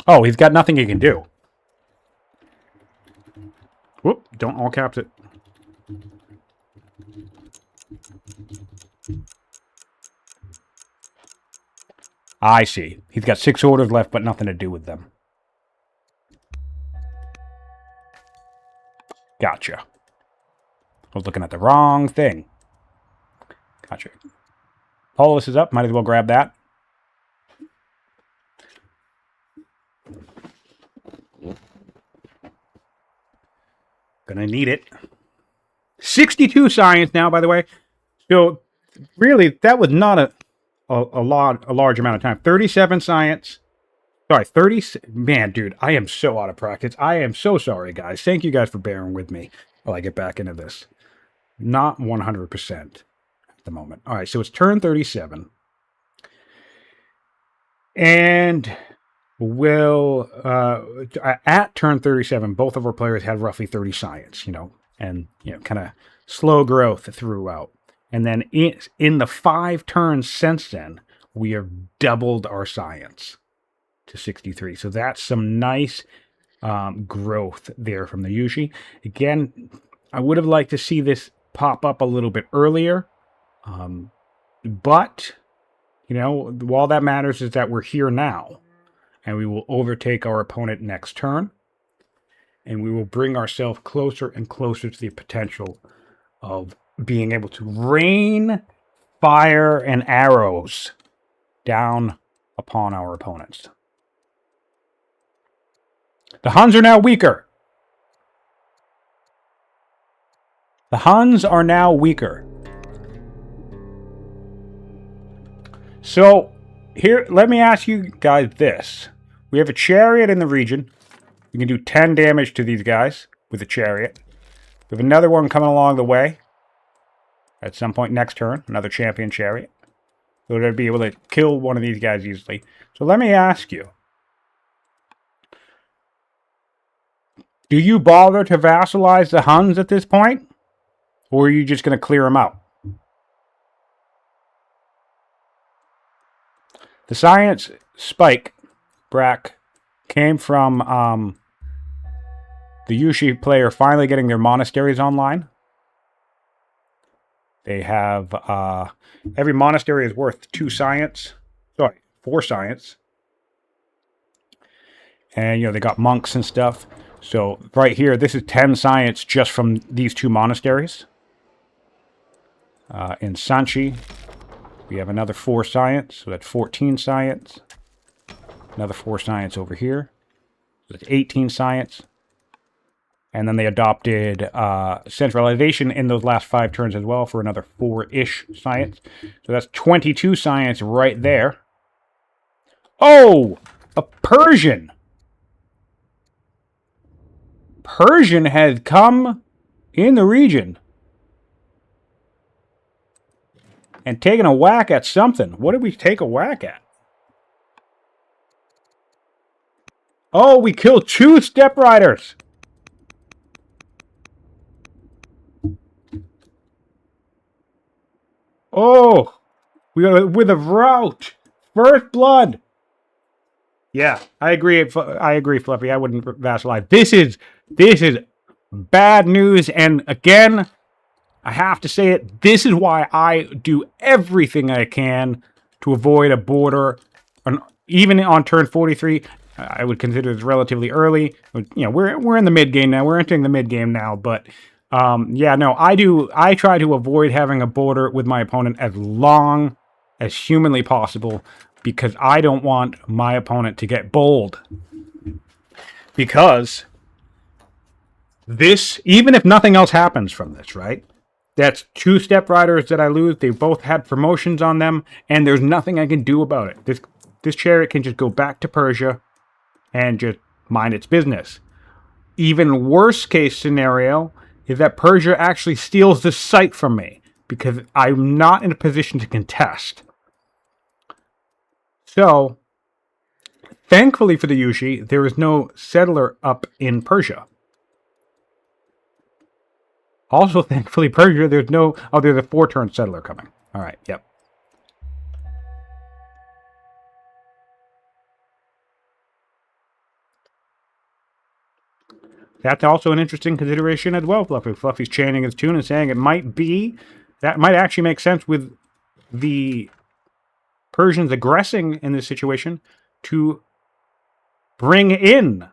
Oh, he's got nothing he can do. Whoop, don't all caps it. I see. He's got 6 orders left, but nothing to do with them. Gotcha. I was looking at the wrong thing. Gotcha. Polis is up. Might as well grab that. Gonna need it. 62 science now, by the way. So, really, that was not a large amount of time. 37 science. Sorry, 30. Man, dude, I am so out of practice. I am so sorry, guys. Thank you guys for bearing with me while I get back into this. Not 100% at the moment. All right, so it's turn 37. And at turn 37, both of our players had roughly 30 science, and, kind of slow growth throughout. And then in the 5 turns since then, we have doubled our science to 63. So that's some nice growth there from the Yushi. Again, I would have liked to see this pop up a little bit earlier. But, all that matters is that we're here now. And we will overtake our opponent next turn. And we will bring ourselves closer and closer to the potential of being able to rain fire and arrows down upon our opponents. The Huns are now weaker. The Huns are now weaker. So, here, let me ask you guys this. We have a chariot in the region. We can do 10 damage to these guys with a chariot. We have another one coming along the way. At some point next turn, another champion chariot. So they'd be able to kill one of these guys easily. So let me ask you. Do you bother to vassalize the Huns at this point? Or are you just going to clear them out? The science spike, Brack, came from the Yushi player finally getting their monasteries online. They have, every monastery is worth 2 science. Sorry, 4 science. And, they got monks and stuff. So, right here, this is 10 science just from these 2 monasteries. In Sanchi, we have another 4 science. So, that's 14 science. Another 4 science over here. So, that's 18 science. And then they adopted centralization in those last 5 turns as well for another 4-ish science. So that's 22 science right there. Oh! A Persian! Persian has come in the region and taken a whack at something. What did we take a whack at? Oh, we killed 2 step riders! Oh, we are with a rout. First blood. Yeah, I agree. I agree, Fluffy. I wouldn't vassalize. This is bad news. And again, I have to say it. This is why I do everything I can to avoid a border. Even on turn 43, I would consider this relatively early. We're in the mid game now. We're entering the mid game now, but. Yeah, no, I try to avoid having a border with my opponent as long as humanly possible because I don't want my opponent to get bold. Because this, even if nothing else happens from this, right? That's 2 step riders that I lose. They both had promotions on them, and there's nothing I can do about it. This chariot can just go back to Persia and just mind its business. Even worst case scenario is that Persia actually steals the site from me because I'm not in a position to contest. So, thankfully for the Yushi, there is no settler up in Persia. Also, thankfully, Persia, there's no... Oh, there's a 4-turn settler coming. All right, yep. That's also an interesting consideration as well, Fluffy. Fluffy's chaining his tune and saying it might be... That might actually make sense with the Persians aggressing in this situation to bring in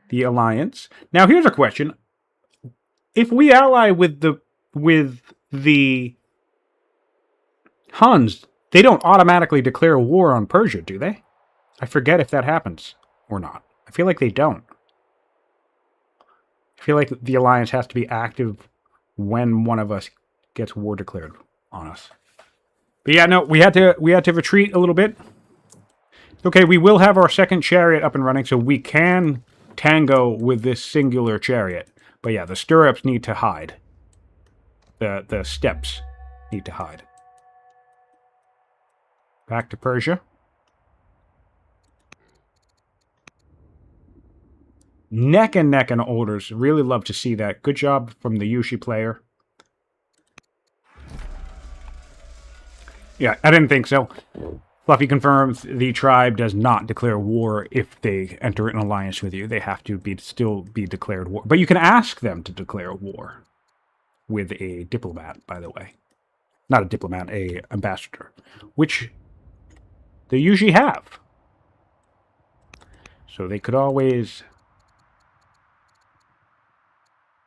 the alliance. Now, here's a question. If we ally with the Huns, they don't automatically declare war on Persia, do they? I forget if that happens or not. I feel like they don't. I feel like the alliance has to be active when one of us gets war declared on us. But yeah, no, we had to retreat a little bit. Okay, we will have our second chariot up and running, so we can tango with this singular chariot. But yeah, the stirrups need to hide. The steps need to hide. Back to Persia. Neck and neck in orders. Really love to see that. Good job from the Yushi player. Yeah, I didn't think so. Fluffy confirms the tribe does not declare war if they enter an alliance with you. They have to still be declared war. But you can ask them to declare war with a diplomat, by the way. Not a diplomat, a ambassador. Which they usually have. So they could always...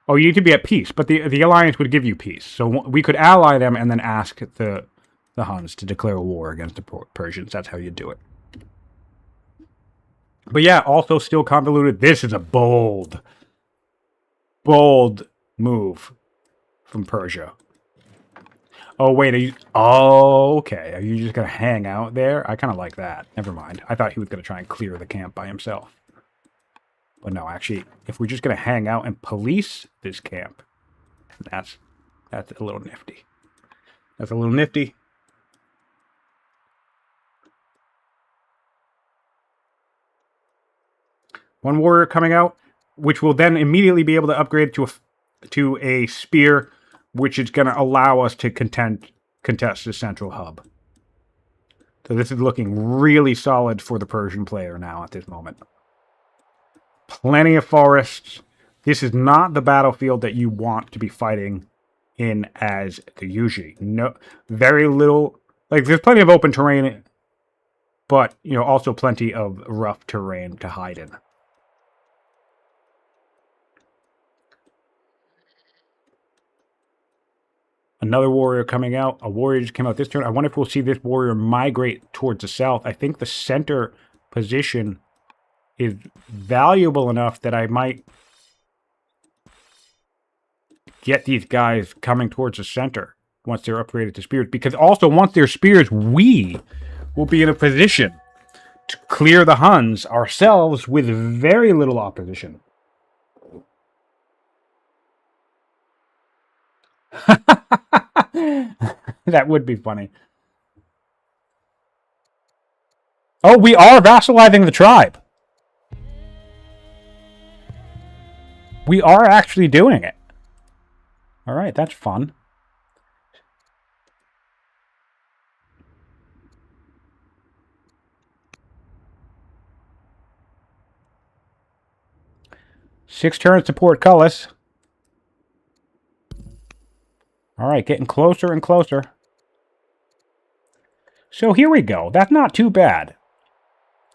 Oh, you need to be at peace, but the alliance would give you peace. So we could ally them and then ask the Huns to declare war against the Persians. That's how you do it. But yeah, also still convoluted. This is a bold move from Persia. Oh, wait. Okay. Are you just going to hang out there? I kind of like that. Never mind. I thought he was going to try and clear the camp by himself. But no, actually, if we're just going to hang out and police this camp, that's a little nifty. That's a little nifty. One warrior coming out, which will then immediately be able to upgrade to a spear, which is going to allow us to contest the central hub. So this is looking really solid for the Persian player now at this moment. Plenty of forests. This is not the battlefield that you want to be fighting in as the Yuji. No, very little. Like, there's plenty of open terrain, but, you know, also plenty of rough terrain to hide in. Another warrior coming out. A warrior just came out this turn. I wonder if we'll see this warrior migrate towards the south. I think the center position is valuable enough that I might get these guys coming towards the center once they're upgraded to spears. Because also, once they're spears, we will be in a position to clear the Huns ourselves with very little opposition. That would be funny. Oh, we are vassalizing the tribe. We are actually doing it. All right, that's fun. Six turns to portcullis. All right, getting closer and closer. So here we go. That's not too bad.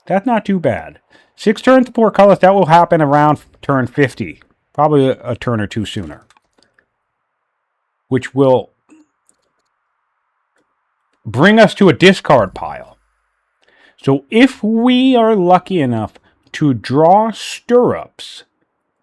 That's not too bad. 6 turns to portcullis. That will happen around turn 50. Probably a turn or two sooner. Which will bring us to a discard pile. So if we are lucky enough to draw stirrups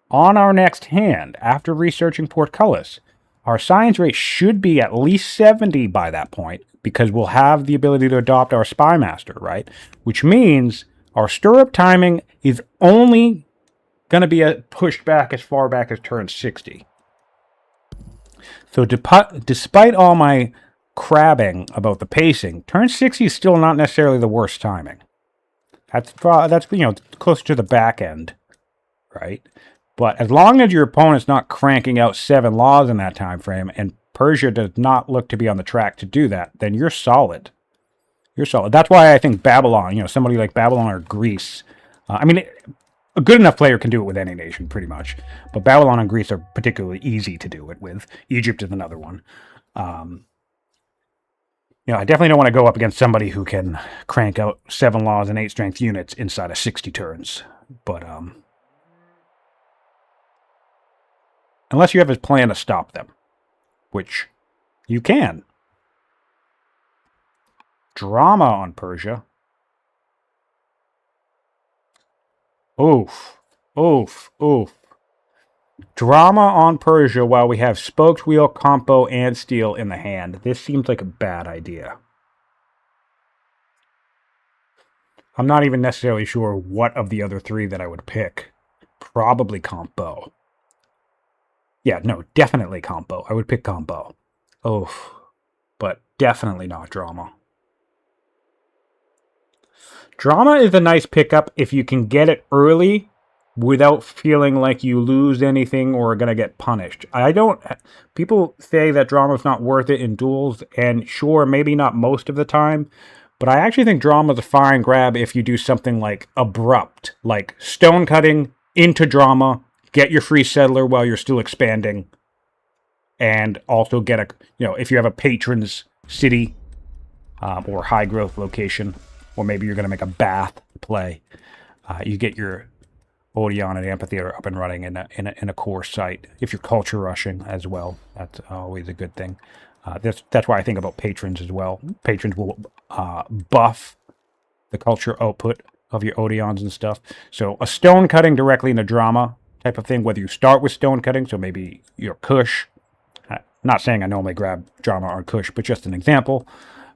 on our next hand after researching portcullis, our science rate should be at least 70 by that point, because we'll have the ability to adopt our spy master, right? Which means our stirrup timing is only going to be pushed back as far back as turn 60. So despite all my crabbing about the pacing, turn 60 is still not necessarily the worst timing. That's closer to the back end, right? But as long as your opponent's not cranking out 7 laws in that time frame, and Persia does not look to be on the track to do that, then you're solid. You're solid. That's why I think Babylon, somebody like Babylon or Greece, a good enough player can do it with any nation, pretty much. But Babylon and Greece are particularly easy to do it with. Egypt is another one. I definitely don't want to go up against somebody who can crank out 7 laws and 8 strength units inside of 60 turns. But unless you have a plan to stop them, which you can. Drama on Persia. Oof. Oof. Oof. Drama on Persia while we have Spoked Wheel, Compo, and Steel in the hand. This seems like a bad idea. I'm not even necessarily sure what of the other 3 that I would pick. Probably Compo. Yeah, no, definitely Compo. I would pick Compo. Oof. But definitely not Drama. Drama is a nice pickup if you can get it early without feeling like you lose anything or are going to get punished. People say that Drama is not worth it in duels, and sure, maybe not most of the time, but I actually think Drama is a fine grab if you do something like abrupt, like stone cutting into Drama, get your free settler while you're still expanding, and also get if you have a patron's city or high growth location, or maybe you're going to make a bath play, you get your Odeon and Amphitheater up and running in a core site. If you're culture rushing as well, that's always a good thing. That's why I think about patrons as well. Patrons will buff the culture output of your Odeons and stuff. So a stone cutting directly into Drama type of thing, whether you start with stone cutting, so maybe your Kush, not saying I normally grab Drama or Kush, but just an example,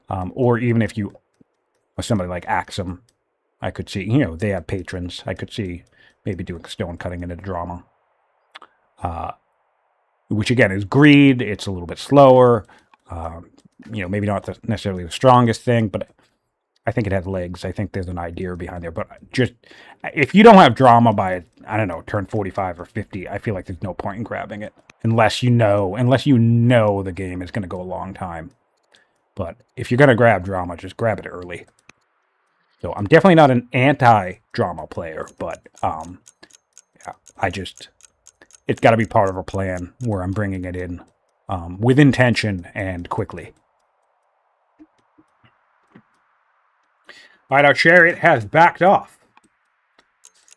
or even if you, somebody like Axum, I could see, they have patrons, I could see maybe doing stone cutting into Drama, which again is greed. It's a little bit slower, maybe not necessarily the strongest thing, but I think it has legs. I think there's an idea behind there. But just if you don't have Drama by, I don't know, turn 45 or 50, I feel like there's no point in grabbing it unless you know the game is going to go a long time. But if you're going to grab Drama, just grab it early. So I'm definitely not an anti-Drama player, but it's got to be part of a plan where I'm bringing it in with intention and quickly. All right, our chariot has backed off,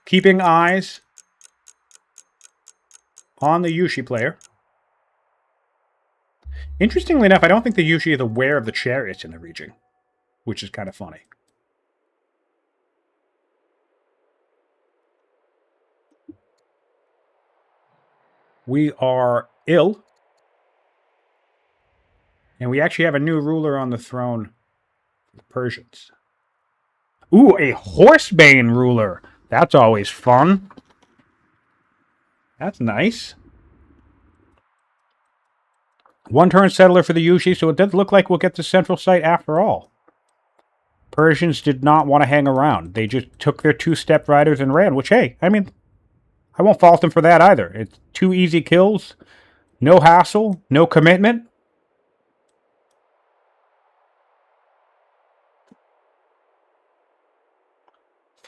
keeping eyes on the Yushi player. Interestingly enough, I don't think the Yushi is aware of the chariots in the region, which is kind of funny. We are ill. And we actually have a new ruler on the throne for the Persians. Ooh, a Horsebane ruler. That's always fun. That's nice. 1-turn settler for the Yushi, so it does look like we'll get the central site after all. Persians did not want to hang around. They just took their 2-step riders and ran, which, hey, I won't fault them for that either. It's 2 easy kills, no hassle, no commitment.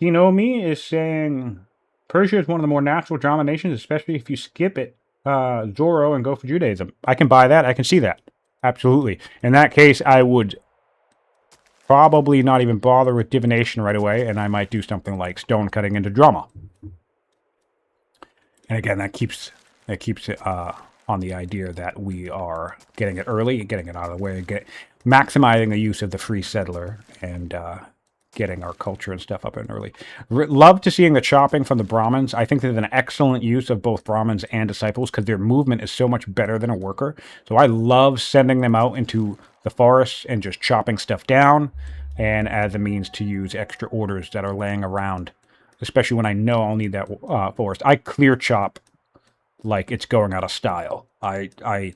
Finomi is saying Persia is one of the more natural drama nations, especially if you skip it, Zoro, and go for Judaism. I can buy that. I can see that. Absolutely. In that case, I would probably not even bother with divination right away, and I might do something like stone cutting into drama. And again, that keeps it on the idea that we are getting it early, getting it out of the way, maximizing the use of the free settler, and getting our culture and stuff up and early. Love to seeing the chopping from the Brahmins. I think there's an excellent use of both Brahmins and disciples because their movement is so much better than a worker. So I love sending them out into the forests and just chopping stuff down, and as a means to use extra orders that are laying around, especially when I know I'll need that forest. I clear chop like it's going out of style. I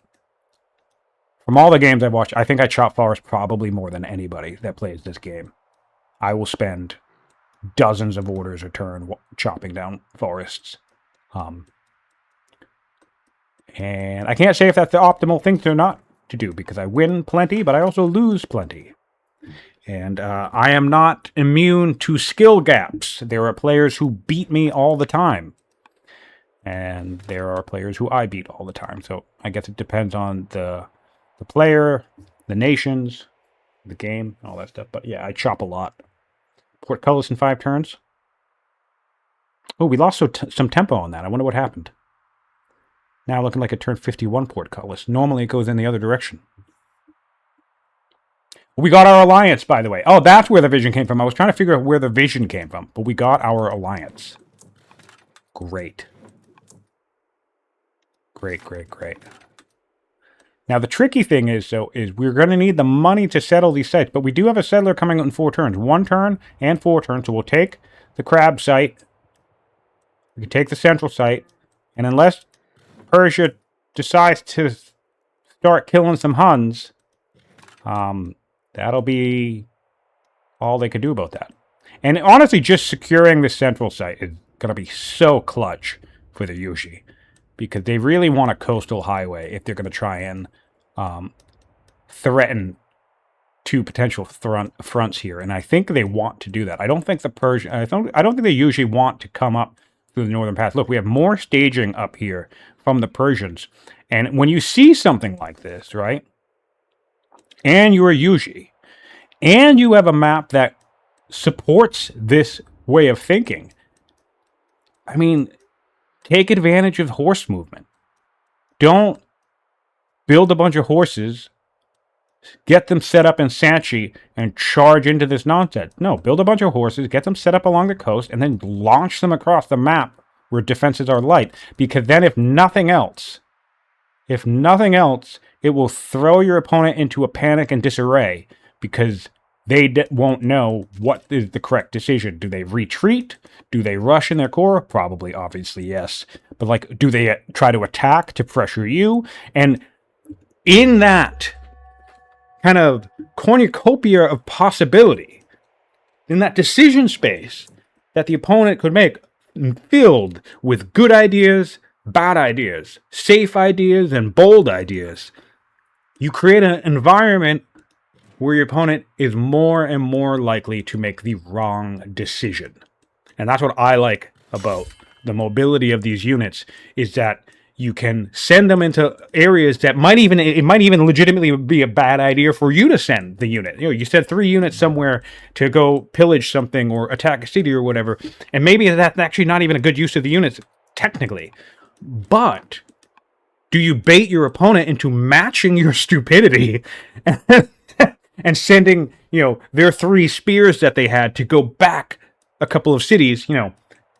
from all the games I've watched, I think I chop forest probably more than anybody that plays this game. I will spend dozens of orders a turn chopping down forests. And I can't say if that's the optimal thing or not to do, because I win plenty, but I also lose plenty. And I am not immune to skill gaps. There are players who beat me all the time. And there are players who I beat all the time. So I guess it depends on the player, the nations, the game, all that stuff. But yeah, I chop a lot. Portcullis in 5 turns. Oh, we lost some tempo on that. I wonder what happened. Now looking like a turn 51 Portcullis. Normally it goes in the other direction. We got our alliance, by the way. Oh, that's where the vision came from. I was trying to figure out where the vision came from, but we got our alliance. Great. Great, great, great. Now, the tricky thing is we're going to need the money to settle these sites, but we do have a settler coming in 4 turns. 1 turn and 4 turns, so we'll take the crab site. We can take the central site, and unless Persia decides to start killing some Huns, that'll be all they could do about that. And honestly, just securing the central site is going to be so clutch for the Yushi, because they really want a coastal highway if they're going to try and threaten 2 potential fronts here. And I think they want to do that. I don't think the Persian. I don't think they usually want to come up through the northern pass. Look, we have more staging up here from the Persians, and when you see something like this, right? And you're a Yuji, and you have a map that supports this way of thinking. I mean, take advantage of horse movement. Don't build a bunch of horses, get them set up in Sanchi, and charge into this nonsense. No, build a bunch of horses, get them set up along the coast, and then launch them across the map where defenses are light. Because then if nothing else, it will throw your opponent into a panic and disarray, because they won't know what is the correct decision. Do they retreat? Do they rush in their core? Probably, obviously, yes. But, like, do they try to attack to pressure you? And in that kind of cornucopia of possibility, in that decision space that the opponent could make, filled with good ideas, bad ideas, safe ideas, and bold ideas, you create an environment where your opponent is more and more likely to make the wrong decision. And that's what I like about the mobility of these units, is that you can send them into areas that might even legitimately be a bad idea for you to send the unit. You know, you send 3 units somewhere to go pillage something or attack a city or whatever, and maybe that's actually not even a good use of the units, technically. But do you bait your opponent into matching your stupidity and sending, their 3 spears that they had to go back a couple of cities,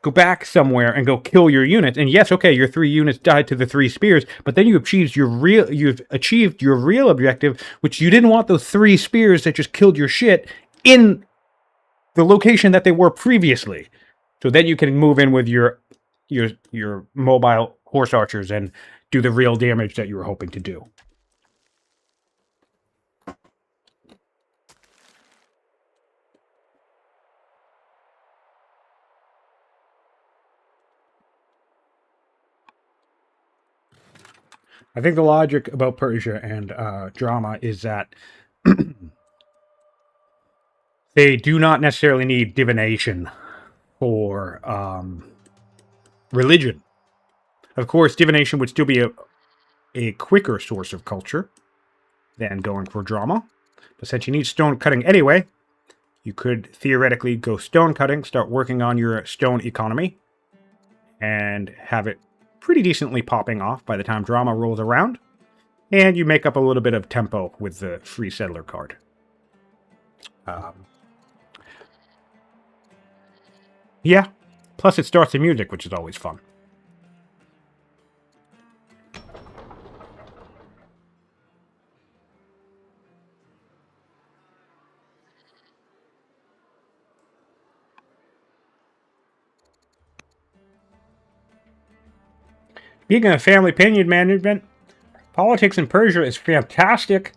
go back somewhere and go kill your units? And yes, okay, your 3 units died to the 3 spears, but then you've achieved your real objective, which you didn't want those 3 spears that just killed your shit in the location that they were previously. So then you can move in with your mobile horse archers and do the real damage that you were hoping to do. I think the logic about Persia and drama is that they do not necessarily need divination for religion. Of course, divination would still be a quicker source of culture than going for drama. But since you need stone cutting anyway, you could theoretically go stone cutting, start working on your stone economy, and have it pretty decently popping off by the time drama rolls around, and you make up a little bit of tempo with the free settler card. Yeah, plus it starts the music, which is always fun. Speaking of family opinion management, politics in Persia is fantastic.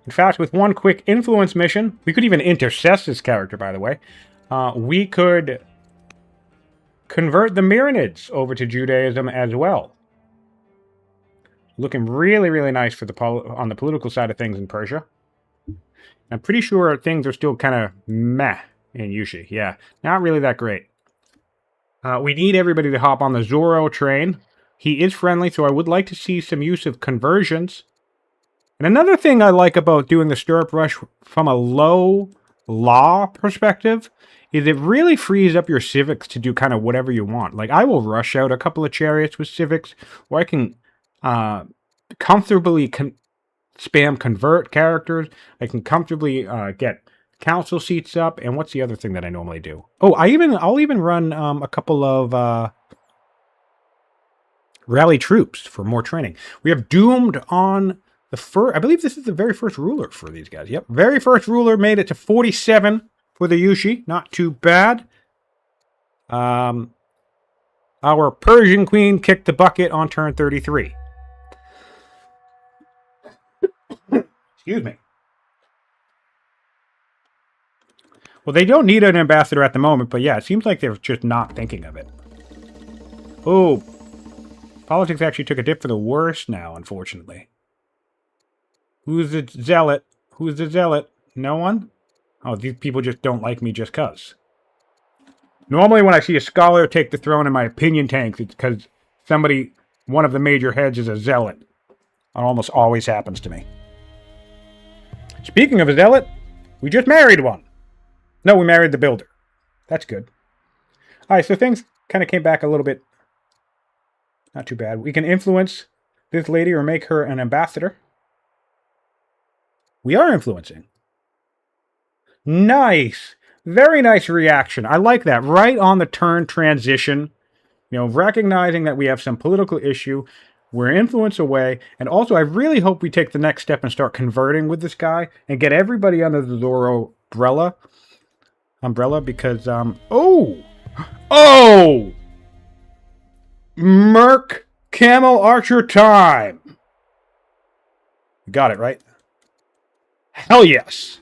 In fact, with one quick influence mission, we could even intercess this character, by the way. We could convert the Myrinids over to Judaism as well. Looking really, really nice for on the political side of things in Persia. I'm pretty sure things are still kind of meh in Yushi. Yeah, not really that great. We need everybody to hop on the Zoro train. He is friendly, so I would like to see some use of conversions. And another thing I like about doing the Stirrup Rush from a low law perspective is it really frees up your civics to do kind of whatever you want. Like, I will rush out a couple of chariots with civics, or I can comfortably spam convert characters. I can comfortably get council seats up. And what's the other thing that I normally do? Oh, I'll even run a couple of rally troops for more training. We have Doomed on the first. I believe this is the very first ruler for these guys. Yep, very first ruler made it to 47 for the Yushi. Not too bad. Our Persian queen kicked the bucket on turn 33. Excuse me. Well, they don't need an ambassador at the moment, but yeah, it seems like they're just not thinking of it. Oh, politics actually took a dip for the worse now, unfortunately. Who's the zealot? Who's the zealot? No one? Oh, these people just don't like me just cuz. Normally when I see a scholar take the throne in my opinion tanks, it's because one of the major heads is a zealot. It almost always happens to me. Speaking of a zealot, we just married one. No, we married the builder. That's good. Alright, so things kind of came back a little bit. Not too bad. We can influence this lady or make her an ambassador. We are influencing. Nice. Very nice reaction. I like that. Right on the turn transition. You know, recognizing that we have some political issue. We're influence away. And also, I really hope we take the next step and start converting with this guy. And get everybody under the Zoro umbrella. Because, oh! Merc Camel Archer time! Got it, right? Hell yes.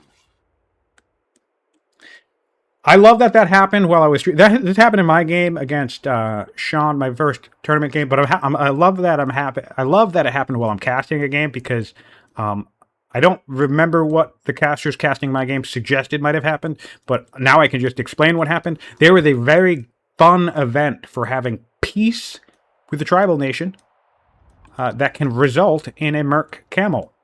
I love that happened while I was... This happened in my game against Sean, my first tournament game, but I love that I'm happy. I love that it happened while I'm casting a game because I don't remember what the casters casting my game suggested might have happened, but now I can just explain what happened. There was a very fun event for having peace with the tribal nation that can result in a Merc Camel.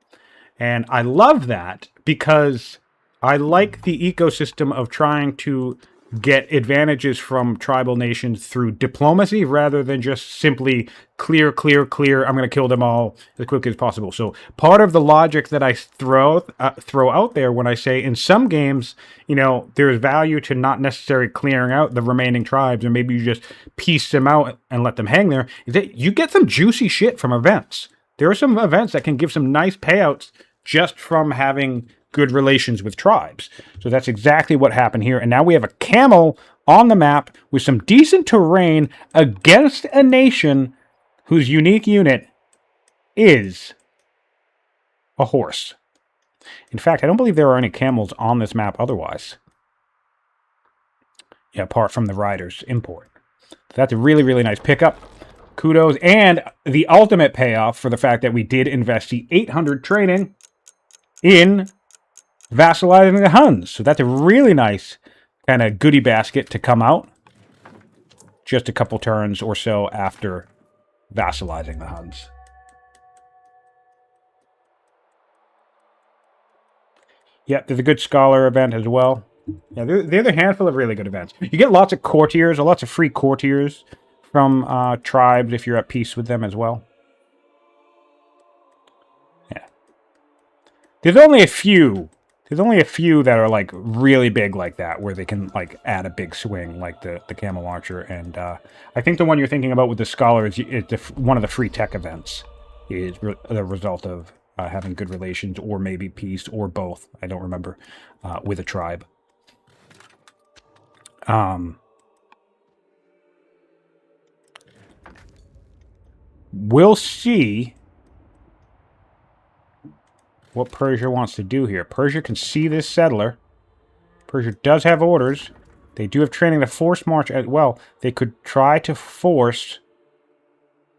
And I love that because I like the ecosystem of trying to get advantages from tribal nations through diplomacy rather than just simply clear. I'm going to kill them all as quickly as possible. So part of the logic that I throw out there when I say in some games, you know, there's value to not necessarily clearing out the remaining tribes, and maybe you just piece them out and let them hang there, is that you get some juicy shit from events. There are some events that can give some nice payouts just from having good relations with tribes. So that's exactly what happened here. And now we have a camel on the map with some decent terrain against a nation whose unique unit is a horse. In fact, I don't believe there are any camels on this map otherwise. Yeah, apart from the riders import. So that's a really, really nice pickup. Kudos. And the ultimate payoff for the fact that we did invest the 800 training in vassalizing the Huns. So that's a really nice kind of goodie basket to come out just a couple turns or so after vassalizing the Huns. Yep, there's a good scholar event as well. Yeah, there's a handful of really good events. You get lots of courtiers, or lots of free courtiers from tribes if you're at peace with them as well. Yeah. There's only a few that are like really big like that, where they can like add a big swing, like the Camel Archer. And I think the one you're thinking about with the Scholar is one of the free tech events. Is the result of having good relations, or maybe peace, or both. I don't remember, with a tribe. We'll see what Persia wants to do here. Persia can see this settler. Persia does have orders. They do have training to force march as well. They could try to force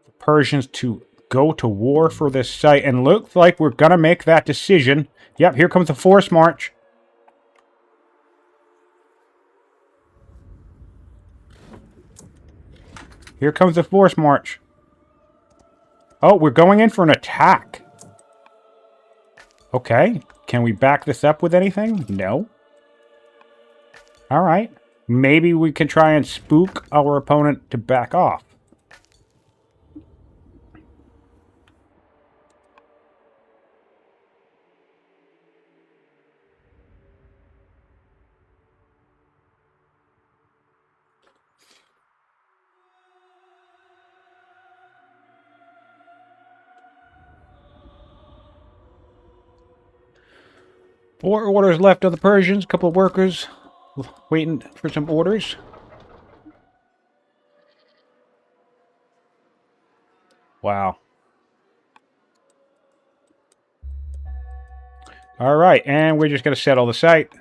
the Persians to go to war for this site. And looks like we're going to make that decision. Yep, here comes the force march. Here comes the force march. Oh, we're going in for an attack. Okay. Can we back this up with anything? No. Alright. Maybe we can try and spook our opponent to back off. Four orders left of the Persians. A couple of workers waiting for some orders. Wow. Alright, and we're just going to settle the site.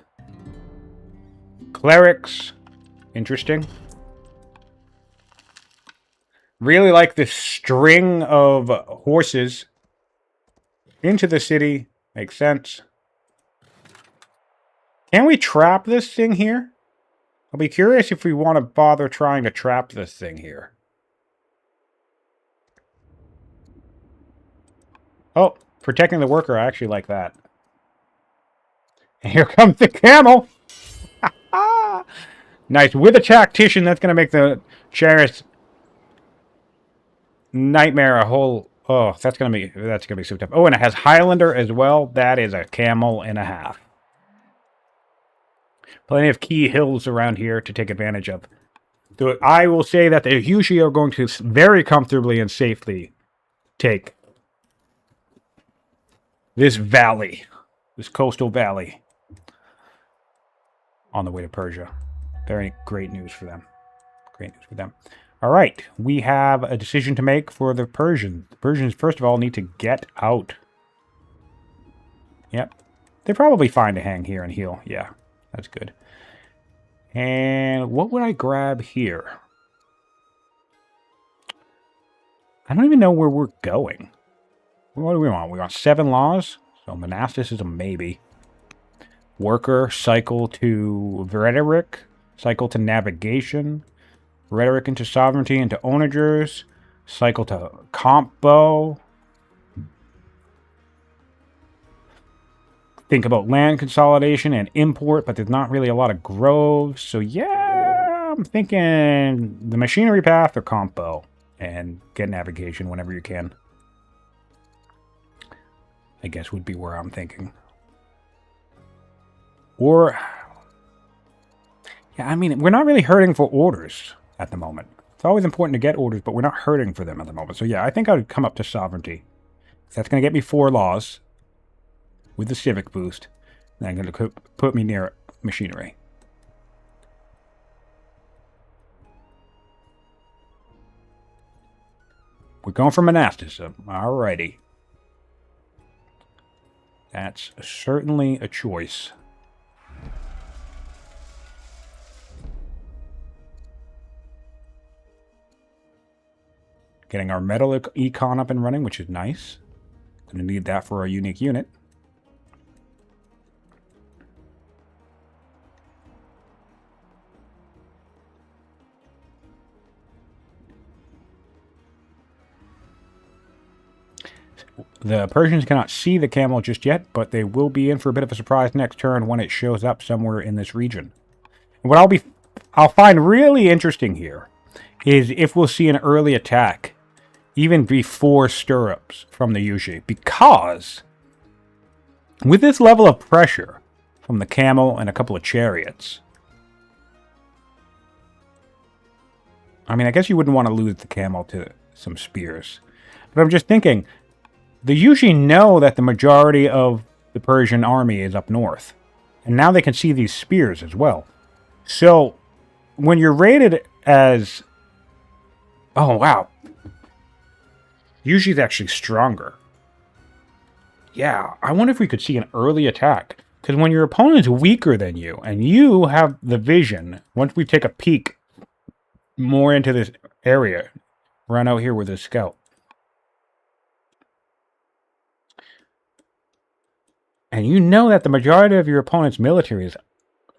Clerics. Interesting. Really like this string of horses into the city. Makes sense. Can we trap this thing here? I'll be curious if we want to bother trying to trap this thing here. Oh, protecting the worker. I actually like that. And here comes the camel. Nice. With a tactician, that's going to make the chariots nightmare a whole... Oh, that's going to be so tough. Oh, and it has Highlander as well. That is a camel and a half. Plenty of key hills around here to take advantage of. So I will say that they usually are going to very comfortably and safely take this valley, this coastal valley, on the way to Persia. Very great news for them. Great news for them. All right, we have a decision to make for the Persians. The Persians, first of all, need to get out. Yep. They're probably fine to hang here and heal. Yeah. That's good. And what would I grab here? I don't even know where we're going. What do we want? We want 7 laws. So monasticism, maybe. Worker, cycle to rhetoric. Cycle to navigation. Rhetoric into sovereignty, into onagers. Cycle to compo. Think about land consolidation and import, but there's not really a lot of groves. So yeah, I'm thinking the machinery path or compo. And get navigation whenever you can. I guess would be where I'm thinking. Or, yeah, I mean, we're not really hurting for orders at the moment. It's always important to get orders, but we're not hurting for them at the moment. So yeah, I think I would come up to sovereignty. That's going to get me 4 laws. With the civic boost, and I'm going to put me near machinery. We're going for monasticism. Alrighty. That's certainly a choice. Getting our metal econ up and running, which is nice. Going to need that for our unique unit. The Persians cannot see the camel just yet, but they will be in for a bit of a surprise next turn when it shows up somewhere in this region. What I'll find really interesting here is if we'll see an early attack, even before stirrups from the Yuji, because with this level of pressure from the camel and a couple of chariots, I mean, I guess you wouldn't want to lose the camel to some spears, but I'm just thinking, the Yuji know that the majority of the Persian army is up north. And now they can see these spears as well. So, when you're rated as... Oh, wow. Yushi's actually stronger. Yeah, I wonder if we could see an early attack. Because when your opponent's weaker than you, and you have the vision, once we take a peek more into this area, run out here with a scout. and you know that the majority of your opponent's military is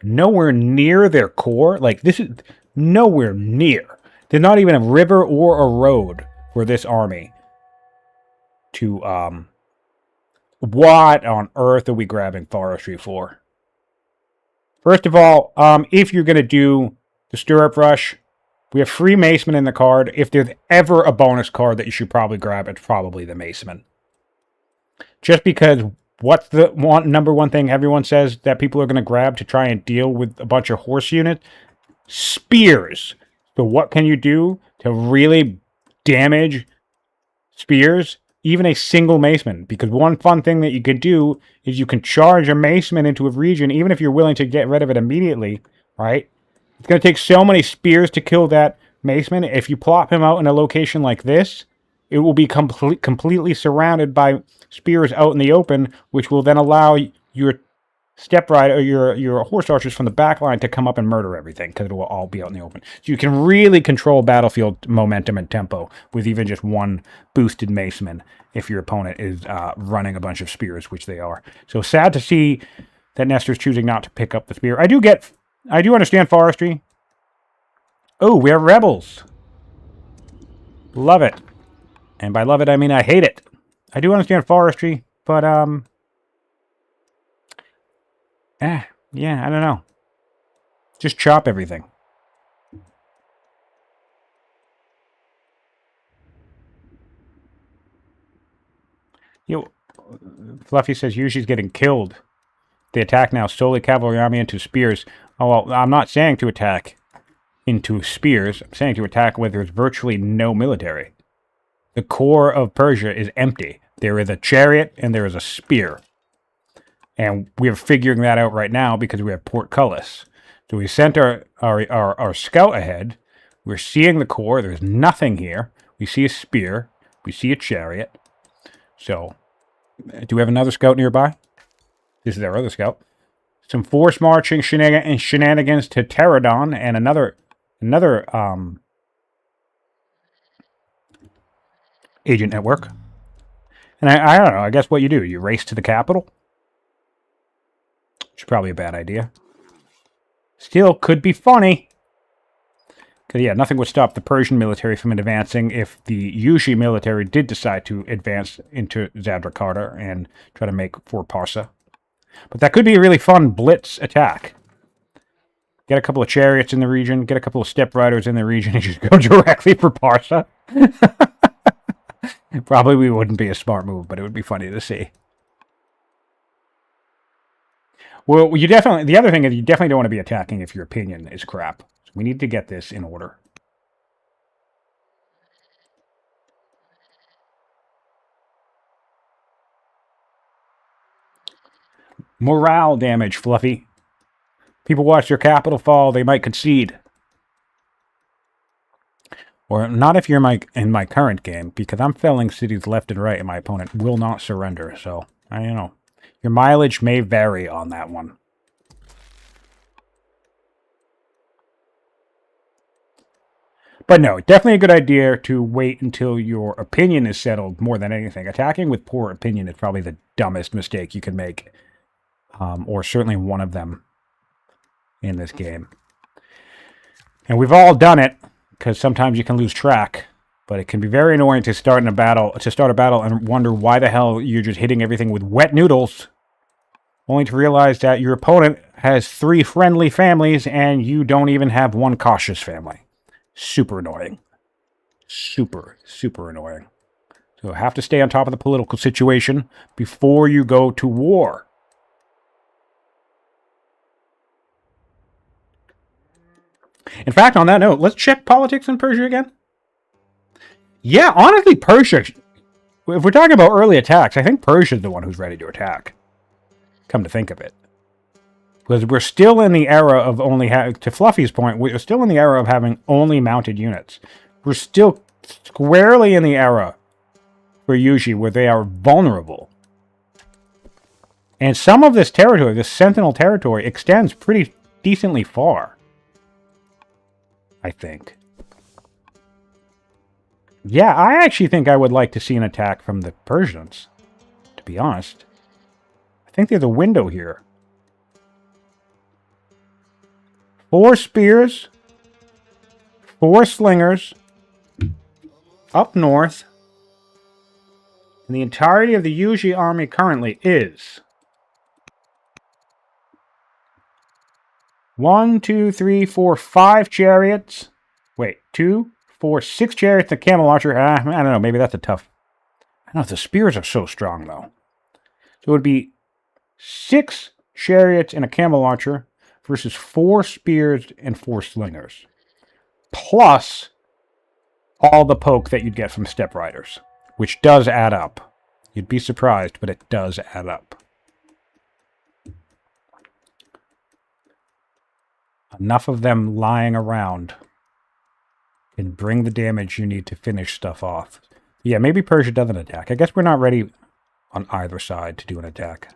nowhere near their core. Like, this is nowhere near. There's not even a river or a road for this army to, what on earth are we grabbing forestry for? First of all, if you're going to do the Stirrup Rush, we have free Maceman in the card. If there's ever a bonus card that you should probably grab, it's probably the Maceman. Just because what's the number one thing everyone says that people are going to grab to try and deal with a bunch of horse units? Spears. So what can you do to really damage spears? Even a single Maceman. Because one fun thing that you could do is you can charge a Maceman into a region, even if you're willing to get rid of it immediately, right? It's going to take so many spears to kill that Maceman. If you plop him out in a location like this, it will be completely surrounded by spears out in the open, which will then allow your step rider or your horse archers from the back line to come up and murder everything, because it will all be out in the open. So you can really control battlefield momentum and tempo with even just one boosted Maceman if your opponent is running a bunch of spears, which they are. So sad to see that Nestor's choosing not to pick up the spear. I do understand forestry. Oh, we have rebels. Love it. And by love it, I mean I hate it. I do understand forestry, but, yeah, I don't know. Just chop everything. Fluffy says Yushi's getting killed. They attack now solely cavalry army into spears. Oh, well, I'm not saying to attack into spears. I'm saying to attack where there's virtually no military. The core of Persia is empty. There is a chariot and there is a spear. And we're figuring that out right now because we have portcullis. So we sent our scout ahead. We're seeing the core. There's nothing here. We see a spear. We see a chariot. So, do we have another scout nearby? This is our other scout. Some force marching shenanigans to Pterodon and another agent network. And I don't know. I guess what you do, you race to the capital. Which is probably a bad idea. Still, could be funny. Because, yeah, nothing would stop the Persian military from advancing if the Yushi military did decide to advance into Zadrakata and try to make Fort Parsa. But that could be a really fun blitz attack. Get a couple of chariots in the region, get a couple of step riders in the region, and just go directly for Parsa. Probably wouldn't be a smart move, but it would be funny to see. Well, the other thing is you definitely don't want to be attacking if your opinion is crap. So we need to get this in order. Morale damage, Fluffy. People watch their capital fall, they might concede. Or not if you're in my current game, because I'm felling cities left and right and my opponent will not surrender. So, I don't know. Your mileage may vary on that one. But no, definitely a good idea to wait until your opinion is settled more than anything. Attacking with poor opinion is probably the dumbest mistake you can make. Or certainly one of them in this game. And we've all done it, because sometimes you can lose track. But it can be very annoying to start a battle and wonder why the hell you're just hitting everything with wet noodles, only to realize that your opponent has 3 friendly families and you don't even have 1 cautious family. Super annoying. Super, super annoying. So have to stay on top of the political situation before you go to war. In fact, on that note, let's check politics in Persia again. Yeah, honestly, Persia, if we're talking about early attacks, I think Persia's the one who's ready to attack. Come to think of it. Because we're still in the era of only to Fluffy's point, we're still in the era of having only mounted units. We're still squarely in the era for Yushi where they are vulnerable. And some of this territory, this Sentinel territory, extends pretty decently far. I think. Yeah, I actually think I would like to see an attack from the Persians, to be honest. I think there's a window here. 4 spears, 4 slingers, up north. And the entirety of the Yuji army currently is 1, 2, 3, 4, 5 chariots. Wait, 2, 4, 6 chariots and a camel launcher. I don't know, maybe that's a tough. I don't know if the spears are so strong, though. So it would be 6 chariots and a camel launcher versus 4 spears and 4 slingers. Plus all the poke that you'd get from step riders, which does add up. You'd be surprised, but it does add up. Enough of them lying around can bring the damage you need to finish stuff off. Yeah, maybe Persia doesn't attack. I guess we're not ready on either side to do an attack.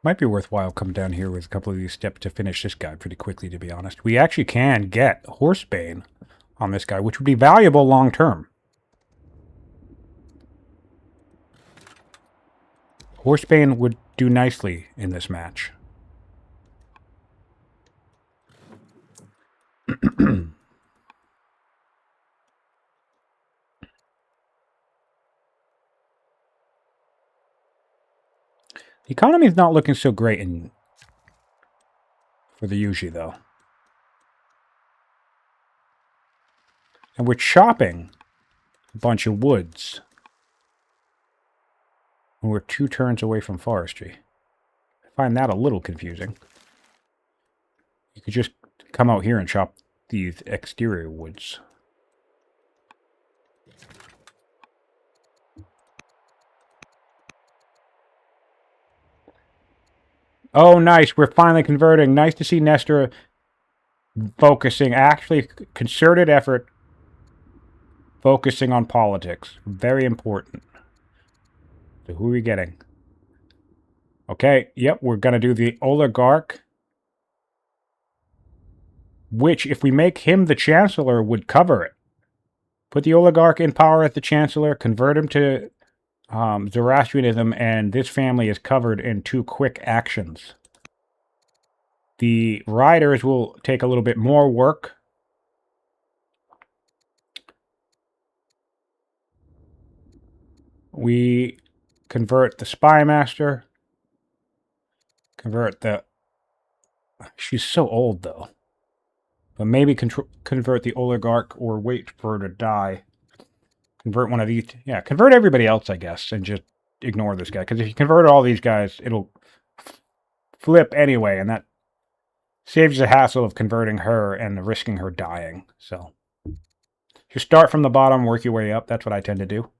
Might be worthwhile coming down here with a couple of these steps to finish this guy pretty quickly, to be honest. We actually can get Horsebane on this guy, which would be valuable long term. Horsebane would do nicely in this match. The economy is not looking so great for the Yuji, though. And we're chopping a bunch of woods. And we're 2 turns away from forestry. I find that a little confusing. You could just come out here and chop these exterior woods. Oh, nice. We're finally converting. Nice to see Nestor focusing. Actually, concerted effort focusing on politics. Very important. So who are we getting? Okay, yep, we're going to do the oligarch. Which, if we make him the chancellor, would cover it. Put the oligarch in power as the chancellor, convert him to Zoroastrianism, and this family is covered in 2 quick actions. The riders will take a little bit more work. We convert the spy master. Convert the... She's so old, though. But maybe convert the oligarch or wait for her to die. Convert one of these. Yeah, convert everybody else, I guess, and just ignore this guy. Because if you convert all these guys, it'll flip anyway, and that saves the hassle of converting her and risking her dying. So, just start from the bottom, work your way up. That's what I tend to do.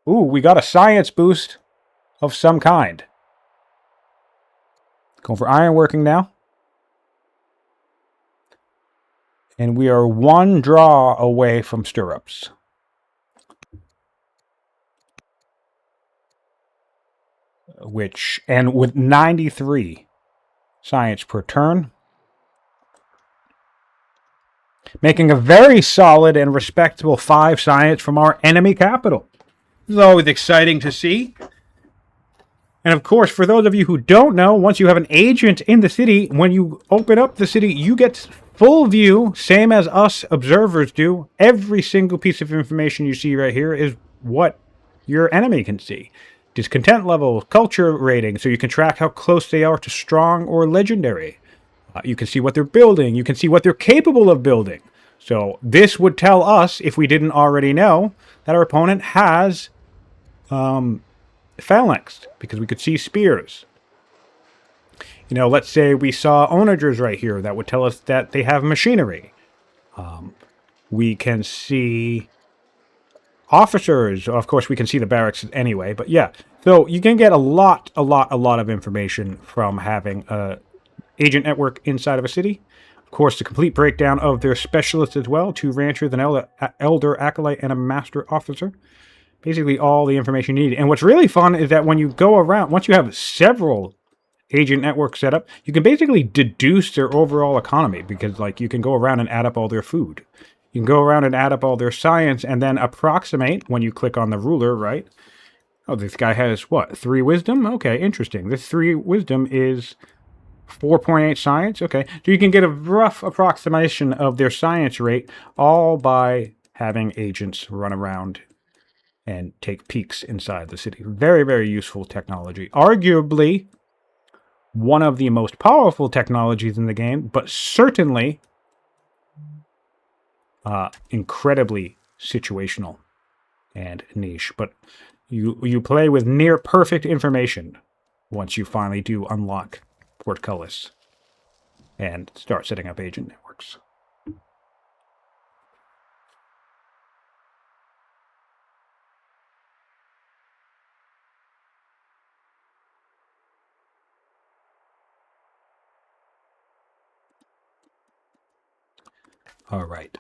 Ooh, we got a science boost of some kind. Going for ironworking now. And we are 1 draw away from stirrups. And with 93 science per turn. Making a very solid and respectable 5 science from our enemy capital. This is always exciting to see. And of course, for those of you who don't know, once you have an agent in the city, when you open up the city, you get full view, same as us observers do. Every single piece of information you see right here is what your enemy can see. Discontent level, culture rating, so you can track how close they are to strong or legendary. You can see what they're building. You can see what they're capable of building. So this would tell us, if we didn't already know, that our opponent has phalanx, because we could see spears. You know, let's say we saw onagers right here. That would tell us that they have machinery. We can see officers. Of course, we can see the barracks anyway, but yeah. So you can get a lot of information from having a agent network inside of a city. Of course, the complete breakdown of their specialists as well. 2 ranchers, an elder acolyte, and a master officer. Basically all the information you need. And what's really fun is that when you go around, once you have several agent networks set up, you can basically deduce their overall economy, because like you can go around and add up all their food. You can go around and add up all their science and then approximate when you click on the ruler, right? Oh, this guy has what? 3 wisdom? Okay, interesting. This 3 wisdom is 4.8 science. Okay, so you can get a rough approximation of their science rate all by having agents run around and take peeks inside the city. Very, very useful technology. Arguably one of the most powerful technologies in the game, but certainly incredibly situational and niche. But you play with near perfect information once you finally do unlock Portcullis and start setting up agent networks. All right.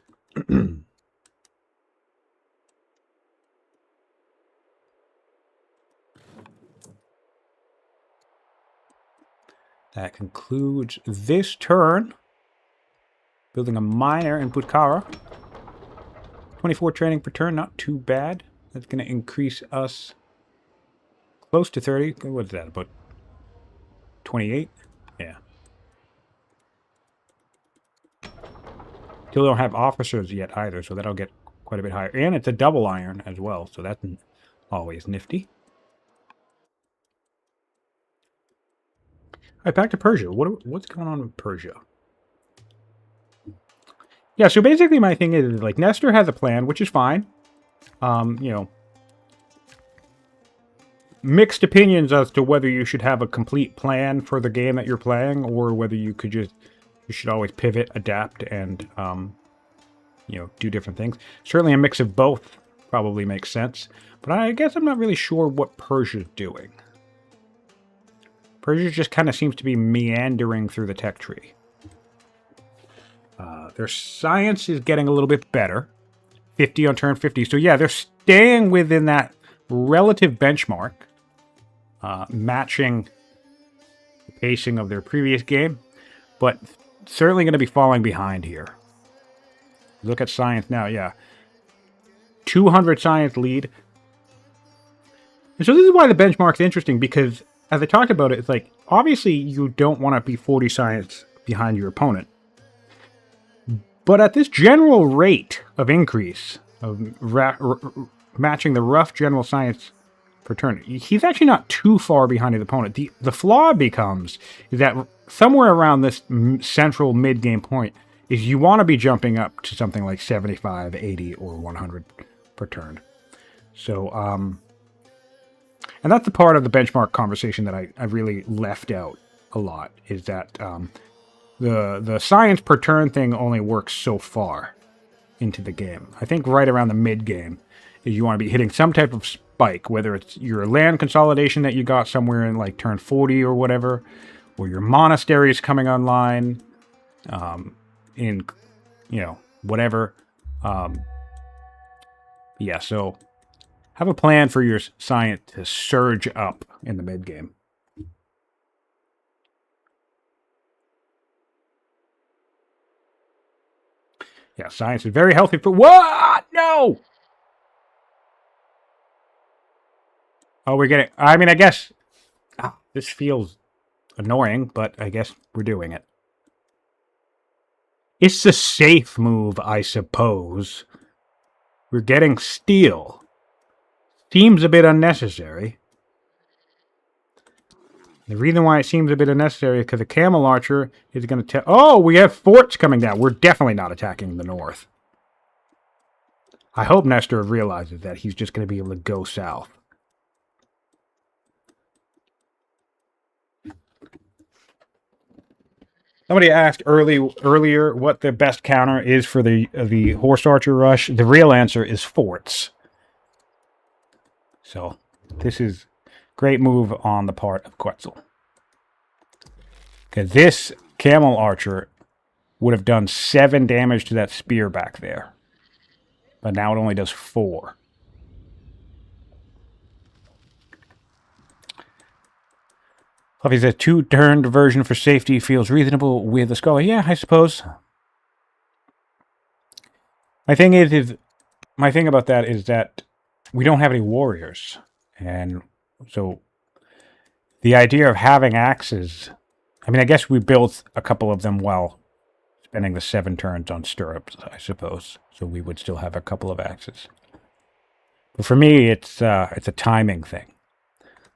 That concludes this turn. Building a miner in Putkara. 24 training per turn, not too bad. That's going to increase us close to 30. What's that, about 28? Yeah. Still don't have officers yet either, so that'll get quite a bit higher. And it's a double iron as well, so that's always nifty. All right, back to Persia. What's going on with Persia? Yeah, so basically my thing is, like, Nestor has a plan, which is fine. You know, mixed opinions as to whether you should have a complete plan for the game that you're playing, or whether you should always pivot, adapt, and, you know, do different things. Certainly a mix of both probably makes sense, but I guess I'm not really sure what Persia's doing. Persia just kind of seems to be meandering through the tech tree. Their science is getting a little bit better. 50 on turn 50. So yeah, they're staying within that relative benchmark, matching the pacing of their previous game, but certainly going to be falling behind here. Look at science now, yeah. 200 science lead. And so this is why the benchmark's interesting, because as I talked about it, it's like, obviously you don't want to be 40 science behind your opponent. But at this general rate of increase, of matching the rough general science per turn, he's actually not too far behind his opponent. The flaw becomes is that somewhere around this central mid-game point is you want to be jumping up to something like 75, 80, or 100 per turn. So, and that's the part of the benchmark conversation that I really left out a lot, is that the science per turn thing only works so far into the game. I think right around the mid-game is you want to be hitting some type of spike, whether it's your land consolidation that you got somewhere in like turn 40 or whatever, or your monastery is coming online, in, you know, whatever. Yeah, so have a plan for your science to surge up in the mid-game. Yeah, science is very healthy for... What? No! Oh, we're getting... I mean, I guess... this feels annoying, but I guess we're doing it. It's a safe move, I suppose. We're getting steel. Seems a bit unnecessary. The reason why it seems a bit unnecessary is because the camel archer is going to... Oh, we have forts coming down. We're definitely not attacking the north. I hope Nestor realizes that he's just going to be able to go south. Somebody asked earlier what the best counter is for the horse archer rush. The real answer is forts. So this is great move on the part of Quetzal. Because this camel archer would have done 7 damage to that spear back there. But now it only does 4. Fluffy says 2-turn version for safety feels reasonable with a scholar. Yeah, I suppose. My thing about that is that we don't have any warriors. And so the idea of having axes, I mean, I guess we built a couple of them while spending the 7 turns on stirrups, I suppose. So we would still have a couple of axes. But for me, it's a timing thing.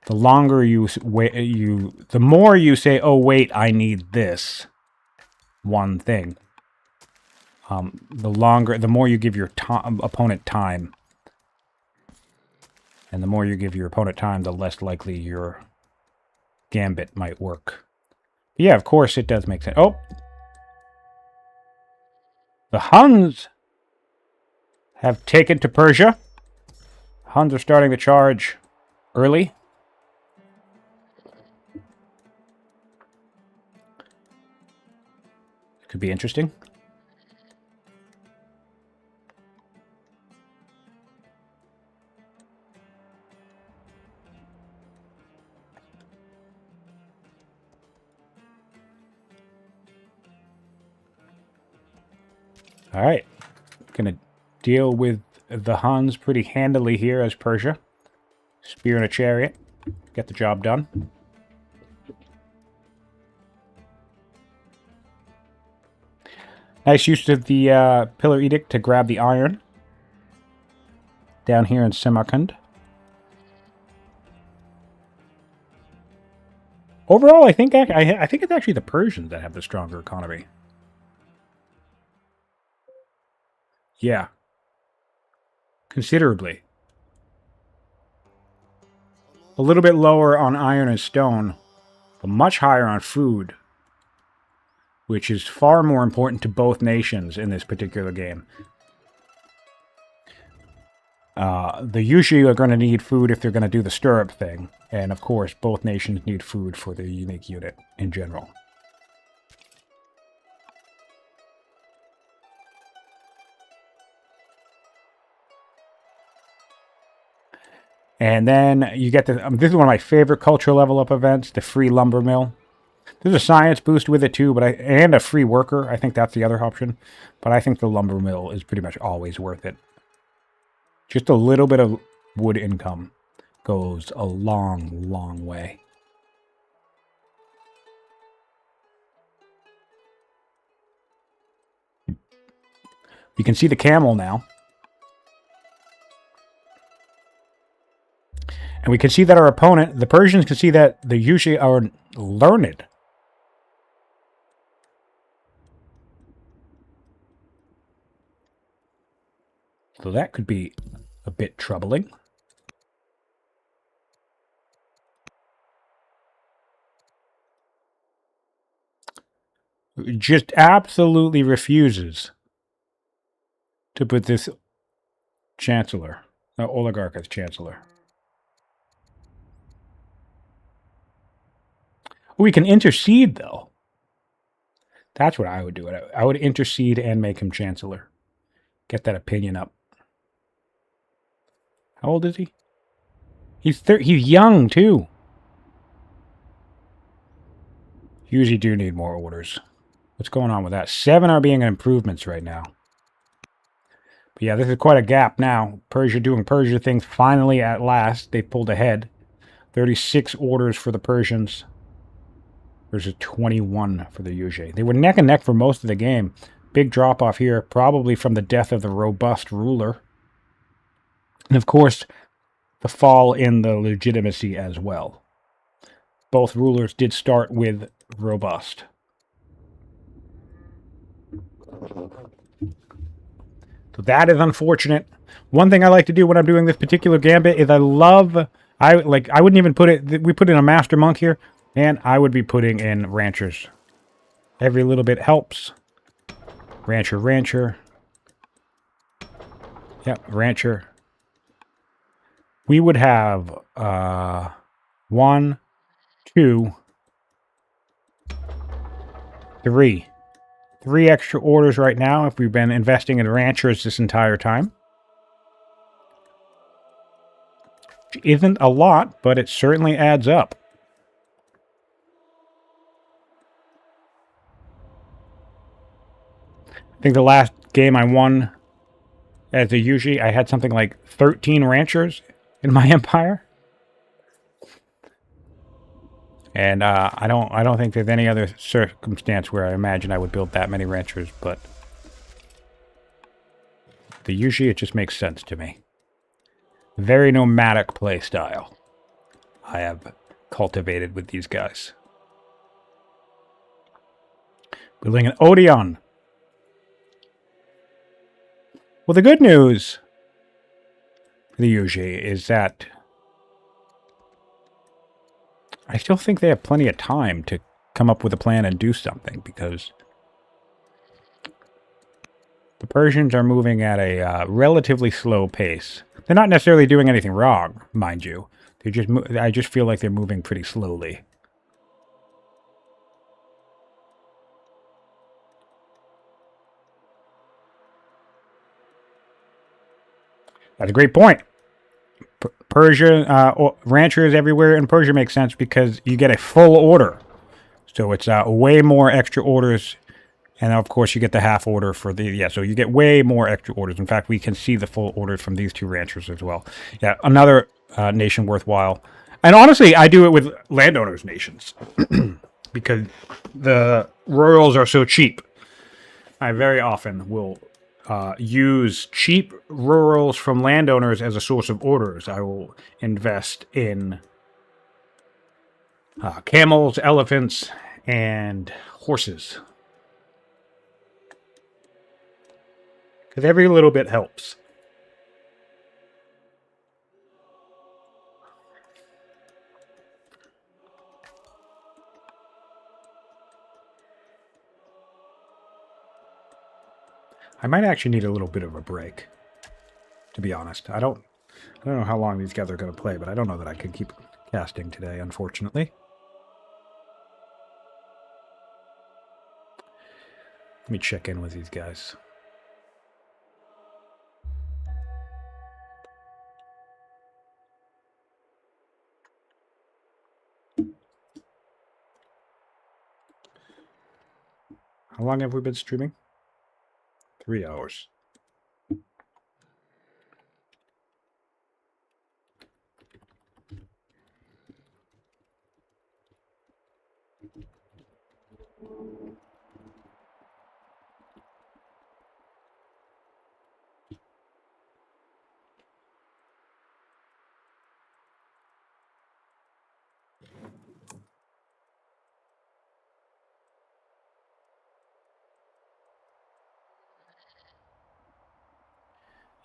The longer you wait, the more you say, "Oh wait, I need this one thing." The more you give your opponent time, and the more you give your opponent time, the less likely your gambit might work. But yeah, of course, it does make sense. Oh, the Huns have taken to Persia. Huns are starting the charge early. Could be interesting. All right. Gonna deal with the Huns pretty handily here as Persia. Spear and a chariot. Get the job done. Nice use of the Pillar Edict to grab the iron. Down here in Samarkand. Overall, I think it's actually the Persians that have the stronger economy. Yeah. Considerably. A little bit lower on iron and stone, but much higher on food, which is far more important to both nations in this particular game. The Yushi are going to need food if they're going to do the stirrup thing, and of course both nations need food for their unique unit in general. And then you get this is one of my favorite cultural level up events, the free lumber mill. There's a science boost with it too, and a free worker. I think that's the other option. But I think the lumber mill is pretty much always worth it. Just a little bit of wood income goes a long, long way. You can see the camel now. And we can see that our opponent, the Persians, can see that the Yushi are learned. So that could be a bit troubling. Just absolutely refuses to put this oligarch as chancellor. We can intercede, though. That's what I would do. I would intercede and make him chancellor. Get that opinion up. How old is he? He's young, too. Usually do need more orders. What's going on with that? 7 are being improvements right now. But yeah, this is quite a gap now. Persia doing Persia things. Finally, at last, they pulled ahead. 36 orders for the Persians versus 21 for the Yuji. They were neck and neck for most of the game. Big drop off here, probably from the death of the robust ruler. And of course, the fall in the legitimacy as well. Both rulers did start with robust. So that is unfortunate. One thing I like to do when I'm doing this particular gambit is I wouldn't even put it, we put in a master monk here, and I would be putting in ranchers Every little bit helps. Rancher, rancher. Yep, rancher. We would have 1, 2, 3. 3 extra orders right now if we've been investing in ranchers this entire time. Which isn't a lot, but it certainly adds up. I think the last game I won as a Yuji, I had something like 13 ranchers in my empire. And I don't think there's any other circumstance where I imagine I would build that many ranchers, but the Yuji, it just makes sense to me. Very nomadic play style I have cultivated with these guys. Building an Odeon. Well, the good news for the Yuji is that I still think they have plenty of time to come up with a plan and do something, because the Persians are moving at a relatively slow pace. They're not necessarily doing anything wrong, mind you. I just feel like they're moving pretty slowly. That's a great point. Persia, ranchers everywhere in Persia makes sense because you get a full order. So it's way more extra orders. And of course you get the half order for the, yeah, so you get way more extra orders. In fact, we can see the full orders from these 2 ranchers as well. Yeah, another nation worthwhile. And honestly, I do it with landowners nations because the royals are so cheap. I very often will use cheap rurals from landowners as a source of orders. I will invest in camels, elephants, and horses. Because every little bit helps. I might actually need a little bit of a break, to be honest. I don't know how long these guys are going to play, but I don't know that I can keep casting today, unfortunately. Let me check in with these guys. How long have we been streaming? 3 hours.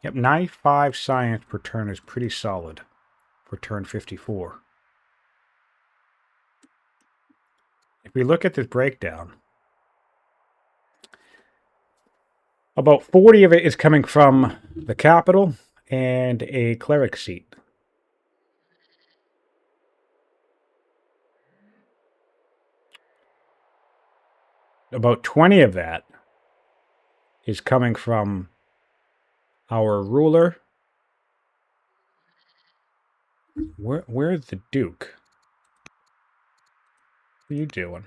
Yep, 95 science per turn is pretty solid for turn 54. If we look at this breakdown, about 40 of it is coming from the capital and a cleric seat. About 20 of that is coming from our ruler. Where's the Duke? What are you doing?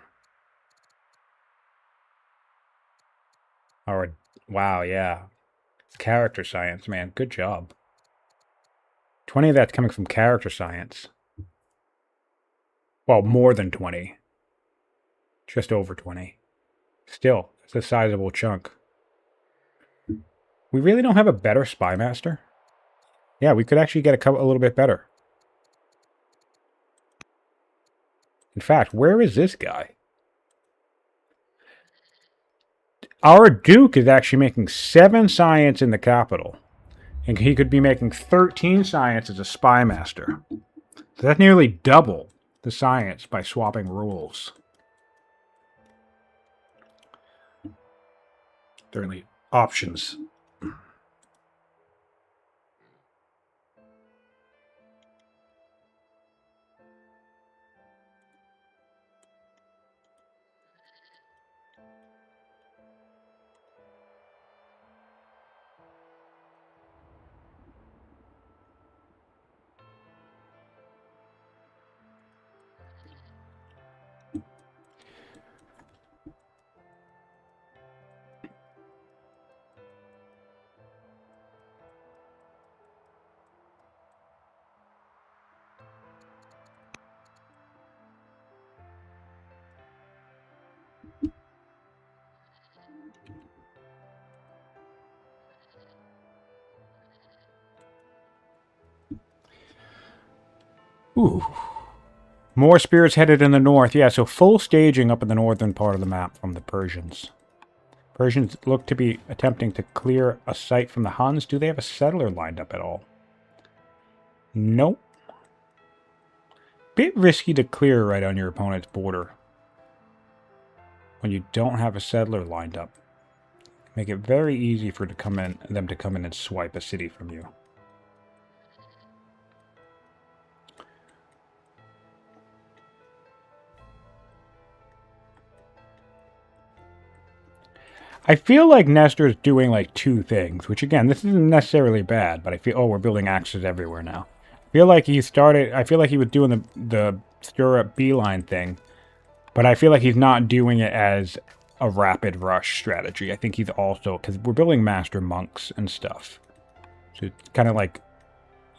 Our, wow, yeah. Character science, man. Good job. 20 of that's coming from character science. Well, more than 20. Just over 20. Still, it's a sizable chunk. We really don't have a better spy master. Yeah, we could actually get a little bit better. In fact, where is this guy? Our Duke is actually making 7 science in the capital. And he could be making 13 science as a spy master. So that's nearly double the science by swapping rules. certainly options. Ooh. More spirits headed in the north. Yeah, so full staging up in the northern part of the map from the Persians. Persians look to be attempting to clear a site from the Huns. Do they have a settler lined up at all? Nope. Bit risky to clear right on your opponent's border when you don't have a settler lined up. Make it very easy for them to come in and swipe a city from you. I feel like Nestor's doing like two things, which again, this isn't necessarily bad, but I feel, oh, we're building axes everywhere now. I feel like he was doing the stir-up beeline thing, but I feel like he's not doing it as a rapid rush strategy. I think he's also, because we're building master monks and stuff. So it's kind of like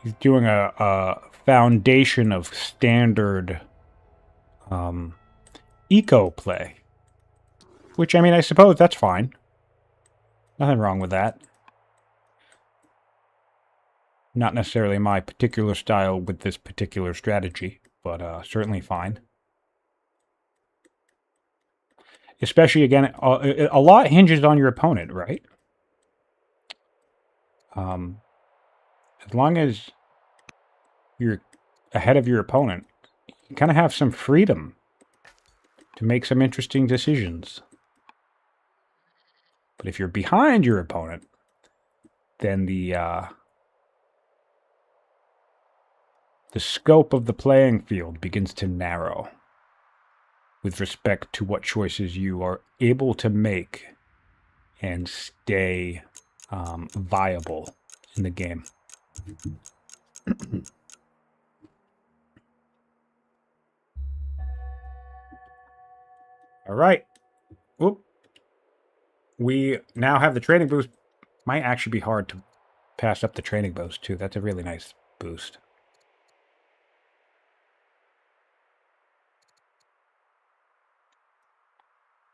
he's doing a foundation of standard eco play. Which, I mean, I suppose that's fine. Nothing wrong with that. Not necessarily my particular style with this particular strategy, but certainly fine. Especially, again, a lot hinges on your opponent, right? As long as you're ahead of your opponent, you kind of have some freedom to make some interesting decisions. But if you're behind your opponent, then the scope of the playing field begins to narrow with respect to what choices you are able to make and stay viable in the game. All right. Whoop. We now have the training boost. Might actually be hard to pass up the training boost, too. That's a really nice boost.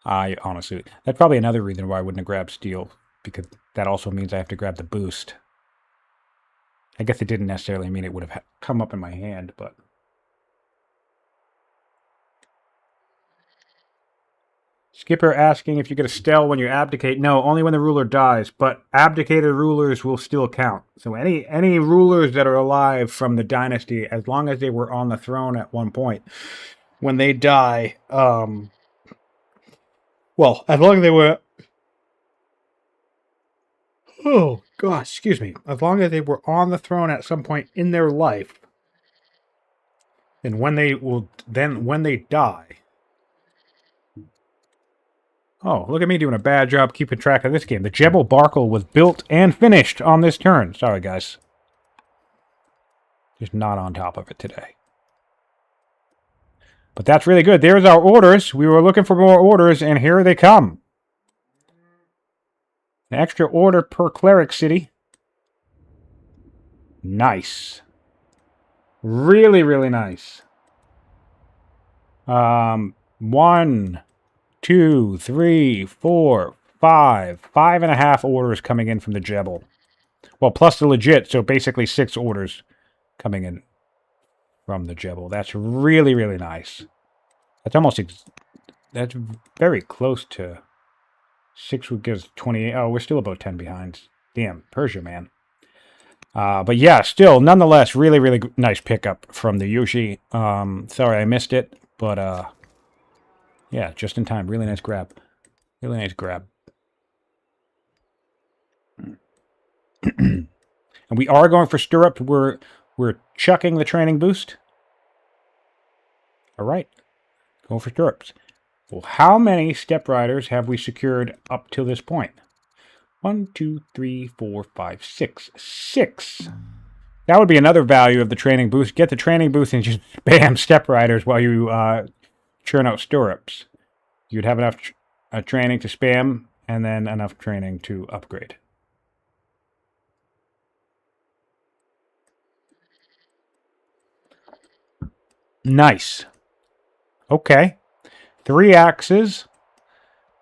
I honestly... That's probably another reason why I wouldn't have grabbed steel, because that also means I have to grab the boost. I guess it didn't necessarily mean it would have come up in my hand, but... Skipper asking if you get a stele when you abdicate. No, only when the ruler dies, but abdicated rulers will still count. So any rulers that are alive from the dynasty, as long as they were on the throne at one point, when they die, well, as long as they were... Oh, gosh, excuse me. As long as they were on the throne at some point in their life, and when they die... Oh, look at me doing a bad job keeping track of this game. The Jebel Barkle was built and finished on this turn. Sorry, guys. Just not on top of it today. But that's really good. There's our orders. We were looking for more orders, and here they come. An extra order per cleric city. Nice. Really, really nice. 1, 2, 3, 4, 5. 5.5 orders coming in from the Jebel. Well, plus the legit, so basically 6 orders coming in from the Jebel. That's really, really nice. That's almost... that's very close to... 6 would give us 28. Oh, we're still about 10 behind. Damn, Persia, man. But yeah, still, nonetheless, really, really nice pickup from the Yushi. Sorry I missed it, but... yeah, just in time. Really nice grab. Really nice grab. And we are going for stirrup. We're chucking the training boost. All right. Going for stirrups. Well, how many step riders have we secured up till this point? 1, 2, 3, 4, 5, 6. 6. That would be another value of the training boost. Get the training boost and just spam step riders while you churn out stirrups. You'd have enough training to spam and then enough training to upgrade. Nice. Okay. 3 axes.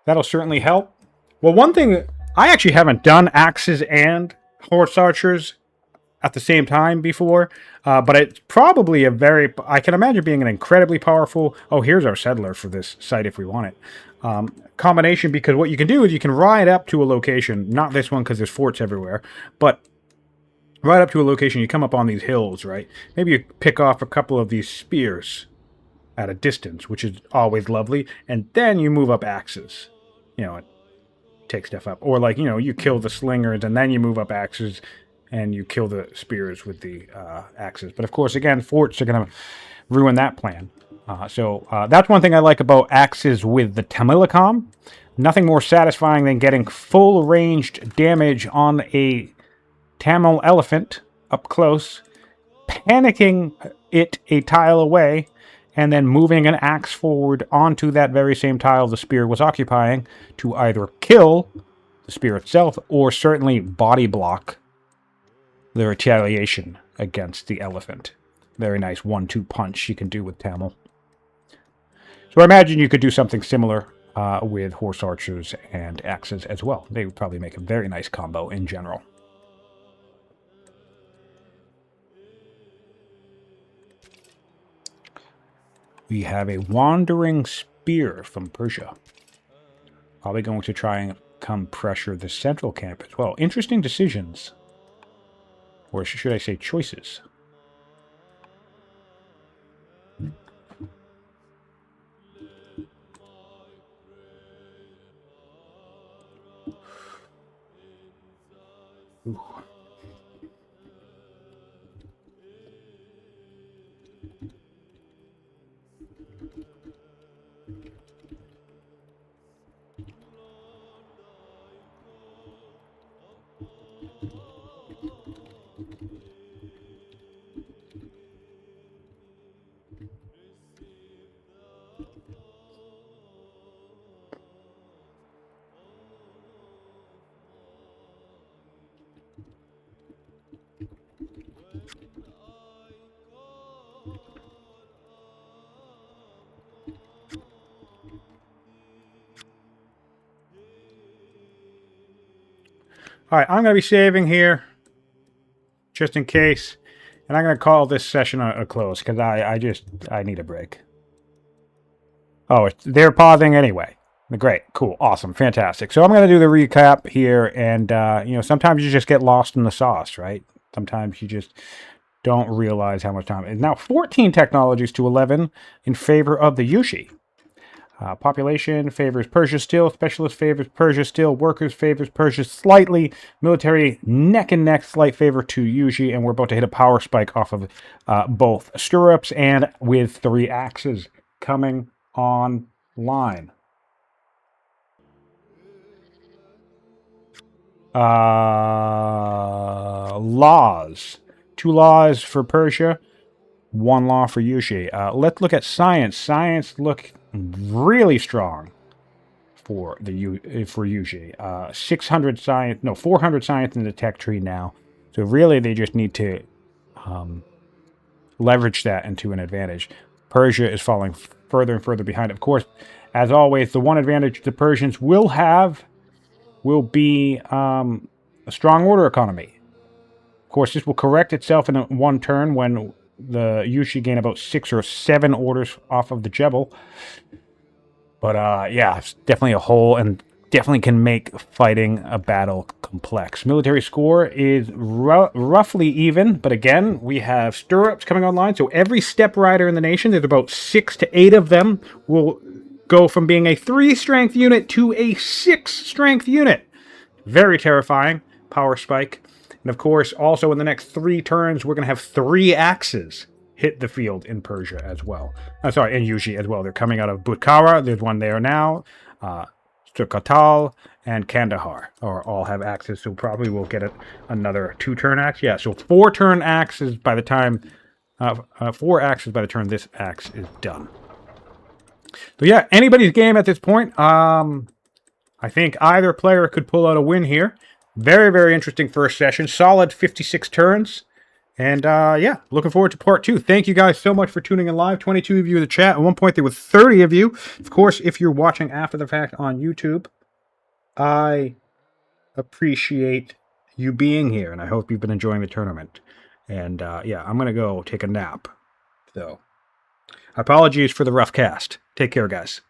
That'll certainly help. Well, one thing, I actually haven't done axes and horse archers at the same time before, but it's probably I can imagine being an incredibly powerful, oh, here's our settler for this site if we want it, combination, because what you can do is you can ride up to a location, not this one because there's forts everywhere, but right up to a location, you come up on these hills, right? Maybe you pick off a couple of these spears at a distance, which is always lovely, and then you move up axes. You know, take stuff up. Or like, you know, you kill the slingers, and then you move up axes, and you kill the spears with the axes. But of course, again, forts are going to ruin that plan. So that's one thing I like about axes with the Tamilicom. Nothing more satisfying than getting full ranged damage on a Tamil elephant up close, panicking it a tile away, and then moving an axe forward onto that very same tile the spear was occupying to either kill the spear itself or certainly body block the retaliation against the elephant. Very nice 1-2 punch you can do with Tamil. So I imagine you could do something similar with horse archers and axes as well. They would probably make a very nice combo in general. We have a wandering spear from Persia. Probably going to try and come pressure the central camp as well. Interesting decisions. Or should I say choices? Ooh. All right, I'm going to be saving here, just in case, and I'm going to call this session a close, because I need a break. Oh, they're pausing anyway. Great, cool, awesome, fantastic. So I'm going to do the recap here, and, you know, sometimes you just get lost in the sauce, right? Sometimes you just don't realize how much time. It's now 14 technologies to 11 in favor of the Yushi. Population favors Persia still. Specialist favors Persia still. Workers favors Persia slightly. Military neck and neck, slight favor to Yuji. And we're about to hit a power spike off of both stirrups and with 3 axes coming online. Laws. 2 laws for Persia. 1 law for Yushi. Let's look at science. Science look really strong for Yushi. 600 science, no, 400 science in the tech tree now. So really, they just need to leverage that into an advantage. Persia is falling further and further behind. Of course, as always, the one advantage the Persians will be a strong order economy. Of course, this will correct itself in 1 turn when the Yushi gain about 6 or 7 orders off of the Jebel. But yeah, it's definitely a hole and definitely can make fighting a battle complex. Military score is roughly even, but again, we have stirrups coming online. So every step rider in the nation, there's about 6 to 8 of them, will go from being a 3-strength unit to a 6-strength unit. Very terrifying. Power spike. And of course, also in the next 3 turns, we're going to have 3 axes hit the field in Persia as well. Sorry, in Yuji as well. They're coming out of Bukhara. There's one there now. Queztal and Kandahar all have axes, so probably we'll get another 2-turn axe. Yeah, so 4-turn axes by the time... 4 axes by the turn this axe is done. So yeah, anybody's game at this point. I think either player could pull out a win here. Very, very interesting first session. Solid 56 turns. And yeah, looking forward to part 2. Thank you guys so much for tuning in live. 22 of you in the chat. At one point there were 30 of you. Of course, if you're watching after the fact on YouTube, I appreciate you being here. And I hope you've been enjoying the tournament. And yeah, I'm going to go take a nap. So, apologies for the rough cast. Take care, guys.